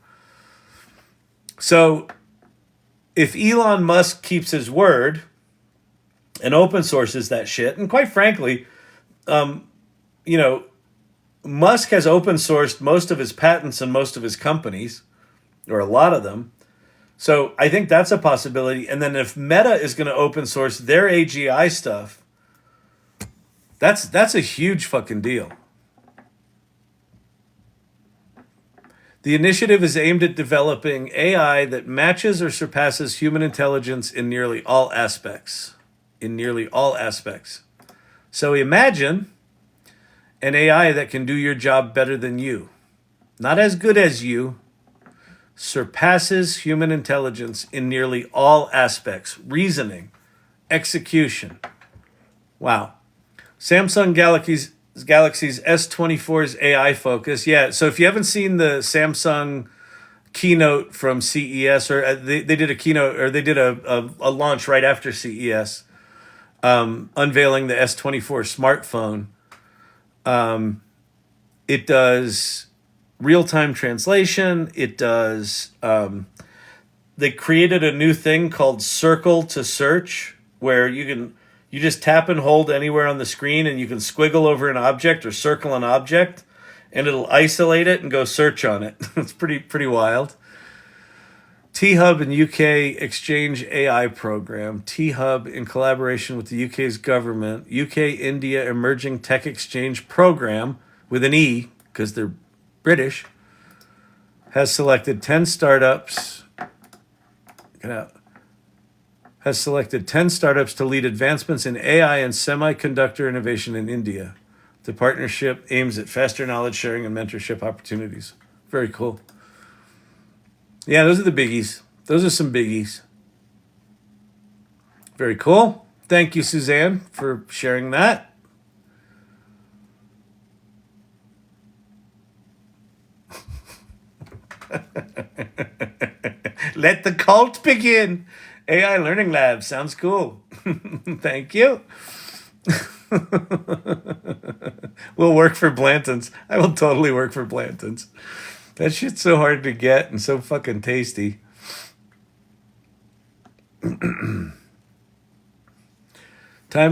So if Elon Musk keeps his word and open sources that shit, and quite frankly, Musk has open sourced most of his patents and most of his companies, or a lot of them. So I think that's a possibility. And then if Meta is going to open source their AGI stuff, that's a huge fucking deal. The initiative is aimed at developing AI that matches or surpasses human intelligence in nearly all aspects. So imagine an AI that can do your job better than you. Not as good as you, surpasses human intelligence in nearly all aspects. Reasoning, execution. Wow. Samsung Galaxy's S24's AI focus. Yeah, so if you haven't seen the Samsung keynote from CES, or they did a keynote, or they did a launch right after CES, unveiling the S24 smartphone. It does real-time translation. It does. They created a new thing called Circle to Search, where you just tap and hold anywhere on the screen, and you can squiggle over an object or circle an object, and it'll isolate it and go search on it. It's pretty wild. T-Hub and UK Exchange AI program. T-Hub, in collaboration with the UK's government, UK-India Emerging Tech Exchange Program, with an E, because they're British, has selected 10 startups. Has selected 10 startups to lead advancements in AI and semiconductor innovation in India. The partnership aims at faster knowledge sharing and mentorship opportunities. Very cool. Yeah, those are the biggies. Those are some biggies. Very cool. Thank you, Suzanne, for sharing that. Let the cult begin. AI Learning Lab sounds cool. Thank you. We'll work for Blanton's. I will totally work for Blanton's. That shit's so hard to get and so fucking tasty. Time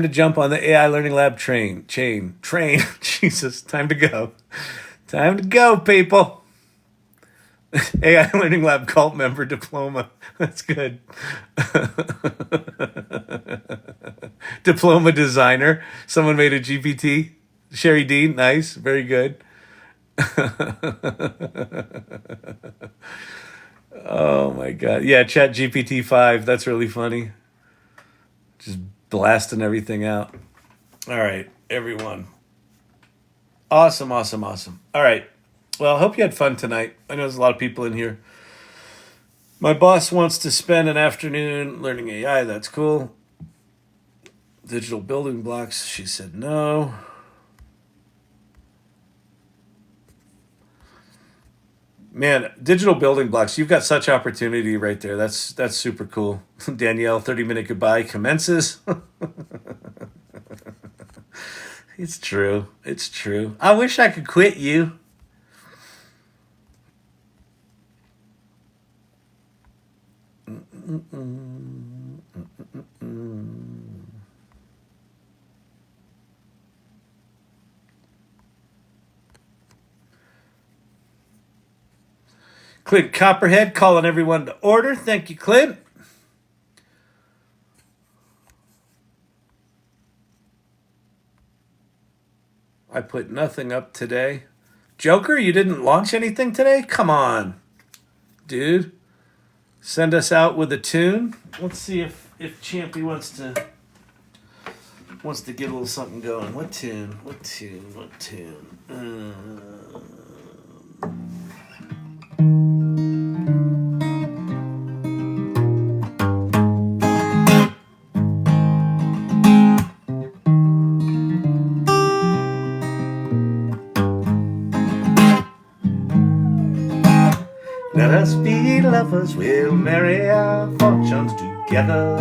to jump on the AI Learning Lab train. Jesus, time to go. Time to go, people. AI Learning Lab cult member diploma. That's good. Diploma designer. Someone made a GPT. Sherry Dean. Nice. Very good. Oh my God. Yeah, Chat GPT 5. That's really funny. Just blasting everything out. All right, everyone. Awesome. All right. Well, I hope you had fun tonight. I know there's a lot of people in here. My boss wants to spend an afternoon learning AI. That's cool. Digital building blocks. She said no. Man, digital building blocks. You've got such opportunity right there. That's super cool. Danielle, 30-minute goodbye commences. It's true. I wish I could quit you. Clint Copperhead calling everyone to order. Thank you, Clint. I put nothing up today. Joker, you didn't launch anything today? Come on, dude. Send us out with a tune. Let's see if Champy wants to get a little something going. What tune? Let us be lovers, we'll marry our fortunes together.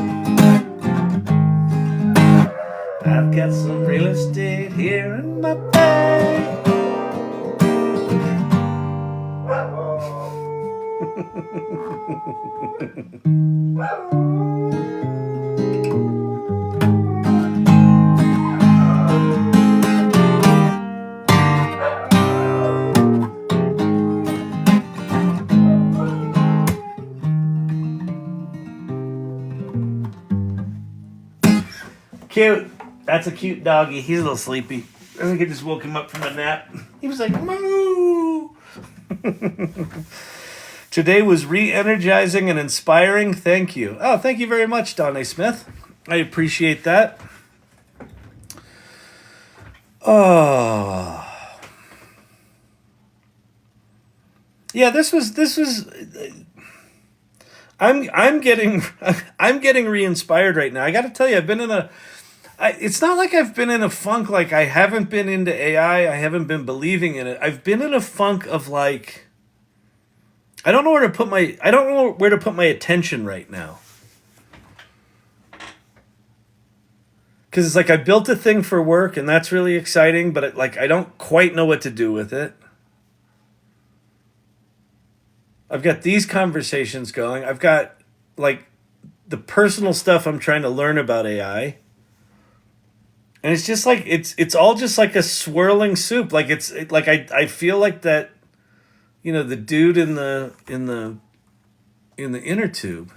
I've got some real estate here in my bag. Cute. That's a cute doggy. He's a little sleepy. I think I just woke him up from a nap. He was like, moo. Today was re-energizing and inspiring. Thank you. Oh, thank you very much, Donnie Smith. I appreciate that. Oh. Yeah, this was I'm getting re-inspired right now. I got to tell you, I've been in it's not like I've been in a funk like I haven't been into AI, I haven't been believing in it. I've been in a funk of like I don't know where to put my attention right now. Cuz it's like I built a thing for work and that's really exciting, but I don't quite know what to do with it. I've got these conversations going. I've got like the personal stuff I'm trying to learn about AI. And it's just like it's all just like a swirling soup. Like I feel like that, you know, the dude in the inner tube.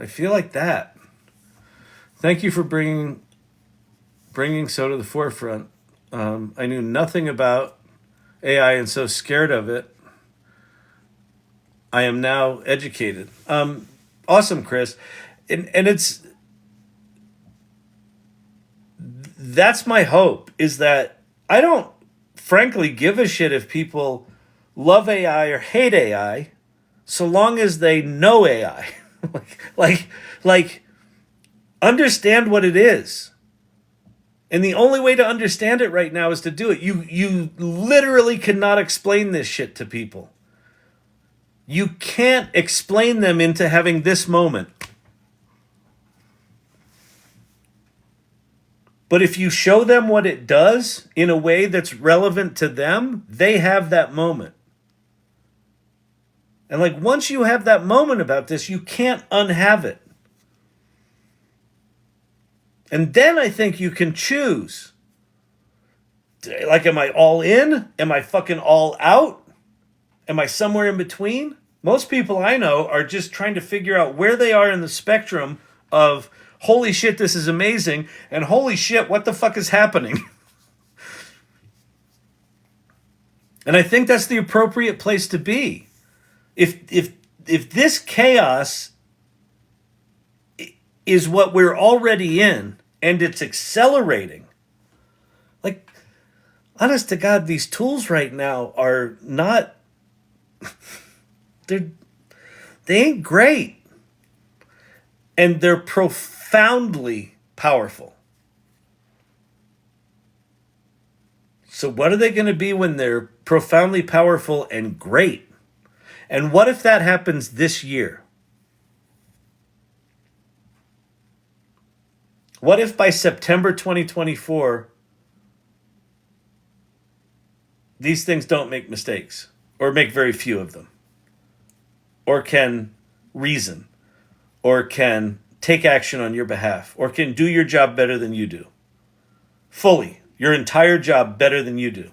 I feel like that. Thank you for bringing so to the forefront. I knew nothing about AI and so scared of it. I am now educated. Awesome, Chris. And that's my hope, is that I don't frankly give a shit if people love AI or hate AI, so long as they know AI. like understand what it is. And the only way to understand it right now is to do it. You literally cannot explain this shit to people. You can't explain them into having this moment. But if you show them what it does in a way that's relevant to them, they have that moment. And like once you have that moment about this, you can't unhave it. And then I think you can choose. Like, am I all in? Am I fucking all out? Am I somewhere in between? Most people I know are just trying to figure out where they are in the spectrum of holy shit, this is amazing, and holy shit, what the fuck is happening? And I think that's the appropriate place to be. If this chaos is what we're already in and it's accelerating, like, honest to God, these tools right now are not, they ain't great. And they're profoundly powerful. So what are they going to be when they're profoundly powerful and great? And what if that happens this year? What if by September 2024, these things don't make mistakes, or make very few of them, or can reason, or can take action on your behalf, or can do your job better than you do? Fully, your entire job better than you do,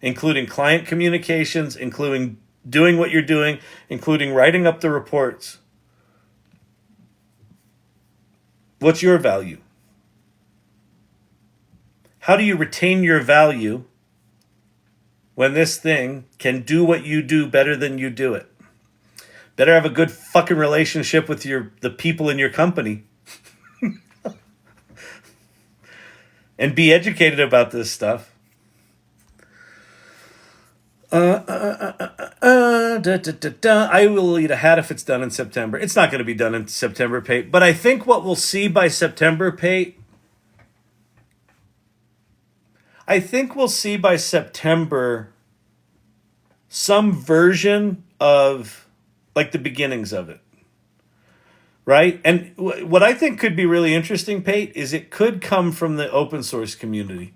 including client communications, including doing what you're doing, including writing up the reports. What's your value? how do you retain your value when this thing can do what you do better than you do it? Better have a good fucking relationship with the people in your company. And be educated about this stuff. I will eat a hat if it's done in September. It's not going to be done in September, Pate. But I think what we'll see by September, Pate, I think we'll see by September some version of like the beginnings of it. Right? And what I think could be really interesting, Pate, is it could come from the open source community.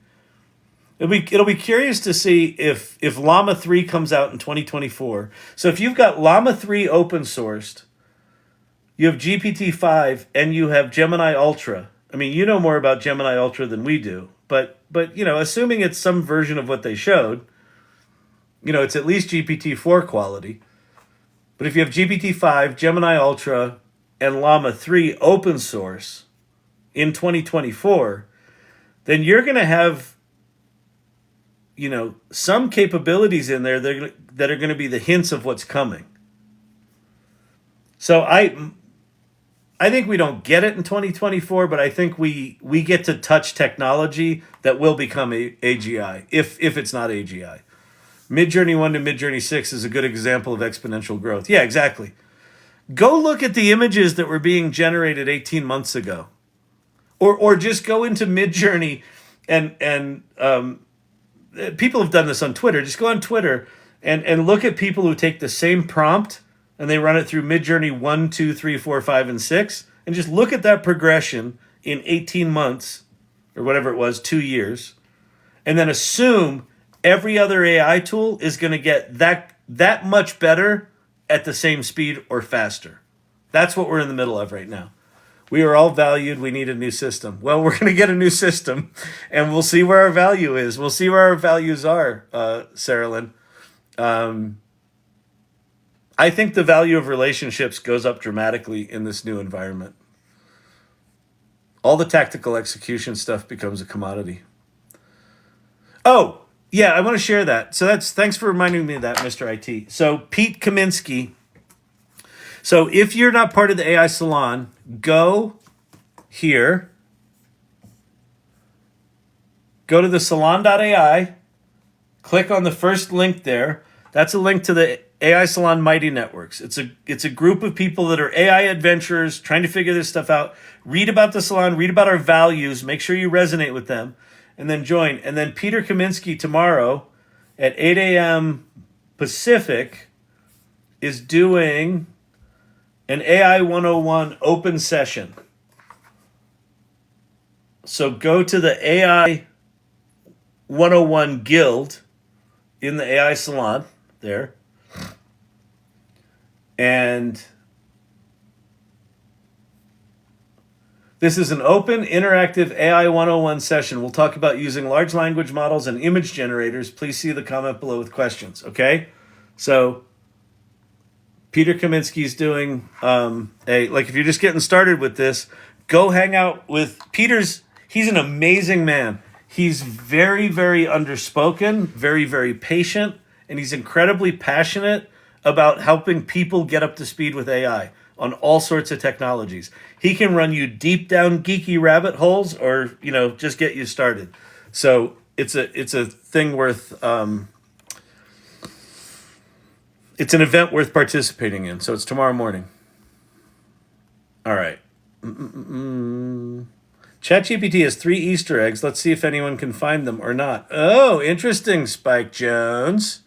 It'll be curious to see if Llama 3 comes out in 2024. So if you've got Llama 3 open sourced, you have GPT-5, and you have Gemini Ultra. I mean, you know more about Gemini Ultra than we do. But you know, assuming it's some version of what they showed, you know, it's at least GPT-4 quality. But if you have GPT-5, Gemini Ultra, and Llama 3 open source in 2024, then you're going to have, you know, some capabilities in there that are going to be the hints of what's coming. So I think we don't get it in 2024, but I think we get to touch technology that will become AGI, if it's not AGI. Midjourney 1 to Midjourney 6 is a good example of exponential growth. Yeah, exactly. Go look at the images that were being generated 18 months ago. Or just go into Midjourney and people have done this on Twitter. Just go on Twitter and look at people who take the same prompt and they run it through Midjourney 1, 2, 3, 4, 5, and 6. And just look at that progression in 18 months or whatever it was, 2 years. And then assume every other AI tool is going to get that much better at the same speed or faster. That's what we're in the middle of right now. We are all valued. We need a new system. Well, we're going to get a new system, and we'll see where our value is. We'll see where our values are, Sarah Lynn. I think the value of relationships goes up dramatically in this new environment. All the tactical execution stuff becomes a commodity. Oh, yeah, I want to share that. So thanks for reminding me of that, Mr. IT. So Pete Kaminsky. So if you're not part of the AI Salon, go here. Go to the salon.ai. Click on the first link there. That's a link to the AI Salon Mighty Networks. It's a group of people that are AI adventurers trying to figure this stuff out. Read about the salon, read about our values, make sure you resonate with them. And then join. And then Peter Kaminsky tomorrow at 8 a.m. Pacific is doing an AI 101 open session. So go to the AI 101 Guild in the AI Salon there. And this is an open, interactive AI 101 session. We'll talk about using large language models and image generators. Please see the comment below with questions, okay? So Peter Kaminsky's doing if you're just getting started with this, go hang out with Peter's. He's an amazing man. He's very, very underspoken, very, very patient, and he's incredibly passionate about helping people get up to speed with AI on all sorts of technologies. He can run you deep down geeky rabbit holes, or just get you started. So it's a thing worth. It's an event worth participating in. So it's tomorrow morning. All right. ChatGPT has 3 Easter eggs. Let's see if anyone can find them or not. Oh, interesting, Spike Jones.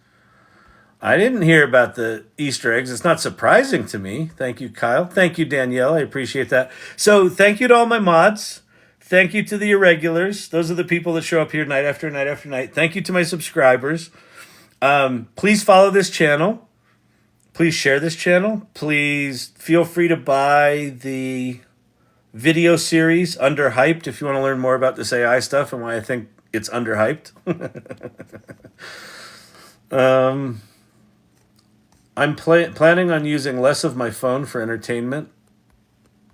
I didn't hear about the Easter eggs. It's not surprising to me. Thank you, Kyle. Thank you, Danielle. I appreciate that. So thank you to all my mods. Thank you to the irregulars. Those are the people that show up here night after night after night. Thank you to my subscribers. Please follow this channel. Please share this channel. Please feel free to buy the video series, Underhyped, if you want to learn more about this AI stuff and why I think it's underhyped. I'm planning on using less of my phone for entertainment.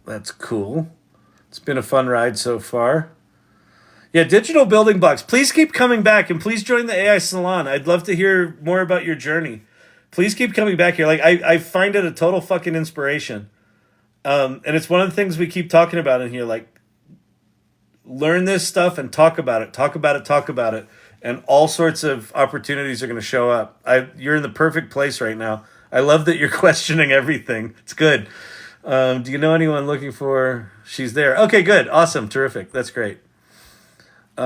That's cool. It's been a fun ride so far. Yeah, digital building blocks. Please keep coming back, and please join the AI Salon. I'd love to hear more about your journey. Please keep coming back here. Like I find it a total fucking inspiration. And it's one of the things we keep talking about in here. Like, learn this stuff and talk about it. Talk about it. Talk about it. And all sorts of opportunities are going to show up. You're in the perfect place right now. I love that you're questioning everything. It's good. Do you know anyone looking for? She's there. Okay, good. Awesome. Terrific. That's great. Stay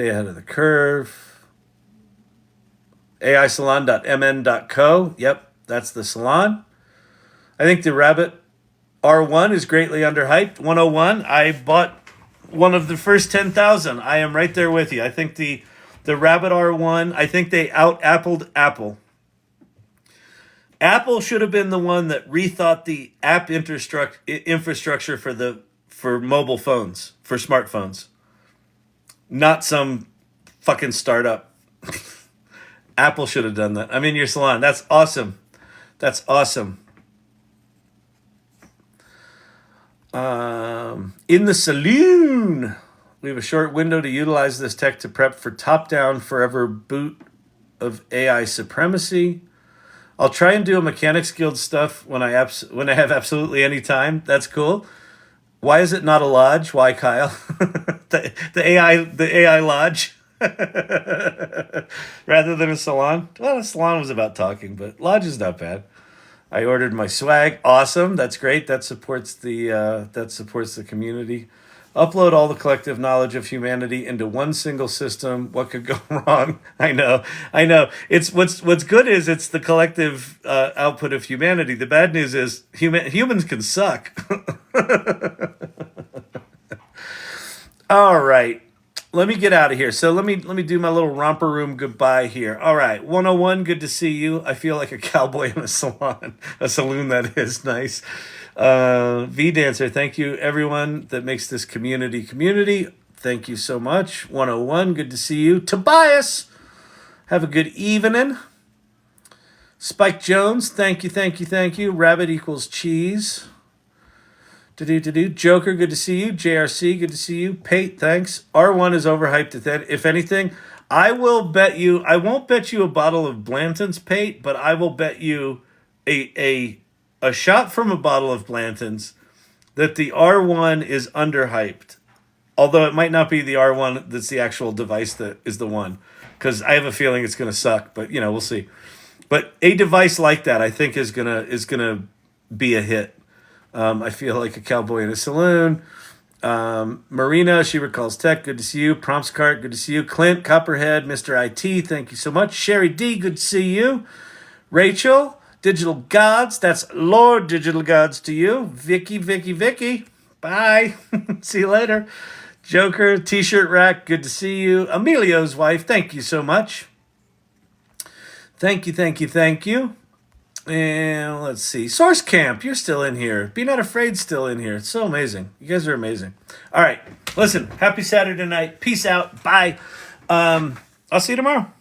ahead of the curve. aisalon.mn.co. Yep, that's the salon. I think the Rabbit R1 is greatly underhyped. 101. I bought one of the first 10,000. I am right there with you. I think the Rabbit R1, I think they out-appled Apple. Apple should have been the one that rethought the app infrastructure for mobile phones, for smartphones. Not some fucking startup. Apple should have done that. I'm in your salon. That's awesome. That's awesome. In the saloon, we have a short window to utilize this tech to prep for top-down forever boot of AI supremacy. I'll try and do a Mechanics Guild stuff when I have absolutely any time. That's cool. Why is it not a lodge? Why, Kyle? the AI lodge rather than a salon. Well, a salon was about talking, but lodge is not bad. I ordered my swag. Awesome. That's great. That supports the community. Upload all the collective knowledge of humanity into one single system. What could go wrong? I know. It's what's good is it's the collective output of humanity. The bad news is humans can suck. All right. Let me get out of here. So let me do my little romper room goodbye here. All right. 101, good to see you. I feel like a cowboy in a salon. A saloon, that is. Nice. V Dancer, thank you everyone that makes this community. Thank you so much. 101, good to see you. Tobias, have a good evening. Spike Jones, thank you. Rabbit equals cheese. Joker, good to see you. JRC, good to see you. Pate, thanks. R1 is overhyped. If anything, I won't bet you a bottle of Blanton's, Pate, but I will bet you a shot from a bottle of Blanton's that the R1 is underhyped. Although it might not be the R1 that's the actual device that is the one. Because I have a feeling it's going to suck, but we'll see. But a device like that, I think, is gonna be a hit. I feel like a cowboy in a saloon. Marina, she recalls tech. Good to see you. Prompts Cart, good to see you. Clint, Copperhead, Mr. IT, thank you so much. Sherry D, good to see you. Rachel, Digital Gods, that's Lord Digital Gods to you. Vicky, bye. See you later. Joker, T-shirt rack, good to see you. Emilio's wife, thank you so much. Thank you. And let's see. Source Camp, you're still in here. Be Not Afraid, still in here. It's so amazing. You guys are amazing. All right. Listen, happy Saturday night. Peace out. Bye. I'll see you tomorrow.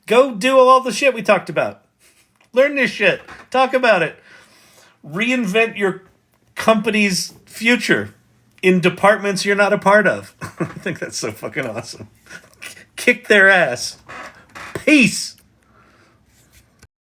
Go do all the shit we talked about. Learn this shit. Talk about it. Reinvent your company's future in departments you're not a part of. I think that's so fucking awesome. Kick their ass. Peace.